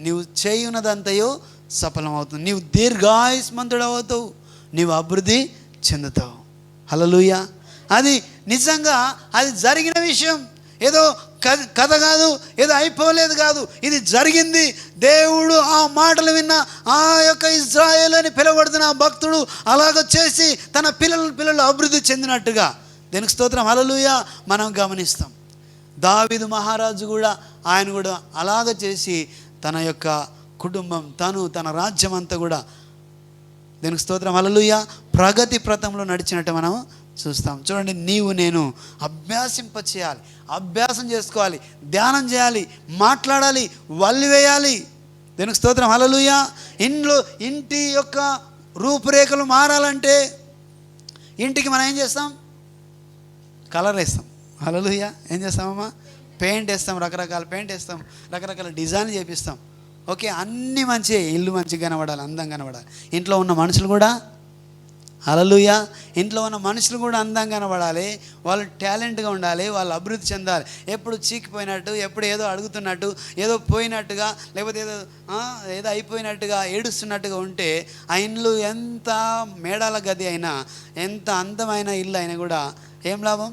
నీవు చేయునదంతయో సఫలమవుతుంది. నీవు దీర్ఘాయుష్మంతుడవుతావు, నీవు అభివృద్ధి చెందుతావు. హల్లెలూయా. అది నిజంగా అది జరిగిన విషయం, ఏదో కథ కాదు, ఏదో అయిపోలేదు కాదు, ఇది జరిగింది. దేవుడు ఆ మాటలు విన్న ఆ యొక్క ఇజ్రాయేలు అని పిలువబడుతున్న ఆ భక్తుడు అలాగ చేసి తన పిల్లలు అభివృద్ధి చెందినట్టుగా, దీనికి స్తోత్రం, హల్లెలూయా, మనం గమనిస్తాం. దావీదు మహారాజు కూడా ఆయన కూడా అలాగ చేసి తన యొక్క కుటుంబం, తన రాజ్యం అంతా కూడా, దీనికి స్తోత్రం, హల్లెలూయా, ప్రగతి ప్రథంలో నడిచినట్టు మనం చూస్తాం. చూడండి, నీవు నేను అభ్యాసింప చేయాలి, అభ్యాసం చేసుకోవాలి, ధ్యానం చేయాలి, మాట్లాడాలి, వల్లి వేయాలి. దీనికి స్తోత్రం, హల్లెలూయా. ఇంటి యొక్క రూపురేఖలు మారాలంటే ఇంటికి మనం ఏం చేస్తాం, కలర్ వేస్తాం. హల్లెలూయా. ఏం చేస్తామమ్మా, పెయింట్ వేస్తాం, రకరకాల పెయింట్ వేస్తాం, రకరకాల డిజైన్ చేపిస్తాం. ఓకే, అన్నీ మంచిగా, ఇల్లు మంచిగా కనబడాలి, అందంగా కనబడాలి. ఇంట్లో ఉన్న మనుషులు కూడా, హల్లెలూయా, ఇంట్లో ఉన్న మనుషులు కూడా అందంగా కనబడాలి, వాళ్ళు టాలెంట్గా ఉండాలి, వాళ్ళు అభివృద్ధి చెందాలి. ఎప్పుడు చీకిపోయినట్టు, ఎప్పుడు ఏదో అడుగుతున్నట్టు, ఏదో పోయినట్టుగా, లేకపోతే ఏదో అయిపోయినట్టుగా ఏడుస్తున్నట్టుగా ఉంటే ఆ ఇల్లు ఎంత మేడాల గది అయినా, ఎంత అందమైన ఇల్లు అయినా కూడా ఏం లాభం?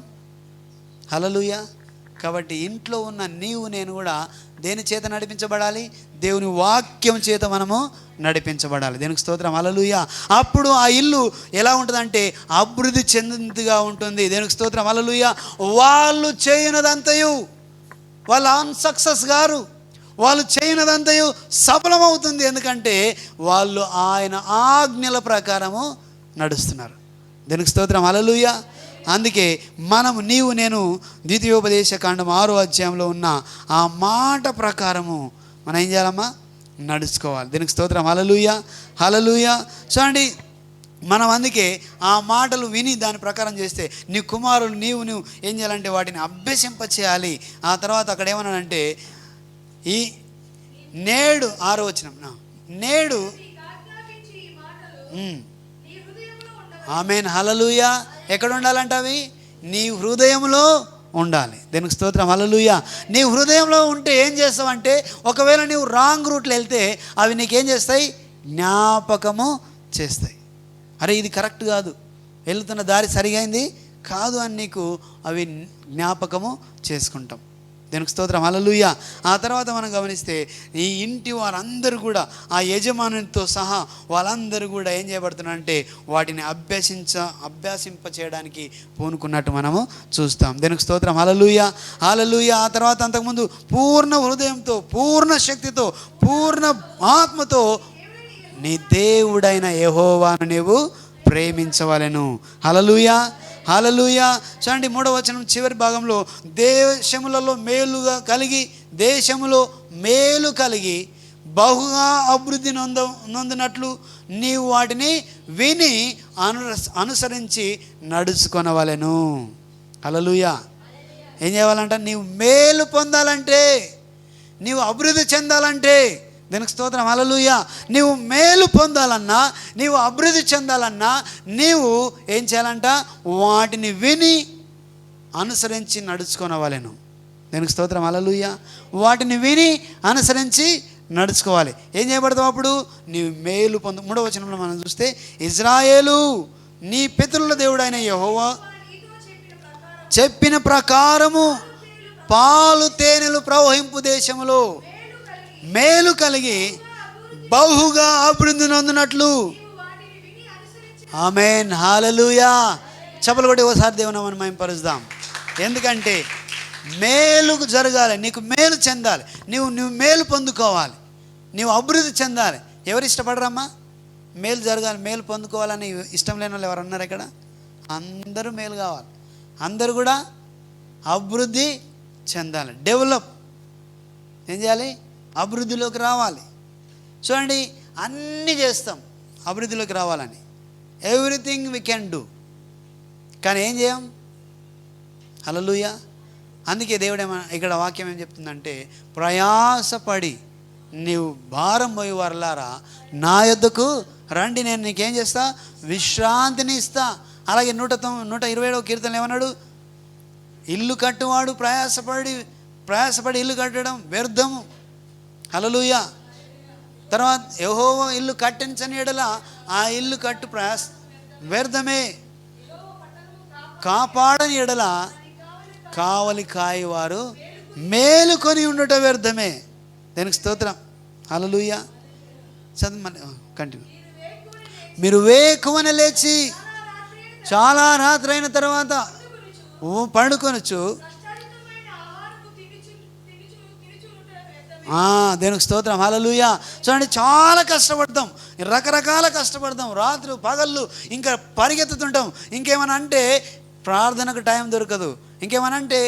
హల్లెలూయా. కాబట్టి ఇంట్లో ఉన్న నీవు నేను కూడా దేని చేత నడిపించబడాలి? దేవుని వాక్యం చేత మనము నడిపించబడాలి. దేనికి స్తోత్రం, హల్లెలూయా. అప్పుడు ఆ ఇల్లు ఎలా ఉంటుందంటే అభివృద్ధి చెందినదిగా ఉంటుంది. దేనికి స్తోత్రం, హల్లెలూయా. వాళ్ళు చేయనదంతయు, వాళ్ళు అన్సక్సెస్ గారు, వాళ్ళు చేయనదంతయు సఫలమవుతుంది. ఎందుకంటే వాళ్ళు ఆయన ఆజ్ఞల ప్రకారము నడుస్తున్నారు. దేనికి స్తోత్రం, హల్లెలూయా. అందుకే మనము, నీవు నేను ద్వితీయోపదేశ కాండం 6వ అధ్యాయంలో ఉన్న ఆ మాట ప్రకారము మనం ఏం చేయాలమ్మా, నడుచుకోవాలి. దీనికి స్తోత్రం, హల్లెలూయా, హల్లెలూయా. చూడండి, మనం అందుకే ఆ మాటలు విని దాని ప్రకారం చేస్తే నీ కుమారులు నీవు ఏం చేయాలంటే వాటిని అభ్యసింప చేయాలి. ఆ తర్వాత అక్కడ ఏమన్నాడంటే, ఈ నేడు 6వ వచనం, నేడు ఆమేన్, హల్లెలూయా. ఎక్కడ ఉండాలంట అవి? నీ హృదయంలో ఉండాలి. దీనికి స్తోత్రం, హల్లెలూయా. నీ హృదయంలో ఉంటే ఏం చేస్తావంటే, ఒకవేళ నీవు రాంగ్ రూట్లో వెళ్తే అవి నీకేం చేస్తాయి? జ్ఞాపకము చేస్తాయి. అరే ఇది కరెక్ట్ కాదు, వెళ్తున్న దారి సరిగైంది కాదు అని నీకు అవి జ్ఞాపకము చేసుకుంటాం. దీనికి స్తోత్రం, హల్లెలూయా. ఆ తర్వాత మనం గమనిస్తే ఈ ఇంటి వారందరూ కూడా, ఆ యజమానునితో సహా వాళ్ళందరూ కూడా ఏం చేయబడుతున్నారంటే వాటిని అభ్యాసింప చేయడానికి పూనుకున్నట్టు మనము చూస్తాం. దీనికి స్తోత్రం, హల్లెలూయా, హల్లెలూయా. ఆ తర్వాత అంతకుముందు పూర్ణ హృదయంతో, పూర్ణ శక్తితో, పూర్ణ ఆత్మతో నీ దేవుడైన యెహోవాను నీవు ప్రేమించవలెను. హల్లెలూయా, హల్లెలూయా. చూడండి, 3వ వచనం చివరి భాగంలో, దేశములలో మేలు కలిగి బహుగా అభివృద్ధి నొందినట్లు నీవు వాటిని విని అనుసరించి నడుచుకొనవలెను. హల్లెలూయా. ఏం చేయాలంట? నీవు మేలు పొందాలంటే, నీవు అభివృద్ధి చెందాలంటే, దీనికి స్తోత్రం, హల్లెలూయా, నీవు మేలు పొందాలన్నా, నీవు అభివృద్ధి చెందాలన్నా నీవు ఏం చేయాలంట? వాటిని విని అనుసరించి నడుచుకోవాలను. దీనికి స్తోత్రం, హల్లెలూయా. వాటిని విని అనుసరించి నడుచుకోవాలి. ఏం చేయబడతావు అప్పుడు? నీవు మేలు 3వ వచనంలో మనం చూస్తే, ఇజ్రాయేలు నీ పితరుల దేవుడైన యెహోవా చెప్పిన ప్రకారము పాలు తేనెలు ప్రవహింపు దేశములో మేలు కలిగి బహుగా అభివృద్ధి నొందినట్లు. ఆమేన్, హల్లెలూయా. చప్పలు కొట్టి ఒకసారి దేవుని నామమును మహిమపరుద్దాం. ఎందుకంటే మేలు జరగాలి, నీకు మేలు చెందాలి, నువ్వు మేలు పొందుకోవాలి, నీవు అభివృద్ధి చెందాలి. ఎవరు ఇష్టపడరమ్మా? మేలు జరగాలి, మేలు పొందుకోవాలని ఇష్టం లేని వాళ్ళు ఎవరు ఉన్నారు ఇక్కడ? అందరూ మేలు కావాలి, అందరూ కూడా అభివృద్ధి చెందాలి. డెవలప్ ఏం చేయాలి? అభివృద్ధిలోకి రావాలి. చూడండి, అన్నీ చేస్తాం అభివృద్ధిలోకి రావాలని, ఎవ్రీథింగ్ వీ కెన్ డూ, కానీ ఏం చేయం. హల్లెలూయా. అందుకే దేవుడు ఇక్కడ వాక్యం ఏం చెప్తుందంటే, ప్రయాసపడి నీవు భారం పోయి వారలారా నా యొద్దకు రండి, నేను నీకేం చేస్తా, విశ్రాంతిని ఇస్తా. అలాగే 127వ కీర్తనలు ఏమన్నాడు, ఇల్లు కట్టువాడు ప్రయాసపడి ఇల్లు కట్టడం వ్యర్థము. హల్లెలూయా. తర్వాత యెహోవా ఇల్లు కట్టించని ఎడల ఆ ఇల్లు కట్టు వ్యర్థమే, కాపాడని ఎడల కావలి కాయవారు మేలుకొని ఉండుట వ్యర్థమే. దానికి స్తోత్రం. హల్లెలూయా. కంటిన్యూ. మీరు వేకువన లేచి చాలా రాత్రి అయిన తర్వాత పడుకొనొచ్చు. దేనికి స్తోత్రం. హల్లెలూయా. చూడండి, చాలా కష్టపడతాం, రకరకాల కష్టపడతాం, రాత్రులు పగళ్ళు ఇంకా పరిగెత్తుతుంటాం. ఇంకేమన్నా అంటే ప్రార్థనకు టైం దొరకదు, ఇంకేమన్నా అంటే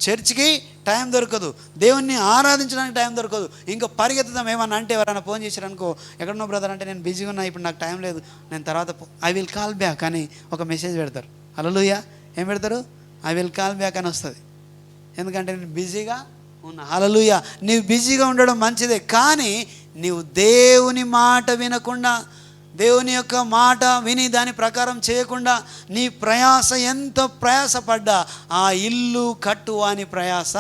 చర్చికి టైం దొరకదు, దేవుణ్ణి ఆరాధించడానికి టైం దొరకదు, ఇంకా పరిగెత్తుతాం. ఏమన్నా అంటే ఎవరైనా ఫోన్ చేశారనుకో, ఎక్కడున్నా బ్రదర్ అంటే నేను బిజీగా ఉన్నా, ఇప్పుడు నాకు టైం లేదు, నేను తర్వాత ఐ విల్ కాల్ బ్యాక్ అని ఒక మెసేజ్ పెడతారు. హల్లెలూయా. ఏం పెడతారు? ఐ విల్ కాల్ బ్యాక్ అని వస్తుంది. ఎందుకంటే నేను బిజీగా ఉన్నా. హల్లెలూయా. నీవు బిజీగా ఉండడం మంచిదే, కానీ నీవు దేవుని మాట వినకుండా, దేవుని యొక్క మాట విని దాని ప్రకారం చేయకుండా, నీ ప్రయాస ఎంత ప్రయాసపడ్డా ఆ ఇల్లు కట్టువాని ప్రయాస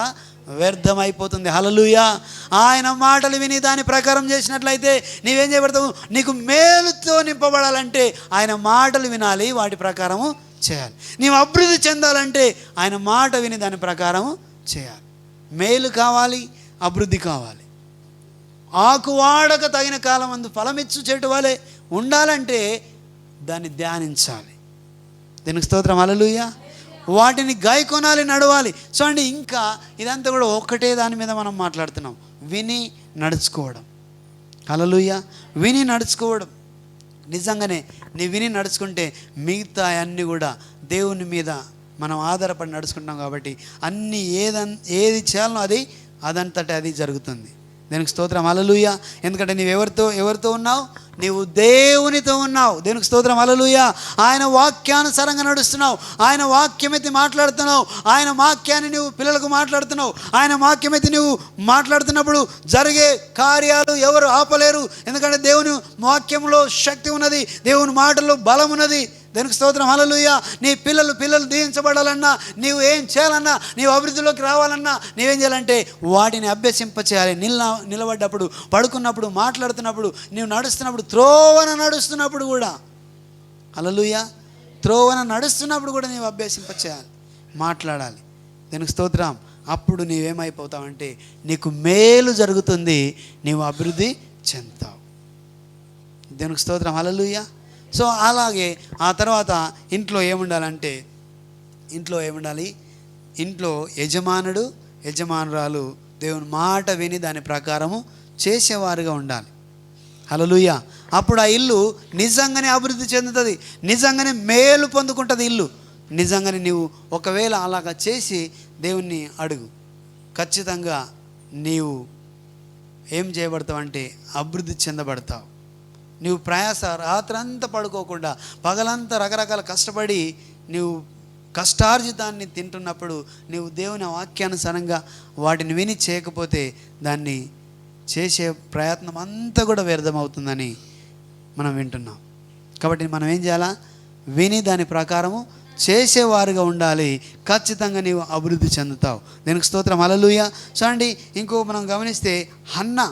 వ్యర్థమైపోతుంది. హల్లెలూయా. ఆయన మాటలు విని దాని ప్రకారం చేసినట్లయితే నీవేం చేయబడతావు? నీకు మేలుతో నింపబడాలంటే ఆయన మాటలు వినాలి, వాటి ప్రకారము చేయాలి. నీవు అభివృద్ధి చెందాలంటే ఆయన మాట విని దాని ప్రకారము చేయాలి. మేలు కావాలి, అభివృద్ధి కావాలి. ఆకు వాడక తగిన కాలం అందు ఫలమిచ్చు చెట్టు వలె ఉండాలంటే దాన్ని ధ్యానించాలి. దీనికి స్తోత్రం. హల్లెలూయా. వాటిని గాయకొనాలి, నడవాలి. చూడండి, ఇంకా ఇదంతా కూడా ఒక్కటే దాని మీద మనం మాట్లాడుతున్నాం, విని నడుచుకోవడం. హల్లెలూయా. విని నడుచుకోవడం. నిజంగానే నీ విని నడుచుకుంటే మిగతా అన్నీ కూడా దేవుని మీద మనం ఆధారపడి నడుచుకుంటాం కాబట్టి అన్నీ ఏది చేయాలనో అదంతటా అది జరుగుతుంది. దేనికి స్తోత్రం. హల్లెలూయా. ఎందుకంటే నీవు ఎవరితో ఉన్నావు? నీవు దేవునితో ఉన్నావు. దేనికి స్తోత్రం. హల్లెలూయా. ఆయన వాక్యానుసారంగా నడుస్తున్నావు, ఆయన వాక్యమైతే మాట్లాడుతున్నావు, ఆయన వాక్యాన్ని నువ్వు పిల్లలకు మాట్లాడుతున్నావు. ఆయన వాక్యమైతే నువ్వు మాట్లాడుతున్నప్పుడు జరిగే కార్యాలు ఎవరు ఆపలేరు. ఎందుకంటే దేవుని వాక్యంలో శక్తి ఉన్నది, దేవుని మాటల్లో బలం ఉన్నది. దేనికి స్తోత్రం. హల్లెలూయా. నీ పిల్లలు దీవించబడాలన్నా, నీవు ఏం చేయాలన్నా, నీవు అభివృద్ధిలోకి రావాలన్నా నీవేం చేయాలంటే వాటిని అభ్యసింప చేయాలి. నిలబడ్డప్పుడు, పడుకున్నప్పుడు, మాట్లాడుతున్నప్పుడు, నీవు నడుస్తున్నప్పుడు, త్రోవన నడుస్తున్నప్పుడు కూడా, హల్లెలూయా, త్రోవన నడుస్తున్నప్పుడు కూడా నీవు అభ్యసింప చేయాలి, మాట్లాడాలి. దేనికి స్తోత్రం. అప్పుడు నీవేమైపోతావంటే నీకు మేలు జరుగుతుంది, నీవు అభివృద్ధి చెందుతావు. దేనికి స్తోత్రం. హల్లెలూయా. సో అలాగే ఆ తర్వాత ఇంట్లో ఏముండాలంటే, ఇంట్లో యజమానుడు యజమానురాలు దేవుని మాట విని దాని ప్రకారము చేసేవారుగా ఉండాలి. హల్లెలూయా. అప్పుడు ఆ ఇల్లు నిజంగానే అభివృద్ధి చెందుతుంది, నిజంగానే మేలు పొందుకుంటుంది ఇల్లు. నిజంగానే నీవు ఒకవేళ అలాగా చేసి దేవుణ్ణి అడుగు, ఖచ్చితంగా నీవు ఏం చేయబడతావు అంటే అభివృద్ధి చెందబడతావు. నీవు ప్రయాస రాత్రంతా పడుకోకుండా పగలంతా రకరకాల కష్టపడి నీవు కష్టార్జితాన్ని తింటున్నప్పుడు నీవు దేవుని వాక్యానుసారంగా వాటిని విని చేయకపోతే దాన్ని చేసే ప్రయత్నం అంతా కూడా వ్యర్థమవుతుందని మనం వింటున్నాం. కాబట్టి మనం ఏం చేయాలా? విని దాని ప్రకారము చేసేవారుగా ఉండాలి. ఖచ్చితంగా నీవు అభివృద్ధి చెందుతావు. దీనికి స్తోత్రం. హల్లెలూయా. చూడండి, ఇంకో మనం గమనిస్తే హన్నా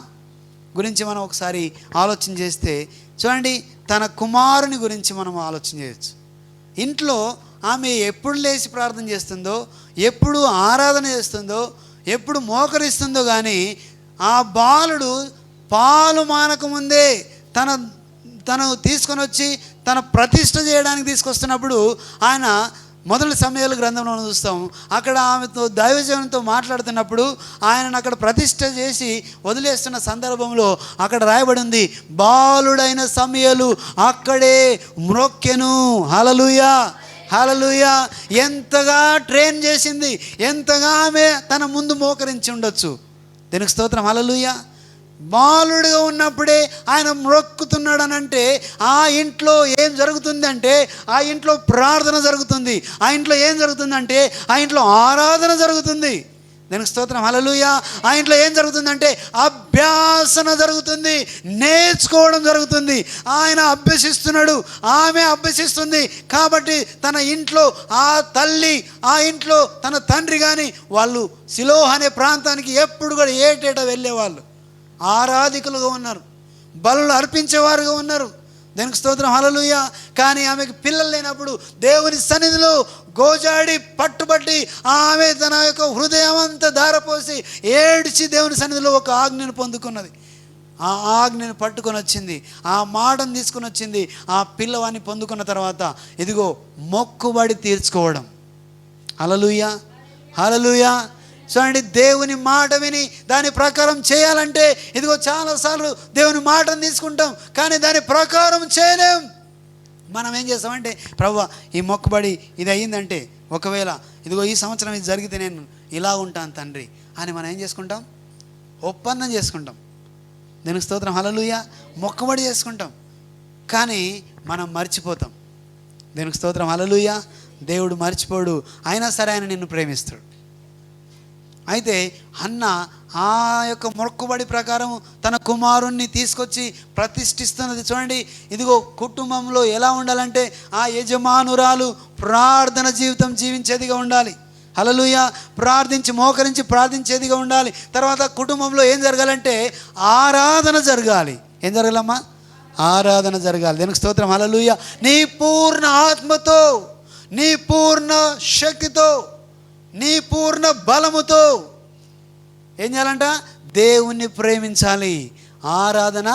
గురించి మనం ఒకసారి ఆలోచన చేస్తే, చూడండి, తన కుమారుని గురించి మనం ఆలోచన చేయొచ్చు. ఇంట్లో ఆమె ఎప్పుడు లేచి ప్రార్థన చేస్తుందో, ఎప్పుడు ఆరాధన చేస్తుందో, ఎప్పుడు మోకరిస్తుందో, కానీ ఆ బాలుడు పాలు మానకముందే తను తీసుకొని వచ్చి తన ప్రతిష్ఠ చేయడానికి తీసుకొస్తున్నప్పుడు ఆయన మొదటి సమయాల గ్రంథంలో చూస్తాం, అక్కడ ఆమెతో దైవజనంతో మాట్లాడుతున్నప్పుడు ఆయనను అక్కడ ప్రతిష్ఠ చేసి వదిలేస్తున్న సందర్భంలో అక్కడ రాయబడి ఉంది, బాలుడైన సమయలు అక్కడే మ్రొక్కెను. హల్లెలూయా. హల్లెలూయా. ఎంతగా ట్రైన్ చేసింది, ఎంతగా ఆమె తన ముందు మోకరించి ఉండొచ్చు. దీనికి స్తోత్రం. హల్లెలూయా. బాలుడిగా ఉన్నప్పుడే ఆయన మొక్కుతున్నాడు అని అంటే ఆ ఇంట్లో ఏం జరుగుతుందంటే ఆ ఇంట్లో ప్రార్థన జరుగుతుంది. ఆ ఇంట్లో ఏం జరుగుతుందంటే ఆ ఇంట్లో ఆరాధన జరుగుతుంది. దానికి స్తోత్రం, హల్లెలూయా. ఆ ఇంట్లో ఏం జరుగుతుందంటే అభ్యాసన జరుగుతుంది, నేర్చుకోవడం జరుగుతుంది. ఆయన అభ్యసిస్తున్నాడు, ఆమె అభ్యసిస్తుంది. కాబట్టి తన ఇంట్లో ఆ తల్లి, ఆ ఇంట్లో తన తండ్రి కానీ వాళ్ళు సిలోహ్ అనే ప్రాంతానికి ఎప్పుడు కూడా ఏటేటా వెళ్ళేవాళ్ళు. ఆరాధికులుగా ఉన్నారు, బలులు అర్పించేవారుగా ఉన్నారు. దానికి స్తోత్రం, హల్లెలూయా. కానీ ఆమెకు పిల్లలు లేనప్పుడు దేవుని సన్నిధిలో గోజాడి పట్టుబట్టి ఆమె తన యొక్క హృదయం అంతా ధారపోసి ఏడ్చి దేవుని సన్నిధిలో ఒక ఆజ్ఞను పొందుకున్నది. ఆ ఆజ్ఞను పట్టుకొని వచ్చింది, ఆ మాటను తీసుకొని వచ్చింది. ఆ పిల్లవాడిని పొందుకున్న తర్వాత ఇదిగో మొక్కుబడి తీర్చుకోవడం. హల్లెలూయా, హల్లెలూయా. చూడండి, దేవుని మాట విని దాని ప్రకారం చేయాలంటే ఇదిగో చాలాసార్లు దేవుని మాటను తీసుకుంటాం కానీ దాని ప్రకారం చేయలేం. మనం ఏం చేస్తామంటే ప్రభువా ఈ మొక్కుబడి ఇది అయ్యిందంటే ఒకవేళ ఇదిగో ఈ సంవత్సరం ఇది జరిగితే నేను ఇలా ఉంటాను తండ్రి అని మనం ఏం చేసుకుంటాం, ఒప్పందం చేసుకుంటాం. దానికి స్తోత్రం, హల్లెలూయా. మొక్కుబడి చేసుకుంటాం కానీ మనం మర్చిపోతాం. దానికి స్తోత్రం, హల్లెలూయా. దేవుడు మర్చిపోడు, అయినా సరే ఆయన నిన్ను ప్రేమిస్తాడు. అయితే హన్న ఆ యొక్క మొక్కుబడి ప్రకారం తన కుమారుణ్ణి తీసుకొచ్చి ప్రతిష్ఠిస్తున్నది. చూడండి, ఇదిగో కుటుంబంలో ఎలా ఉండాలంటే ఆ యజమానురాలు ప్రార్థన జీవితం జీవించేదిగా ఉండాలి. హల్లెలూయా. ప్రార్థించి మోకరించి ప్రార్థించేదిగా ఉండాలి. తర్వాత కుటుంబంలో ఏం జరగాలంటే ఆరాధన జరగాలి. ఏం జరగాలమ్మా? ఆరాధన జరగాలి. దానికి స్తోత్రం, హల్లెలూయా. నీ పూర్ణ ఆత్మతో, నీ పూర్ణ శక్తితో, నీ పూర్ణ బలముతో ఏం చేయాలంట? దేవుణ్ణి ప్రేమించాలి, ఆరాధన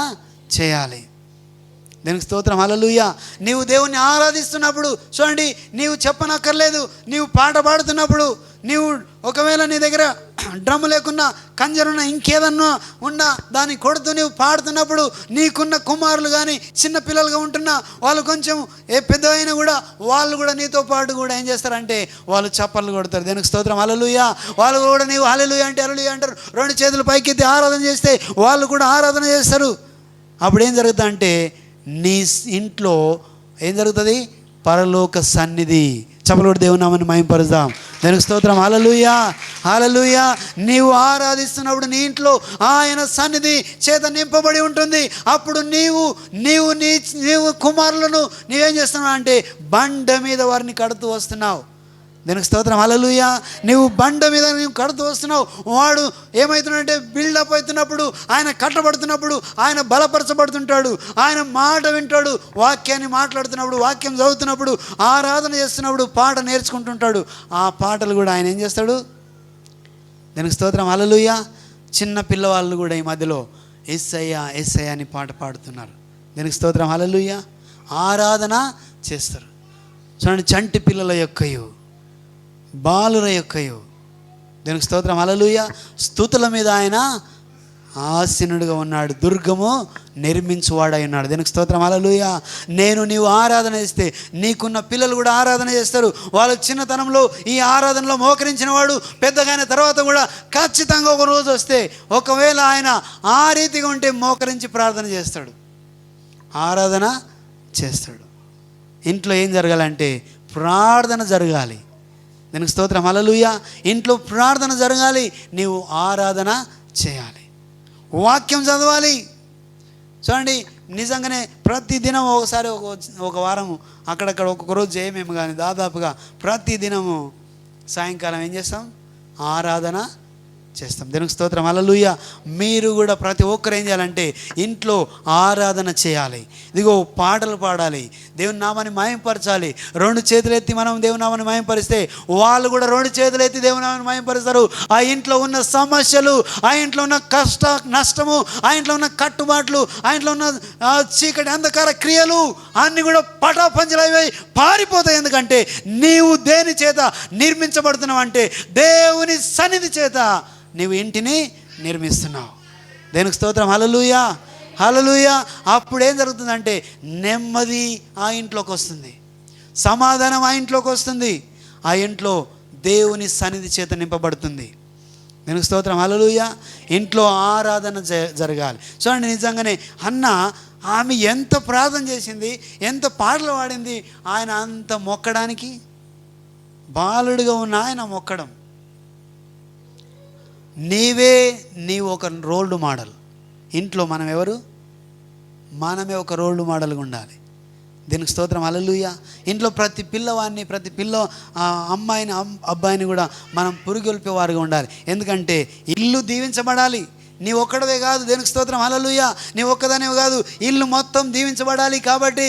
చేయాలి. దానికి స్తోత్రం, హల్లెలూయా. నీవు దేవుణ్ణి ఆరాధిస్తున్నప్పుడు చూడండి, నీవు చెప్పనక్కర్లేదు. నీవు పాట పాడుతున్నప్పుడు, నీవు ఒకవేళ నీ దగ్గర డ్రమ్ము లేకున్నా కంజరున్న ఇంకేదన్నా ఉన్నా దాన్ని కొడుతూ నీవు పాడుతున్నప్పుడు నీకున్న కుమారులు కానీ చిన్న పిల్లలుగా ఉంటున్నా వాళ్ళు కొంచెం ఏ పెద్ద అయినా కూడా వాళ్ళు కూడా నీతో పాటు కూడా ఏం చేస్తారంటే వాళ్ళు చప్పట్లు కొడతారు. దానికి స్తోత్రం, హల్లెలూయా. వాళ్ళు కూడా నీవు హల్లెలూయా అంటే హల్లెలూయా అంటారు. రెండు చేతులు పైకెత్తి ఆరాధన చేస్తే వాళ్ళు కూడా ఆరాధన చేస్తారు. అప్పుడు ఏం జరుగుతుందంటే నీ ఇంట్లో ఏం జరుగుతుంది? పరలోక సన్నిధి. చప్పలు దేవుని నామమును మహిమపరుద్దాం. దానికి స్తోత్రం, హల్లెలూయా, హల్లెలూయా. నీవు ఆరాధిస్తున్నప్పుడు నీ ఇంట్లో ఆయన సన్నిధి చేత నింపబడి ఉంటుంది. అప్పుడు నీవు కుమారులను నీవేం చేస్తున్నావు అంటే బండ మీద వారిని కడుతూ వస్తున్నావు. దానికి స్తోత్రం, హల్లెలూయా. నీవు బండ మీద నీవు కడుతూ వస్తున్నావు. వాడు ఏమవుతున్నాడంటే బిల్డప్ అవుతున్నప్పుడు, ఆయన కట్టబడుతున్నప్పుడు ఆయన బలపరచబడుతుంటాడు, ఆయన మాట వింటాడు. వాక్యాన్ని మాట్లాడుతున్నప్పుడు, వాక్యం చదువుతున్నప్పుడు, ఆరాధన చేస్తున్నప్పుడు పాట నేర్చుకుంటుంటాడు. ఆ పాటలు కూడా ఆయన ఏం చేస్తాడు? దానికి స్తోత్రం, హల్లెలూయా. చిన్న పిల్లవాళ్ళు కూడా ఈ మధ్యలో యేసయ్యా యేసయ్యా అని పాట పాడుతున్నారు. దానికి స్తోత్రం, హల్లెలూయా. ఆరాధన చేస్తారు. చూడండి, చంటి పిల్లల యొక్కయు బాలుర యొక్కయు. దానికి స్తోత్రం, హల్లెలూయా. స్తుతుల మీద ఆయన ఆసీనుడిగా ఉన్నాడు, దుర్గము నిర్మించువాడై ఉన్నాడు. దానికి స్తోత్రం, హల్లెలూయా. నీవు ఆరాధన చేస్తే నీకున్న పిల్లలు కూడా ఆరాధన చేస్తారు. వాళ్ళు చిన్నతనంలో ఈ ఆరాధనలో మోకరించిన వాడు పెద్దగానే తర్వాత కూడా ఖచ్చితంగా ఒక రోజు వస్తే ఒకవేళ ఆయన ఆ రీతిగా ఉంటే మోకరించి ప్రార్థన చేస్తాడు, ఆరాధన చేస్తాడు. ఇంట్లో ఏం జరగాలంటే ప్రార్థన జరగాలి. దానికి స్తోత్రం, హల్లెలూయా. ఇంట్లో ప్రార్థన జరగాలి, నీవు ఆరాధన చేయాలి, వాక్యం చదవాలి. చూడండి, నిజంగానే ప్రతిదినం ఒకసారి ఒక వారము అక్కడక్కడ ఒక్కొక్క రోజు చేయమేమో కానీ దాదాపుగా ప్రతిదినము సాయంకాలం ఏం చేస్తాం? ఆరాధన చేస్తాం. దేవునికి స్తోత్రం, హల్లెలూయా. మీరు కూడా ప్రతి ఒక్కరు ఏం చేయాలంటే ఇంట్లో ఆరాధన చేయాలి. ఇదిగో పాటలు పాడాలి, దేవుని నామాన్ని మహిమపరచాలి. రెండు చేతులు ఎత్తి మనం దేవుని నామాన్ని మహిమపరిస్తే వాళ్ళు కూడా రెండు చేతులు ఎత్తి దేవుని నామాన్ని మహిమపరుస్తారు. ఆ ఇంట్లో ఉన్న సమస్యలు, ఆ ఇంట్లో ఉన్న నష్టము, ఆ ఇంట్లో ఉన్న కట్టుబాట్లు, ఆ ఇంట్లో ఉన్న చీకటి అంధకార క్రియలు అన్నీ కూడా పటాపంచలైపోయి పారిపోతాయి. ఎందుకంటే నీవు దేని చేత నిర్మించబడుతున్నావు అంటే దేవుని సన్నిధి చేత నీవు ఇంటిని నిర్మిస్తున్నావు. దేనికి స్తోత్రం, హల్లెలూయా, హల్లెలూయా. అప్పుడు ఏం జరుగుతుందంటే నెమ్మది ఆ ఇంట్లోకి వస్తుంది, సమాధానం ఆ ఇంట్లోకి వస్తుంది, ఆ ఇంట్లో దేవుని సన్నిధి చేత నింపబడుతుంది. దేవునికి స్తోత్రం, హల్లెలూయా. ఇంట్లో ఆరాధన జరగాలి. చూడండి, నిజంగానే హన్న ఆమె ఎంత ప్రార్థన చేసింది, ఎంత పాటలు పాడింది. ఆయన అంత మొక్కడానికి, బాలుడిగా ఉన్న ఆయన మొక్కడం. నీవు ఒక రోల్ మోడల్. ఇంట్లో మనమే ఒక రోల్ మోడల్గా ఉండాలి. దీనికి స్తోత్రం, హల్లెలూయా. ఇంట్లో ప్రతి పిల్లవాడిని, ప్రతి అమ్మాయిని అబ్బాయిని కూడా మనం పురిగొల్పేవారుగా ఉండాలి. ఎందుకంటే ఇల్లు దీవించబడాలి. నీ ఒక్కడవే కాదు. దేనికి స్తోత్రం, హల్లెలూయా. నీ ఒక్కదానివి కాదు, ఇల్లు మొత్తం దీవించబడాలి. కాబట్టి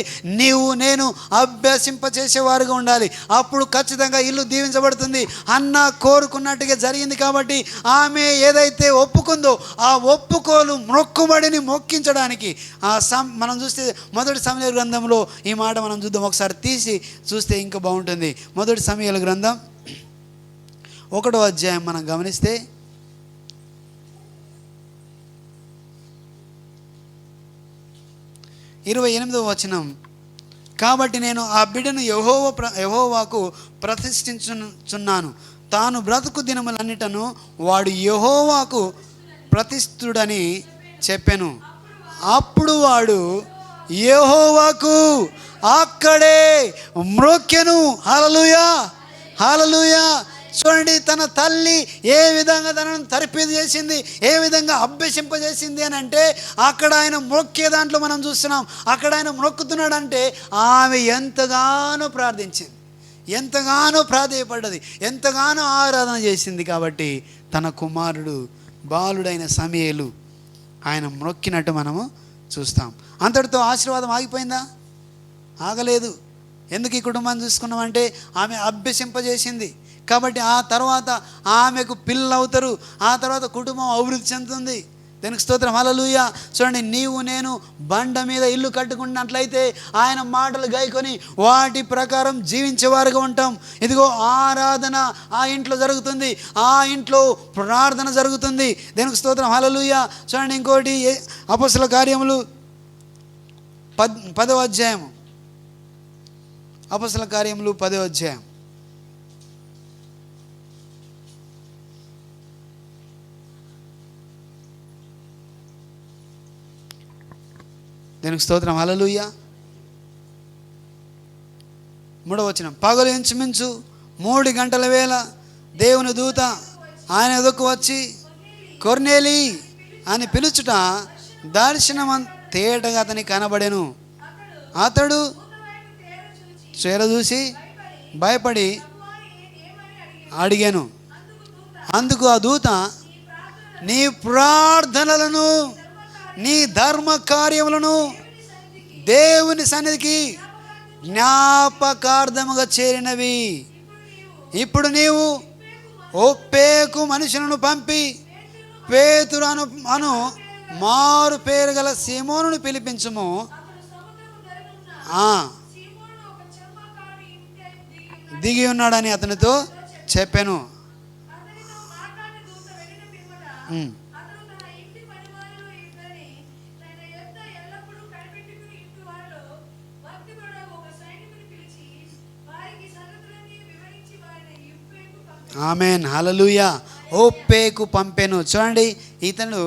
నేను అభ్యసింపచేసేవారుగా ఉండాలి. అప్పుడు ఖచ్చితంగా ఇల్లు దీవించబడుతుంది. అన్న కోరుకున్నట్టుగా జరిగింది. కాబట్టి ఆమె ఏదైతే ఒప్పుకుందో ఆ ఒప్పుకోలు మొక్కుబడిని మొక్కించడానికి మనం చూస్తే మొదటి సమూయేలు గ్రంథంలో ఈ మాట మనం చూద్దాం. ఒకసారి తీసి చూస్తే ఇంకా బాగుంటుంది. మొదటి సమూయేలు గ్రంథం 1వ అధ్యాయం మనం గమనిస్తే 28వ వచనం. కాబట్టి నేను ఆ బిడ్డను యెహోవాకు ప్రతిష్ఠించుచున్నాను. తాను బ్రతుకు దినములన్నిటను వాడు యెహోవాకు ప్రతిష్ఠుడని చెప్పెను. అప్పుడు వాడు యెహోవాకు అక్కడే మ్రొక్కెను. హల్లెలూయా, హల్లెలూయా. చూడండి, తన తల్లి ఏ విధంగా తనను తరిపేది చేసింది, ఏ విధంగా అభ్యసింపజేసింది అని అంటే అక్కడ ఆయన మొక్కే దాంట్లో మనం చూస్తున్నాం. అక్కడ ఆయన మొక్కుతున్నాడంటే ఆమె ఎంతగానో ప్రార్థించింది, ఎంతగానో ప్రాధేయపడ్డది, ఎంతగానో ఆరాధన చేసింది. కాబట్టి తన కుమారుడు బాలుడైన సమూయేలు ఆయన మొక్కినట్టు మనము చూస్తాం. అంతటితో ఆశీర్వాదం ఆగిపోయిందా? ఆగలేదు. ఎందుకు ఈ కుటుంబాన్ని చూసుకున్నామంటే ఆమె అభ్యసింపజేసింది. కాబట్టి ఆ తర్వాత ఆమెకు పిల్లలు అవుతారు. ఆ తర్వాత కుటుంబం అభివృద్ధి చెందుతుంది. దానికి స్తోత్రం, హల్లెలూయా. చూడండి, నీవు నేను బండ మీద ఇల్లు కట్టుకున్నట్లయితే ఆయన మాటలు గైకొని వాటి ప్రకారం జీవించేవారుగా ఉంటాం. ఇదిగో ఆరాధన ఆ ఇంట్లో జరుగుతుంది, ఆ ఇంట్లో ప్రార్థన జరుగుతుంది. దానికి స్తోత్రం, హల్లెలూయా. చూడండి, ఇంకోటి అపొస్తలుల కార్యములు 10వ అధ్యాయం. అపొస్తలుల కార్యములు 10వ అధ్యాయం. దీనికి స్తోత్రం, హల్లెలూయా. 3వ వచనం. పగలు ఇంచుమించు 3 గంటల వేళ దేవుని దూత ఆయన ఎదుకు వచ్చి కొర్నేలి అని పిలుచుట దర్శనం తేటగా అతనికి కనబడెను. అతడు చూసి భయపడి అడిగాను. అందుకు ఆ దూత, నీ ప్రార్థనలను, నీ ధర్మ కార్యములను దేవుని సన్నిధికి జ్ఞాపకార్థముగా చేరినవి. ఇప్పుడు నీవు ఒప్పేకు మనుషులను పంపి పేతురు అను మారు పేరు గల సీమోనును పిలిపించుము. దిగి ఉన్నాడని అతనితో చెప్పాను. ఆమెన్, హల్లెలూయా. ఒప్పేకు పంపెను. చూడండి, ఇతను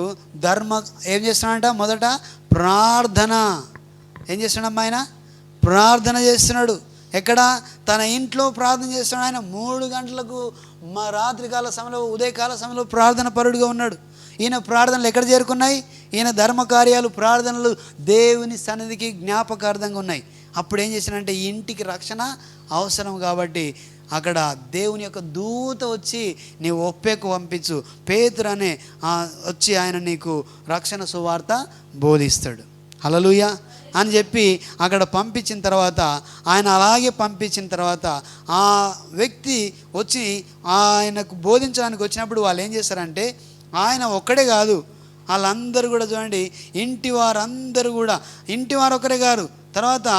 ఏం చేస్తున్నాడంట? మొదట ప్రార్థన. ఏం చేస్తున్నాడమ్మా? ఆయన ప్రార్థన చేస్తున్నాడు. ఎక్కడ? తన ఇంట్లో ప్రార్థన చేస్తున్నాడు. ఆయన 3 గంటలకు రాత్రికాల సమయంలో, ఉదయకాల సమయంలో ప్రార్థన పరుడుగా ఉన్నాడు. ఈయన ప్రార్థనలు ఎక్కడ చేరుకున్నాయి? ఈయన ధర్మ కార్యాలు, ప్రార్థనలు దేవుని సన్నిధికి జ్ఞాపకార్థంగా ఉన్నాయి. అప్పుడు ఏం చేశానంటే, ఈ ఇంటికి రక్షణ అవసరం కాబట్టి అక్కడ దేవుని యొక్క దూత వచ్చి నీవు ఒప్పేకు పంపించు, పేతురు అనే వచ్చి ఆయన నీకు రక్షణ సువార్త బోధిస్తాడు. హల్లెలూయా అని చెప్పి అక్కడ పంపించిన తర్వాత, ఆయన అలాగే పంపించిన తర్వాత ఆ వ్యక్తి వచ్చి ఆయనకు బోధించడానికి వచ్చినప్పుడు వాళ్ళు ఏం చేస్తారంటే, ఆయన ఒక్కడే కాదు, వాళ్ళందరూ కూడా చూడండి, ఇంటి వారు ఒకరే కాదు, తర్వాత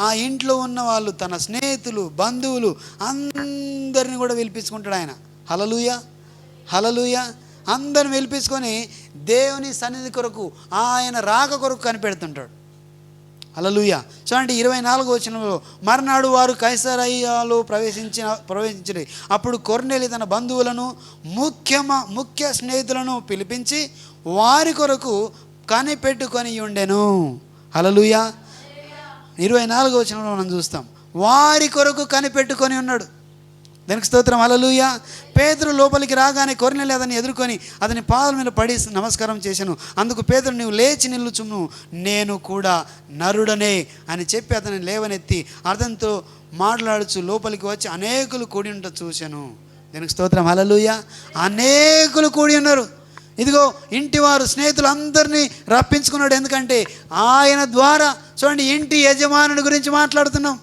ఆ ఇంట్లో ఉన్న వాళ్ళు, తన స్నేహితులు, బంధువులు అందరిని కూడా పిలిపించుకుంటాడు ఆయన. హల్లెలూయా, హల్లెలూయా. అందరిని పిలిపించుకొని దేవుని సన్నిధి కొరకు, ఆయన రాక కొరకు కనిపెడుతుంటాడు. హల్లెలూయా. చూడండి 24వ వచనంలో, మర్నాడు వారు కైసరయ్యలో ప్రవేశించి అప్పుడు కొర్నేలి తన బంధువులను ముఖ్య స్నేహితులను పిలిపించి వారి కొరకు కనిపెట్టుకొని ఉండెను. హల్లెలూయా. 24వ వచనంలో మనం చూస్తాం, వారి కొరకు కనిపెట్టుకొని ఉన్నాడు. దానికి స్తోత్రం. హల్లెలూయా. పేతురు లోపలికి రాగానే కొర్నేలి అతన్ని ఎదుర్కొని అతని పాదాల మీద పడి నమస్కారం చేశాను. అందుకు పేతురు, నీవు లేచి నిల్లుచుము, నేను కూడా నరుడనే అని చెప్పి అతన్ని లేవనెత్తి అతనితో మాట్లాడుచు లోపలికి వచ్చి అనేకులు కూడి ఉంట చూశాను. దానికి స్తోత్రం. హల్లెలూయా. అనేకులు కూడి ఉన్నారు. ఇదిగో ఇంటివారు స్నేహితులు అందరినీ రప్పించుకున్నాడు. ఎందుకంటే ఆయన ద్వారా చూడండి, ఇంటి యజమానుడి గురించి మాట్లాడుతున్నాం.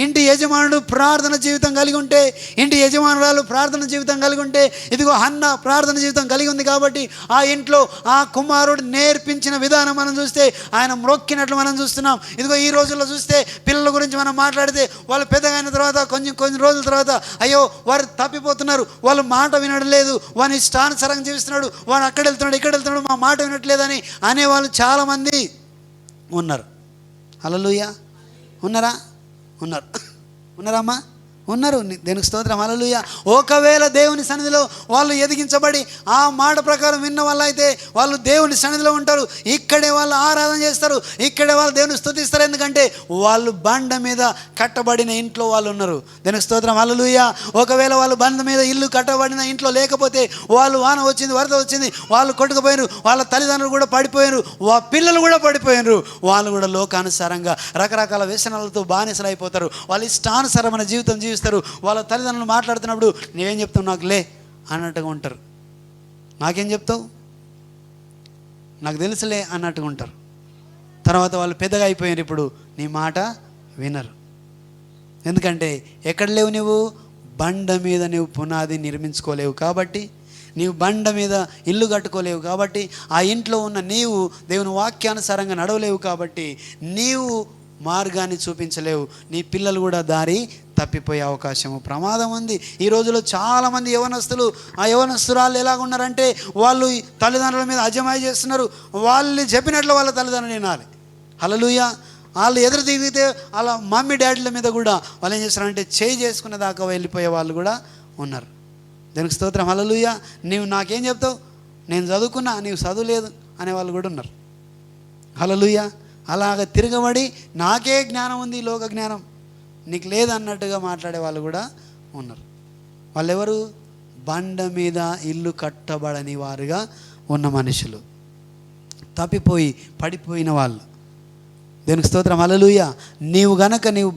ఇంటి యజమానుడు ప్రార్థన జీవితం కలిగి ఉంటే, ఇంటి యజమానురాలు ప్రార్థన జీవితం కలిగి ఉంటే, ఇదిగో హన్న ప్రార్థన జీవితం కలిగి ఉంది కాబట్టి ఆ ఇంట్లో ఆ కుమారుడు నేర్పించిన విధానం మనం చూస్తే ఆయన మ్రొక్కినట్లు మనం చూస్తున్నాం. ఇదిగో ఈ రోజుల్లో చూస్తే పిల్లల గురించి మనం మాట్లాడితే వాళ్ళు పెద్దగా అయిన తర్వాత కొన్ని రోజుల తర్వాత అయ్యో వారు తప్పిపోతున్నారు, వాళ్ళు మాట వినడం లేదు, వాని ఇష్టానుసారంగా జీవిస్తున్నాడు, వాడు అక్కడ వెళ్తున్నాడు ఇక్కడ వెళ్తున్నాడు, మా మాట వినట్లేదని అనేవాళ్ళు చాలామంది ఉన్నారు. హల్లెలూయా. ఉన్నారమ్మా? ఉన్నారు. దేనికి స్తోత్రం. హల్లెలూయా. ఒకవేళ దేవుని సన్నిధిలో వాళ్ళు ఎదిగించబడి ఆ మాట ప్రకారం విన్న వాళ్ళు అయితే వాళ్ళు దేవుని సన్నిధిలో ఉంటారు. ఇక్కడే వాళ్ళు ఆరాధన చేస్తారు, ఇక్కడే వాళ్ళు దేవుని స్తుతిస్తారు. ఎందుకంటే వాళ్ళు బండ మీద కట్టబడిన ఇంట్లో వాళ్ళు ఉన్నారు. దేనికి స్తోత్రం. హల్లెలూయా. ఒకవేళ వాళ్ళు బండ మీద ఇల్లు కట్టబడిన ఇంట్లో లేకపోతే వాళ్ళు వాన వచ్చింది, వరద వచ్చింది, వాళ్ళు కొట్టుకుపోయారు, వాళ్ళ తల్లిదండ్రులు కూడా పడిపోయారు, పిల్లలు కూడా పడిపోయారు, వాళ్ళు కూడా లోకానుసారంగా రకరకాల వ్యసనాలతో బానిసలు అయిపోతారు. వాళ్ళ ఇష్టానుసారమైన జీవితం జీవిస్తారు. వాళ్ళ తల్లిదండ్రులు మాట్లాడుతున్నప్పుడు నీవేం చెప్తావు, నాకు లే అన్నట్టుగా ఉంటారు. నాకేం చెప్తావు, నాకు తెలుసులే అన్నట్టుగా ఉంటారు. తర్వాత వాళ్ళు పెద్దగా అయిపోయారు, ఇప్పుడు నీ మాట వినరు. ఎందుకంటే ఎక్కడ లేవు, నువ్వు బండ మీద నువ్వు పునాది నిర్మించుకోలేవు కాబట్టి, నీవు బండ మీద ఇల్లు కట్టుకోలేవు కాబట్టి, ఆ ఇంట్లో ఉన్న నీవు దేవుని వాక్యానుసారంగా నడవలేవు కాబట్టి నీవు మార్గాన్ని చూపించలేవు. నీ పిల్లలు కూడా దారి తప్పిపోయే అవకాశము, ప్రమాదం ఉంది. ఈ రోజులో చాలామంది యవనస్తులు, ఆ యవనస్తురాళ్ళు ఎలాగున్నారంటే వాళ్ళు తల్లిదండ్రుల మీద అజమాయి చేస్తున్నారు. వాళ్ళు చెప్పినట్లు వాళ్ళ తల్లిదండ్రులు వినాలి. హల్లెలూయా. వాళ్ళు ఎదురు తిరిగితే వాళ్ళ మమ్మీ డాడీల మీద కూడా వాళ్ళు ఏం చేస్తారంటే చేయి చేసుకునే దాకా వెళ్ళిపోయే వాళ్ళు కూడా ఉన్నారు. దానికి స్తోత్రం. హల్లెలూయా. నీవు నాకేం చెప్తావు, నేను చదువుకున్నా, నీవు చదువులేదు అనేవాళ్ళు కూడా ఉన్నారు. హల్లెలూయా. అలాగ తిరగబడి నాకే జ్ఞానం ఉంది, లోక జ్ఞానం నీకు లేదన్నట్టుగా మాట్లాడే వాళ్ళు కూడా ఉన్నారు. వాళ్ళెవరు? బండ మీద ఇల్లు కట్టబడని వారుగా ఉన్న మనుషులు, తప్పిపోయి పడిపోయిన వాళ్ళు. దేవునికి స్తోత్రం. హల్లెలూయా. నీవు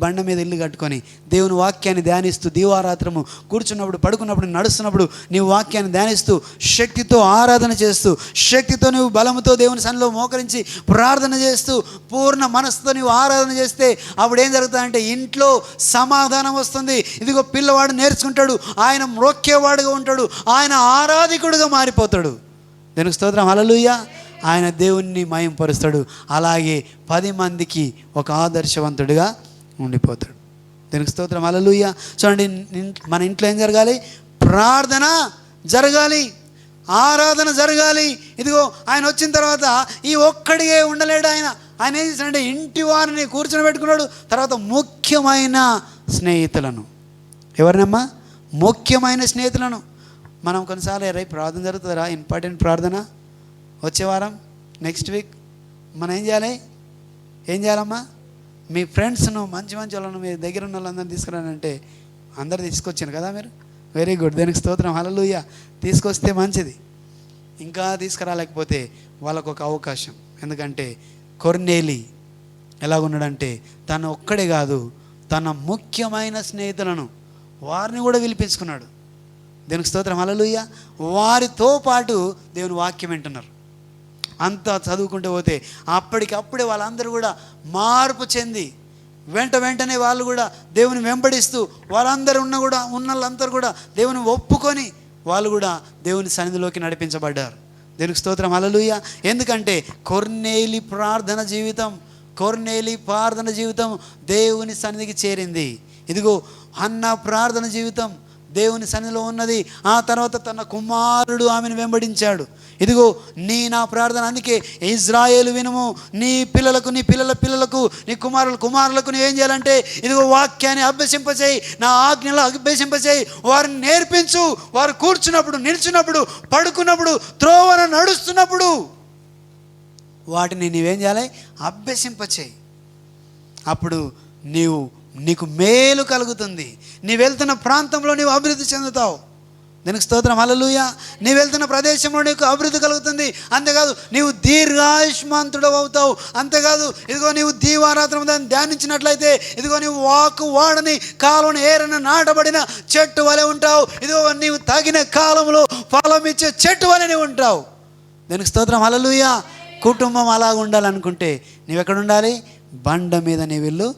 బండ మీద ఇల్లు కట్టుకొని దేవుని వాక్యాన్ని ధ్యానిస్తూ దీవారాత్రము కూర్చున్నప్పుడు, పడుకున్నప్పుడు, నడుస్తున్నప్పుడు నీవు వాక్యాన్ని ధ్యానిస్తూ శక్తితో ఆరాధన చేస్తూ, శక్తితో నువ్వు బలముతో దేవుని సన్నిధిలో మోకరించి ప్రార్థన చేస్తూ పూర్ణ మనసుతో నువ్వు ఆరాధన చేస్తే అప్పుడు ఏం జరుగుతుందంటే ఇంట్లో సమాధానం వస్తుంది. ఇదిగో పిల్లవాడు నేర్చుకుంటాడు, ఆయన మ్రొక్కేవాడుగా ఉంటాడు, ఆయన ఆరాధికుడుగా మారిపోతాడు. దేవునికి స్తోత్రం. హల్లెలూయా. ఆయన దేవుణ్ణి మహింపరుస్తాడు. అలాగే 10 మందికి ఒక ఆదర్శవంతుడిగా ఉండిపోతాడు. దీనికి స్తోత్రం. హల్లెలూయా. చూడండి, మన ఇంట్లో ఏం జరగాలి? ప్రార్థన జరగాలి, ఆరాధన జరగాలి. ఇదిగో ఆయన వచ్చిన తర్వాత ఈ ఒక్కడిగే ఉండలేడు. ఆయన ఏం చేశాడంటే ఇంటి వారిని కూర్చొని పెట్టుకున్నాడు. తర్వాత ముఖ్యమైన స్నేహితులను, ఎవరినమ్మా? ముఖ్యమైన స్నేహితులను. మనం కొన్నిసార్లు రేపు ప్రార్థన జరుగుతుందా, ఇంపార్టెంట్ ప్రార్థన వచ్చే వారం, నెక్స్ట్ వీక్ మనం ఏం చేయాలమ్మా? మీ ఫ్రెండ్స్ను, మంచి వాళ్ళను, మీ దగ్గర ఉన్న వాళ్ళందరినీ తీసుకురానంటే అందరు తీసుకొచ్చాను కదా మీరు, వెరీ గుడ్. దానికి స్తోత్రం. హల్లెలూయా. తీసుకొస్తే మంచిది. ఇంకా తీసుకురాలేకపోతే వాళ్ళకు ఒక అవకాశం. ఎందుకంటే కొర్నేలి ఎలాగున్నాడంటే తను ఒక్కడే కాదు, తన ముఖ్యమైన స్నేహితులను వారిని కూడా పిలిపించుకున్నాడు. దేవునికి స్తోత్రం. హల్లెలూయా. వారితో పాటు దేవుని వాక్యం వింటున్నారు. అంతా చదువుకుంటూ పోతే అప్పటికప్పుడే వాళ్ళందరూ కూడా మార్పు చెంది వెంటనే వాళ్ళు కూడా దేవుని వెంబడిస్తూ వాళ్ళందరూ ఉన్న వాళ్ళందరూ కూడా దేవుని ఒప్పుకొని వాళ్ళు కూడా దేవుని సన్నిధిలోకి నడిపించబడ్డారు. దేవునికి స్తోత్రం. హల్లెలూయా. ఎందుకంటే కొర్నేలి ప్రార్థన జీవితం దేవుని సన్నిధికి చేరింది. ఇదిగో హన్న ప్రార్థన జీవితం దేవుని సన్నిధిలో ఉన్నది. ఆ తర్వాత తన కుమారుడు ఆమెను వెంబడించాడు. ఇదిగో నా ప్రార్థన. అందుకే ఇజ్రాయేలు వినుము, నీ పిల్లలకు, నీ పిల్లల పిల్లలకు, నీ కుమారులకు నువ్వేం చేయాలంటే ఇదిగో వాక్యాన్ని అభ్యసింపచేయి, నా ఆజ్ఞలు అభ్యసింపచేయి, వారిని నేర్పించు. వారు కూర్చున్నప్పుడు, నిల్చున్నప్పుడు, పడుకున్నప్పుడు, త్రోవన నడుస్తున్నప్పుడు వాటిని నీవేం చేయాలి? అభ్యసింపచేయి. అప్పుడు నీకు మేలు కలుగుతుంది. నీవు వెళ్తున్న ప్రాంతంలో నీవు అభివృద్ధి చెందుతావు. దీనికి స్తోత్రం, హల్లెలూయా. నీవు వెళ్తున్న ప్రదేశంలో నీకు అభివృద్ధి కలుగుతుంది. అంతేకాదు నీవు దీర్ఘాయుష్మంతుడు అవుతావు. అంతేకాదు ఇదిగో నీవు దీవారాత్రం దాన్ని ధ్యానించినట్లయితే ఇదిగో నీవు వాడని కాలువను ఏరన నాటబడిన చెట్టు వలె ఉంటావు. ఇదిగో నీవు తగిన కాలంలో ఫలం ఇచ్చే చెట్టు వలె నీవు ఉంటావు. దీనికి స్తోత్రం, హల్లెలూయా. కుటుంబం అలాగ ఉండాలనుకుంటే నీవెక్కడ ఉండాలి? బండ మీద నీ ఇల్లు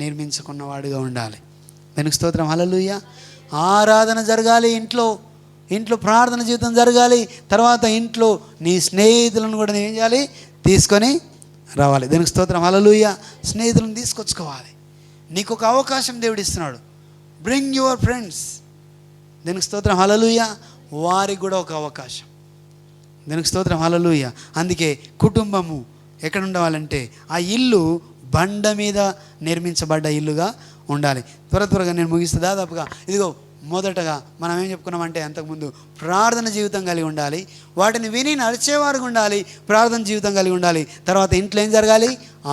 నిర్మించుకున్నవాడిగా ఉండాలి. దానికి స్తోత్రం, హల్లెలూయా. ఆరాధన జరగాలి ఇంట్లో ప్రార్థన జీవితం జరగాలి. తర్వాత ఇంట్లో నీ స్నేహితులను కూడా నువ్వేం చేయాలి? తీసుకొని రావాలి. దానికి స్తోత్రం, హల్లెలూయా. స్నేహితులను తీసుకొచ్చుకోవాలి. నీకు ఒక అవకాశం దేవుడు ఇస్తున్నాడు. Bring your friends. దానికి స్తోత్రం, హల్లెలూయా. వారికి కూడా ఒక అవకాశం. దానికి స్తోత్రం, హల్లెలూయా. అందుకే కుటుంబము ఎక్కడ ఉండాలంటే ఆ ఇల్లు బండ మీద నిర్మించబడ్డ ఇల్లుగా ఉండాలి. త్వరగా నేను ముగిస్తే దాదాపుగా ఇదిగో మొదటగా మనం ఏం చెప్పుకున్నామంటే అంతకుముందు ప్రార్థన జీవితం కలిగి ఉండాలి. వాటిని విని నడిచేవారు ఉండాలి. ప్రార్థన జీవితం కలిగి ఉండాలి. తర్వాత ఇంట్లో ఏం జరగాలి?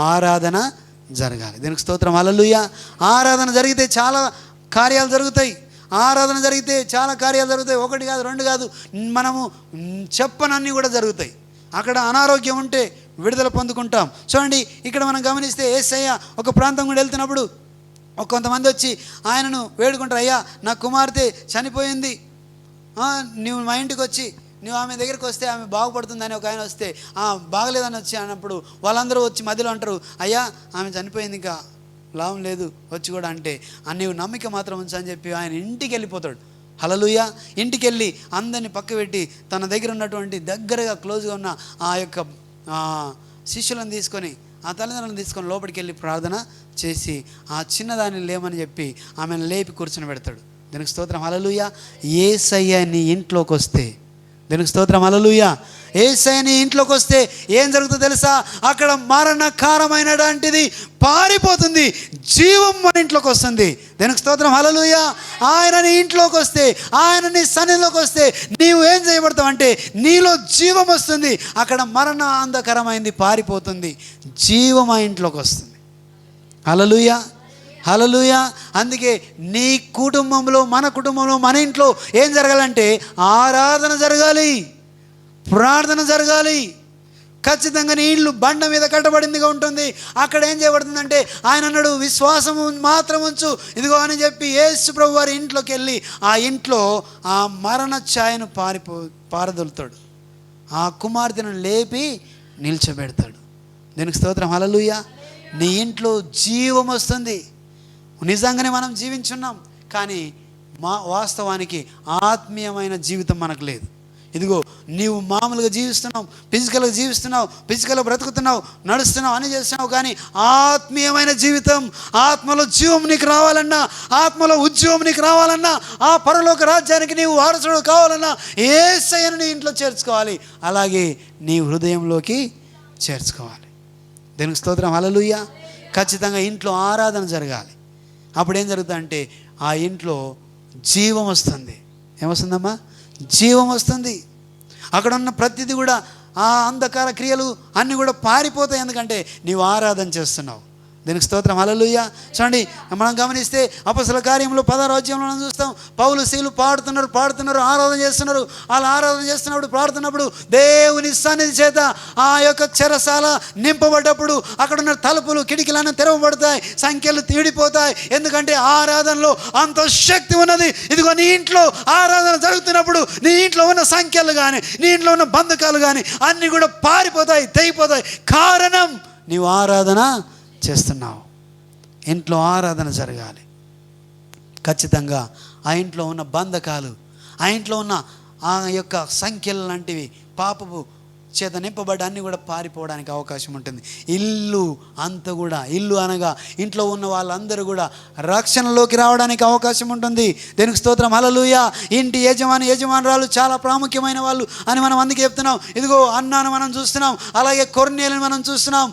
ఆరాధన జరగాలి. దీనికి స్తోత్రం, హల్లెలూయా. ఆరాధన జరిగితే చాలా కార్యాలు జరుగుతాయి. ఆరాధన జరిగితే చాలా కార్యాలు జరుగుతాయి. 1 కాదు, 2 కాదు, మనము చెప్పనన్నీ కూడా జరుగుతాయి. అక్కడ అనారోగ్యం ఉంటే విడుదల పొందుకుంటాం. చూడండి, ఇక్కడ మనం గమనిస్తే యేసయ్య ఒక ప్రాంతం కూడా వెళ్తున్నప్పుడు కొంతమంది వచ్చి ఆయనను వేడుకుంటారు, అయ్యా నా కుమార్తె చనిపోయింది, నువ్వు మా ఇంటికి వచ్చి నువ్వు ఆమె దగ్గరికి వస్తే ఆమె బాగుపడుతుందని ఒక ఆయన వస్తే బాగలేదని వచ్చి అన్నప్పుడు వాళ్ళందరూ వచ్చి మధ్యలో అంటారు, అయ్యా ఆమె చనిపోయింది, ఇంకా లాభం లేదు వచ్చి కూడా అంటే నీవు నమ్మిక మాత్రం ఉంచని చెప్పి ఆయన ఇంటికి వెళ్ళిపోతాడు. హల్లెలూయా. ఇంటికి వెళ్ళి అందరినీ పక్కపెట్టి తన దగ్గర ఉన్నటువంటి దగ్గరగా క్లోజ్గా ఉన్న ఆ యొక్క శిష్యులను తీసుకొని ఆ తల్లిదండ్రులను తీసుకొని లోపలికి వెళ్ళి ప్రార్థన చేసి ఆ చిన్నదాన్ని లేమని చెప్పి ఆమెను లేపి కూర్చొని పెడతాడు. దీనికి స్తోత్రం, హల్లెలూయా. యేసయ్య నీ ఇంట్లోకి వస్తే, దీనికి స్తోత్రం, హల్లెలూయా. యేసయ్య నీ ఇంట్లోకి వస్తే ఏం జరుగుతుందో తెలుసా? అక్కడ మరణకరమైనటువంటిది పారిపోతుంది, జీవం మన ఇంట్లోకి వస్తుంది. దీనికి స్తోత్రం, హల్లెలూయా. ఆయన నీ ఇంట్లోకి వస్తే, ఆయన నీ సన్నిధిలోకి వస్తే నీవు ఏం చేయబడతావు అంటే నీలో జీవం వస్తుంది. అక్కడ మరణ అంధకరమైంది పారిపోతుంది, జీవం ఆ ఇంట్లోకి వస్తుంది. హల్లెలూయా, హల్లెలూయా. అందుకే నీ కుటుంబంలో, మన కుటుంబంలో, మన ఇంట్లో ఏం జరగాలంటే ఆరాధన జరగాలి, ప్రార్థన జరగాలి. ఖచ్చితంగా నీ ఇల్లు బండ మీద కట్టబడిందిగా ఉంటుంది. అక్కడ ఏం చేయబడుతుందంటే ఆయన అన్నాడు, విశ్వాసము మాత్రం ఉంచు ఇదిగో అని చెప్పి యేసు ప్రభు వారి ఇంట్లోకి వెళ్ళి ఆ ఇంట్లో ఆ మరణ ఛాయను పారదొలుతాడు. ఆ కుమార్తెను లేపి నిల్చోబెడతాడు. దీనికి స్తోత్రం, హల్లెలూయా. నీ ఇంట్లో జీవం వస్తుంది. నిజంగానే మనం జీవించున్నాం, కానీ వాస్తవానికి ఆత్మీయమైన జీవితం మనకు లేదు. ఇదిగో నీవు మామూలుగా జీవిస్తున్నావు, ఫిజికల్గా జీవిస్తున్నావు, ఫిజికల్గా బ్రతుకుతున్నావు, నడుస్తున్నావు, అని చేస్తున్నావు, కానీ ఆత్మీయమైన జీవితం, ఆత్మలో జీవం నీకు రావాలన్నా, ఆత్మలో ఉద్యోగం నీకు రావాలన్నా, ఆ పరలోక రాజ్యానికి నీవు వారసుడు కావాలన్నా యేసయ్యను నీ ఇంట్లో చేర్చుకోవాలి. అలాగే నీ హృదయంలోకి చేర్చుకోవాలి. దీనికి స్తోత్రం, హల్లెలూయా. ఖచ్చితంగా ఇంట్లో ఆరాధన జరగాలి. అప్పుడు ఏం జరుగుతుందంటే ఆ ఇంట్లో జీవం వస్తుంది. ఏమొస్తుందమ్మా? జీవం వస్తుంది. అక్కడ ఉన్న ప్రతిదీ కూడా ఆ అంధకార క్రియలు అన్నీ కూడా పారిపోతాయి. ఎందుకంటే నీవు ఆరాధన చేస్తున్నావు. దీనికి స్తోత్రం, హల్లెలూయా. చూడండి, మనం గమనిస్తే అపొస్తలుల కార్యములు 16వ అధ్యాయంలో మనం చూస్తాం, పౌలు శీలు పాడుతున్నారు, ఆరాధన చేస్తున్నారు. అలా ఆరాధన చేస్తున్నప్పుడు, పాడుతున్నప్పుడు దేవుని సన్నిధి చేత ఆ యొక్క చెరసాల నింపబడ్డప్పుడు అక్కడ ఉన్న తలుపులు, కిటికీలన్నీ తెరవబడతాయి, సంఖ్యలు తీడిపోతాయి. ఎందుకంటే ఆరాధనలో అంత శక్తి ఉన్నది. ఇదిగో నీ ఇంట్లో ఆరాధన జరుగుతున్నప్పుడు నీ ఇంట్లో ఉన్న సంఖ్యలు కానీ, నీ ఇంట్లో ఉన్న బంధకాలు కానీ అన్నీ కూడా పారిపోతాయి, తెగిపోతాయి. కారణం నీవు ఆరాధన చేస్తున్నావు. ఇంట్లో ఆరాధన జరగాలి. ఖచ్చితంగా ఆ ఇంట్లో ఉన్న బంధకాలు, ఆ ఇంట్లో ఉన్న ఆ యొక్క సంఖ్యలు లాంటివి, పాపపు చేత నింపబడ్డ అన్నీ కూడా పారిపోవడానికి అవకాశం ఉంటుంది. ఇల్లు అంతా కూడా, ఇల్లు అనగా ఇంట్లో ఉన్న వాళ్ళందరూ కూడా రక్షణలోకి రావడానికి అవకాశం ఉంటుంది. దేవునికి స్తోత్రం, హల్లెలూయా. ఇంటి యజమానురాలు చాలా ప్రాముఖ్యమైన వాళ్ళు అని మనం అందుకే చెప్తున్నాం. ఇదిగో అన్నాను మనం చూస్తున్నాం, అలాగే కొర్నేలిని మనం చూస్తున్నాం.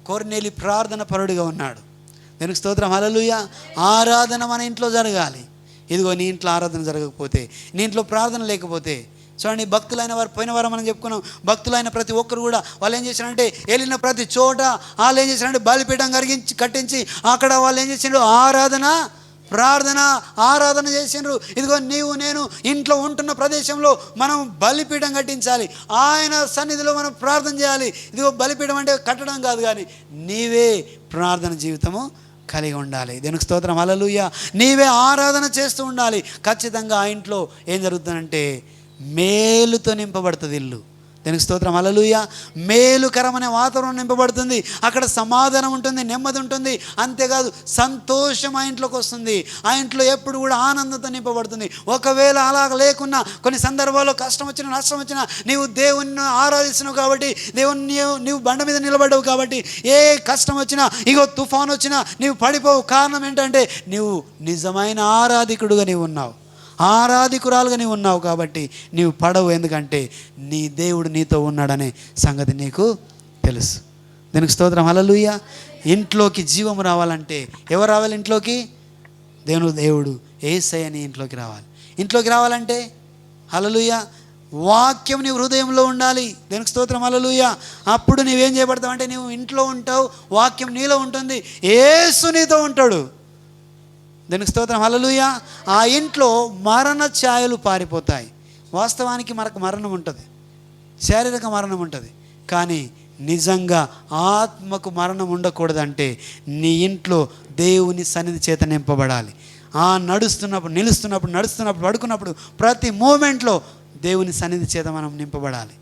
కొర్నేలి ప్రార్థన పరుడుగా ఉన్నాడు. దేవునికి స్తోత్రం, హల్లెలూయా. ఆరాధన మన ఇంట్లో జరగాలి. ఇదిగో నీ ఇంట్లో ఆరాధన జరగకపోతే, నీ ఇంట్లో ప్రార్థన లేకపోతే, చూడండి భక్తులైన వారు, పోయిన వారం మనం చెప్పుకున్నాం, భక్తులైన ప్రతి ఒక్కరు కూడా వాళ్ళు ఏం చేశారంటే వెళ్ళిన ప్రతి చోట వాళ్ళు ఏం చేశారంటే బలిపీఠం కట్టించి అక్కడ వాళ్ళు ఏం చేసిండ్రు, ఆరాధన చేసిండ్రు. ఇదిగో నీవు నేను ఇంట్లో ఉంటున్న ప్రదేశంలో మనం బలిపీఠం కట్టించాలి, ఆయన సన్నిధిలో మనం ప్రార్థన చేయాలి. ఇదిగో బలిపీఠం అంటే కట్టడం కాదు, కానీ నీవే ప్రార్థన జీవితము కలిగి ఉండాలి. దేవునికి స్తోత్రం, హల్లెలూయా. నీవే ఆరాధన చేస్తూ ఉండాలి. ఖచ్చితంగా ఆ ఇంట్లో ఏం జరుగుతుందంటే మేలుతో నింపబడుతుంది ఇల్లు. దేవునికి స్తోత్రం, హల్లెలూయా. మేలుకరమైన వాతావరణం నింపబడుతుంది. అక్కడ సమాధానం ఉంటుంది, నెమ్మది ఉంటుంది. అంతేకాదు సంతోషం ఆ ఇంట్లోకి వస్తుంది. ఆ ఇంట్లో ఎప్పుడు కూడా ఆనందంతో నింపబడుతుంది. ఒకవేళ అలా లేకున్నా, కొన్ని సందర్భాల్లో కష్టం వచ్చినా నష్టం వచ్చినా నీవు దేవుణ్ణి ఆరాధిస్తున్నావు కాబట్టి, నీవు బండ మీద నిలబడ్డావు కాబట్టి, ఏ కష్టం వచ్చినా, ఇగో తుఫాన్ వచ్చినా నీవు పడిపోవు. కారణం ఏంటంటే నీవు నిజమైన ఆరాధికుడుగా నీవు ఉన్నావు, ఆరాధికురాలుగా నీవు ఉన్నావు కాబట్టి నీవు పడవు. ఎందుకంటే నీ దేవుడు నీతో ఉన్నాడనే సంగతి నీకు తెలుసు. దీనికి స్తోత్రం, హల్లెలూయా. ఇంట్లోకి జీవం రావాలంటే ఎవరు రావాలి? ఇంట్లోకి దేవుడు యేసయ్య నీ ఇంట్లోకి రావాలి. ఇంట్లోకి రావాలంటే హల్లెలూయా వాక్యం నీ హృదయంలో ఉండాలి. దీనికి స్తోత్రం, హల్లెలూయా. అప్పుడు నీవేం చేయబడతావు అంటే నీవు ఇంట్లో ఉంటావు, వాక్యం నీలో ఉంటుంది, యేసు నీతో ఉంటాడు. దీనికి స్తోత్రం, హల్లెలూయా. ఆ ఇంట్లో మరణ ఛాయలు పారిపోతాయి. వాస్తవానికి మనకు మరణం ఉంటుంది, శారీరక మరణం ఉంటుంది, కానీ నిజంగా ఆత్మకు మరణం ఉండకూడదంటే నీ ఇంట్లో దేవుని సన్నిధి చేత నింపబడాలి. నడుస్తున్నప్పుడు పడుకున్నప్పుడు ప్రతి మూమెంట్లో దేవుని సన్నిధి చేత మనం నింపబడాలి.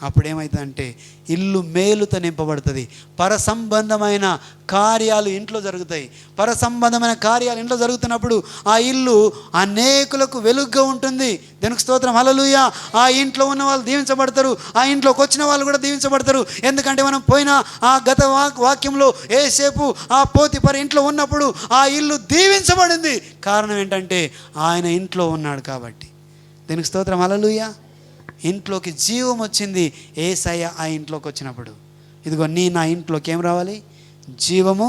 అప్పుడు ఏమవుతుందంటే ఇల్లు మేలుతో నింపబడుతుంది. పరసంబంధమైన కార్యాలు ఇంట్లో జరుగుతాయి. పరసంబంధమైన కార్యాలు ఇంట్లో జరుగుతున్నప్పుడు ఆ ఇల్లు అనేకులకు వెలుగుగా ఉంటుంది. దేవునికి స్తోత్రం, హల్లెలూయా. ఆ ఇంట్లో ఉన్న వాళ్ళు దీవించబడతారు, ఆ ఇంట్లోకి వచ్చిన వాళ్ళు కూడా దీవించబడతారు. ఎందుకంటే మనం పోయిన ఆ గత వాక్యంలో ఏసేపు ఆ పోతిఫర్ ఇంట్లో ఉన్నప్పుడు ఆ ఇల్లు దీవించబడింది. కారణం ఏంటంటే ఆయన ఇంట్లో ఉన్నాడు కాబట్టి. దీనికి స్తోత్రం, హల్లెలూయా. ఇంట్లోకి జీవం వచ్చింది యేసయ్య ఆ ఇంట్లోకి వచ్చినప్పుడు. ఇదిగో నా ఇంట్లోకి ఏం రావాలి? జీవము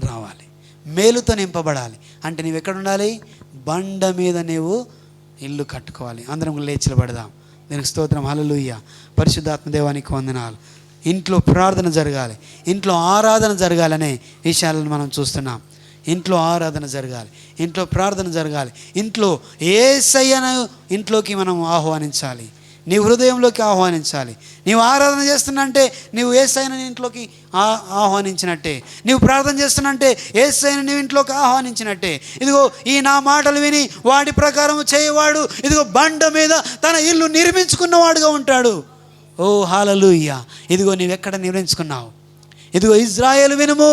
రావాలి, మేలుతో నింపబడాలి. అంటే నీవు ఎక్కడ ఉండాలి? బండ మీద నీవు ఇల్లు కట్టుకోవాలి. అందరం లేచి నిలబడదాం. దీనికి స్తోత్రం, హల్లెలూయా. పరిశుద్ధాత్మ దేవానికి వందనాలు. ఇంట్లో ప్రార్థన జరగాలి, ఇంట్లో ఆరాధన జరగాలనే విషయాలను మనం చూస్తున్నాం. ఇంట్లో ఆరాధన జరగాలి, ఇంట్లో ప్రార్థన జరగాలి, ఇంట్లో యేసయ్యను ఇంట్లోకి మనం ఆహ్వానించాలి, నీ హృదయంలోకి ఆహ్వానించాలి. నీవు ఆరాధన చేస్తున్నంటే నీవు యేసయ్యను ఇంట్లోకి ఆహ్వానించినట్టే, నీవు ప్రార్థన చేస్తున్నంటే యేసయ్యను నీవు ఇంట్లోకి ఆహ్వానించినట్టే. ఇదిగో ఈ నా మాటలు విని వాడి ప్రకారం చేయవాడు ఇదిగో బండ మీద తన ఇల్లు నిర్మించుకున్నవాడుగా ఉంటాడు. ఓ హల్లెలూయా. ఇదిగో నీవెక్కడ నిర్మించుకున్నావు? ఇదిగో ఇజ్రాయేలు వినుము,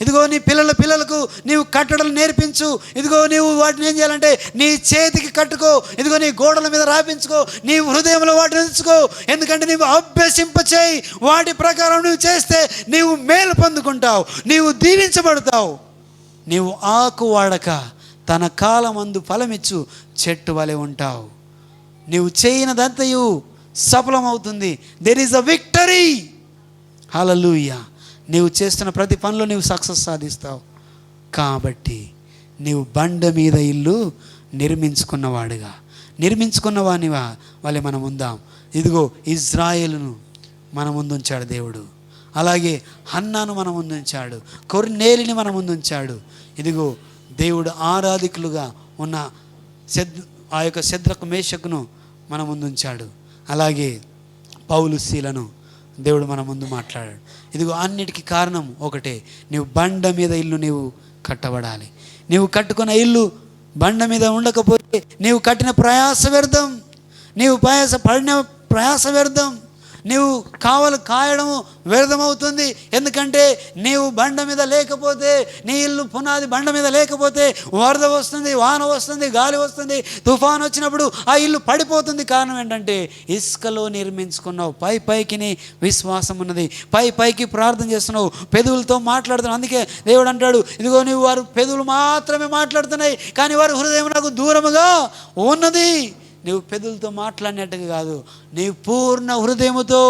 ఇదిగో నీ పిల్లలకు నీవు కట్టడలు నేర్పించు. ఇదిగో నీవు వాటిని ఏం చేయాలంటే నీ చేతికి కట్టుకో, ఇదిగో నీ గోడల మీద రాపించుకో, నీ హృదయంలో వాటిని ఉంచుకో. ఎందుకంటే నీవు అభ్యసింపచేయి, వాటి ప్రకారం నువ్వు చేస్తే నీవు మేలు పొందుకుంటావు, నీవు దీవించబడతావు. నీవు ఆకు వాడక తన కాలమందు ఫలమిచ్చు చెట్టు వలె ఉంటావు. నీవు చేయనదంతయు సఫలమవుతుంది. There is a victory. Hallelujah. నీవు చేస్తున్న ప్రతి పనిలో నీవు సక్సెస్ సాధిస్తావు. కాబట్టి నీవు బండ మీద ఇల్లు నిర్మించుకున్నవానివా వాళ్ళే మనం ఉందాం. ఇదిగో ఇజ్రాయేలును మన ముందు ఉంచాడు దేవుడు, అలాగే హన్నాను మన ముందు ఉంచాడు, కొర్నేలిని మన ముందు ఉంచాడు. ఇదిగో దేవుడు ఆరాధికులుగా ఉన్న ఆ యొక్క శద్రకు మేషకును మన ముందు ఉంచాడు. అలాగే పౌలు శీలను దేవుడు మన ముందు మాట్లాడాడు. ఇదిగో అన్నిటికీ కారణం ఒకటే, నీవు బండ మీద ఇల్లు నీవు కట్టబడాలి. నీవు కట్టుకున్న ఇల్లు బండ మీద ఉండకపోతే నీవు కట్టిన ప్రయాస వ్యర్థం, నీవు పడిన ప్రయాస వ్యర్థం. నీవు కాయడము వ్యర్థమవుతుంది. ఎందుకంటే నీవు బండ మీద లేకపోతే, నీ ఇల్లు పునాది బండ మీద లేకపోతే వరద వస్తుంది, వాన వస్తుంది, గాలి వస్తుంది, తుఫాను వచ్చినప్పుడు ఆ ఇల్లు పడిపోతుంది. కారణం ఏంటంటే ఇసుకలో నిర్మించుకున్నావు. పైకి నీ విశ్వాసం ఉన్నది, పైకి ప్రార్థన చేస్తున్నావు, పెదవులతో మాట్లాడుతున్నావు. అందుకే దేవుడు అంటాడు, ఇదిగో నీవు వారు పెదవులు మాత్రమే మాట్లాడుతున్నాయి, కానీ వారి హృదయం నాకు దూరముగా ఉన్నది. నీవు పెదవులతో మాట్లాడినట్టుగా కాదు, నీ పూర్ణ హృదయముతో,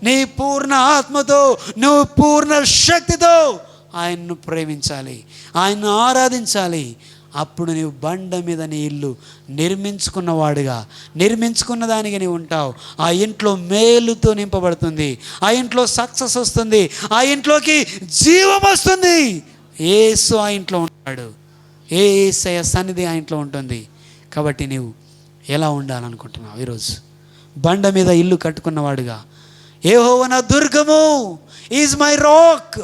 నీ పూర్ణ ఆత్మతో, నువ్వు పూర్ణ శక్తితో ఆయన్ను ప్రేమించాలి, ఆయన్ను ఆరాధించాలి. అప్పుడు నీవు బండ మీద నీ ఇల్లు నిర్మించుకున్నవాడుగా, నిర్మించుకున్న దానికి నీవు ఉంటావు. ఆ ఇంట్లో మేలుతో నింపబడుతుంది, ఆ ఇంట్లో సక్సెస్ వస్తుంది, ఆ ఇంట్లోకి జీవం వస్తుంది. యేసు ఆ ఇంట్లో ఉంటాడు, యేసయ్య సన్నిధి ఆ ఇంట్లో ఉంటుంది. కాబట్టి నీవు ఎలా ఉండాలనుకుంటున్నావు ఈరోజు? బండ మీద ఇల్లు కట్టుకున్నవాడుగా, యెహోవా నా దుర్గము, ఈజ్ మై రాక్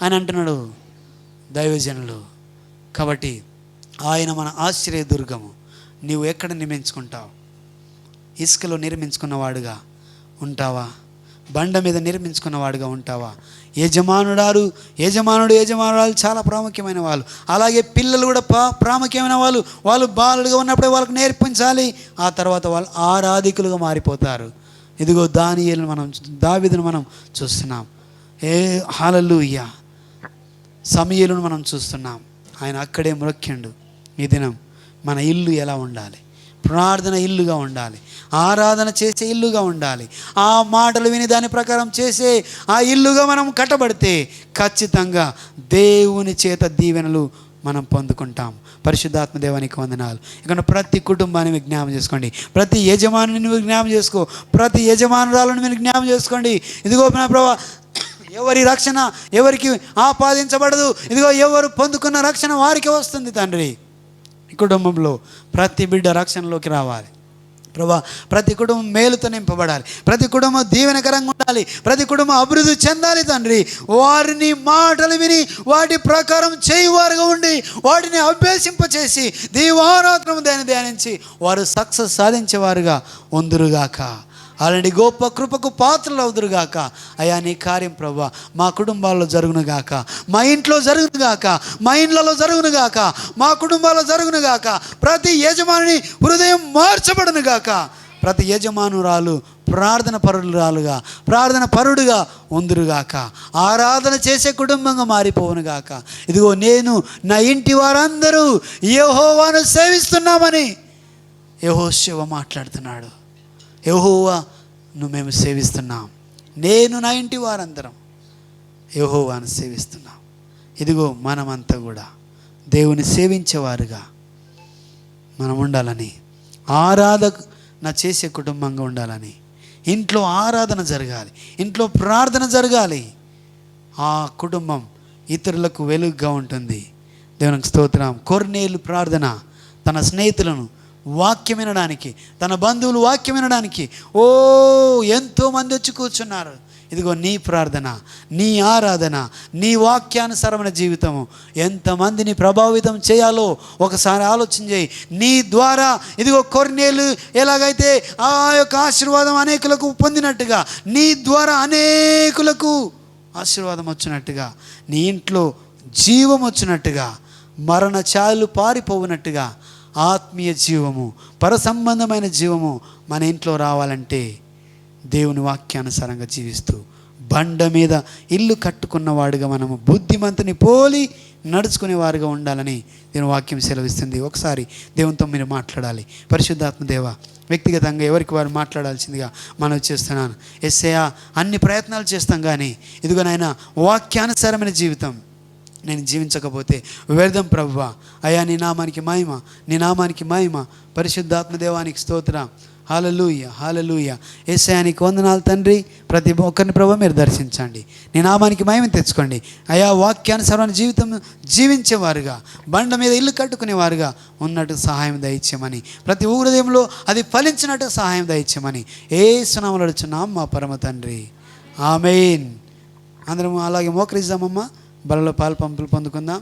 అని అంటున్నాడు దైవజనులు. కాబట్టి ఆయన మన ఆశ్రయ దుర్గము. నీవు ఎక్కడ నిర్మించుకుంటావు? ఇసుకలో నిర్మించుకున్నవాడుగా ఉంటావా? బండ మీద నిర్మించుకున్నవాడుగా ఉంటావా? యజమానురాలు చాలా ప్రాముఖ్యమైన వాళ్ళు. అలాగే పిల్లలు కూడా ప్రాముఖ్యమైన వాళ్ళు. వాళ్ళు బాలుడుగా ఉన్నప్పుడే వాళ్ళకి నేర్పించాలి. ఆ తర్వాత వాళ్ళు ఆరాధికులుగా మారిపోతారు. ఇదిగో దావీదును మనం చూస్తున్నాం. హల్లెలూయా. సమూయేలును మనం చూస్తున్నాం. ఆయన అక్కడే మ్రొక్కిండు. ఈ దినం మన ఇల్లు ఎలా ఉండాలి? ప్రార్థన ఇల్లుగా ఉండాలి, ఆరాధన చేసే ఇల్లుగా ఉండాలి. ఆ మాటలు విని దాని ప్రకారం చేసే ఆ ఇల్లుగా మనం కట్టబడితే ఖచ్చితంగా దేవుని చేత దీవెనలు మనం పొందుకుంటాం. పరిశుద్ధాత్మ దేవానికి వందనాలు. ఇక్కడ ప్రతి కుటుంబాన్ని మీరు జ్ఞాపం చేసుకోండి, ప్రతి యజమానిని మీరు జ్ఞాపం చేసుకో, ప్రతి యజమానురాలను మీరు జ్ఞాపం చేసుకోండి. ఇదిగో నా ప్రభువా, ఎవరి రక్షణ ఎవరికి ఆపాదించబడదు. ఇదిగో ఎవరు పొందుకున్న రక్షణ వారికి వస్తుంది. తండ్రి, ఈ కుటుంబంలో ప్రతి బిడ్డ రక్షణలోకి రావాలి ప్రభా. ప్రతి కుటుంబం మేలుతో నింపబడాలి, ప్రతి కుటుంబం దీవెనకరంగా ఉండాలి, ప్రతి కుటుంబం అభివృద్ధి చెందాలి. తండ్రి, వారిని మాటలు విని వాటి ప్రకారం చేయువారుగా ఉండి వాటిని అభ్యసింపచేసి దీవారాత్రము దాన్ని ధ్యానించి వారు సక్సెస్ సాధించేవారుగా ఉందురుగాక. అలాంటి గొప్ప కృపకు పాత్రలు అవుదురుగాక. అయా నీ కార్యం ప్రభువా మా కుటుంబాల్లో జరుగునుగాక, మా ఇంట్లో జరుగునుగాక, మా ఇండ్లలో జరుగునుగాక, మా కుటుంబాల్లో జరుగునుగాక. ప్రతి యజమాని హృదయం మార్చబడునుగాక. ప్రతి యజమానురాలు ప్రార్థన పరుడుగా ఉందురుగాక. ఆరాధన చేసే కుటుంబంగా మారిపోవునుగాక. ఇదిగో నేను నా ఇంటి వారందరూ యెహోవాను సేవిస్తున్నామని యెహోషువ మాట్లాడుతున్నాడు. యెహోవాను మేము సేవిస్తున్నాం, నేను నా ఇంటి వారందరం యెహోవాను సేవిస్తున్నాం. ఇదిగో మనమంతా కూడా దేవుని సేవించేవారుగా మనం ఉండాలని, ఆరాధన చేసే కుటుంబంగా ఉండాలని, ఇంట్లో ఆరాధన జరగాలి, ఇంట్లో ప్రార్థన జరగాలి. ఆ కుటుంబం ఇతరులకు వెలుగుగా ఉంటుంది. దేవునికి స్తోత్రం. కొర్నేలు ప్రార్థన తన స్నేహితులను వాక్యం వినడానికి, తన బంధువులు వాక్యం వినడానికి ఎంతోమంది వచ్చి కూర్చున్నారు. ఇదిగో నీ ప్రార్థన, నీ ఆరాధన, నీ వాక్యానుసరమైన జీవితము ఎంతమందిని ప్రభావితం చేయాలో ఒకసారి ఆలోచన చేయి. నీ ద్వారా ఇదిగో కొర్నేలు ఎలాగైతే ఆ యొక్క ఆశీర్వాదం అనేకులకు పొందినట్టుగా, నీ ద్వారా అనేకులకు ఆశీర్వాదం వచ్చినట్టుగా, నీ ఇంట్లో జీవం వచ్చినట్టుగా, మరణ ఛాయలు పారిపోవునట్టుగా ఆత్మీయ జీవము, పరసంబంధమైన జీవము మన ఇంట్లో రావాలంటే దేవుని వాక్యానుసారంగా జీవిస్తూ బండ మీద ఇల్లు కట్టుకున్నవాడుగా మనము బుద్ధిమంతుని పోలి నడుచుకునేవారుగా ఉండాలని దేవుని వాక్యం సెలవిస్తుంది. ఒకసారి దేవునితో మీరు మాట్లాడాలి. పరిశుద్ధాత్మ దేవ, వ్యక్తిగతంగా ఎవరికి వారు మాట్లాడాల్సిందిగా మనం చేస్తున్నాను. యేసయ్యా, అన్ని ప్రయత్నాలు చేస్తాం కానీ ఇదిగో నాయన వాక్యానుసారమైన జీవితం నేను జీవించకపోతే వ్యర్థం ప్రభువా. అయ్యా నీ నామానికి మహిమ. పరిశుద్ధాత్మ దేవానికి స్తోత్రం. హల్లెలూయా, హల్లెలూయా. యేసయ్యానికి వందనాలు తండ్రి. ప్రతి ఒక్కరిని ప్రభువా మీరు దర్శించండి, నీ నామానికి మహిమ తెచ్చుకోండి. అయా వాక్యానుసారమైన జీవితం జీవించేవారుగా, బండ మీద ఇల్లు కట్టుకునేవారుగా ఉన్నట్టు సహాయం దయచేయమని, ప్రతి హృదయంలో అది ఫలించినట్టు సహాయం దయచేయమని యేసు నామములో అడుగుచున్నాం మా పరమ తండ్రి, ఆమేన్. అందరం అలాగే మోకరిద్దామమ్మా, బలలో పాలు పంపులు పొందుకుందాం.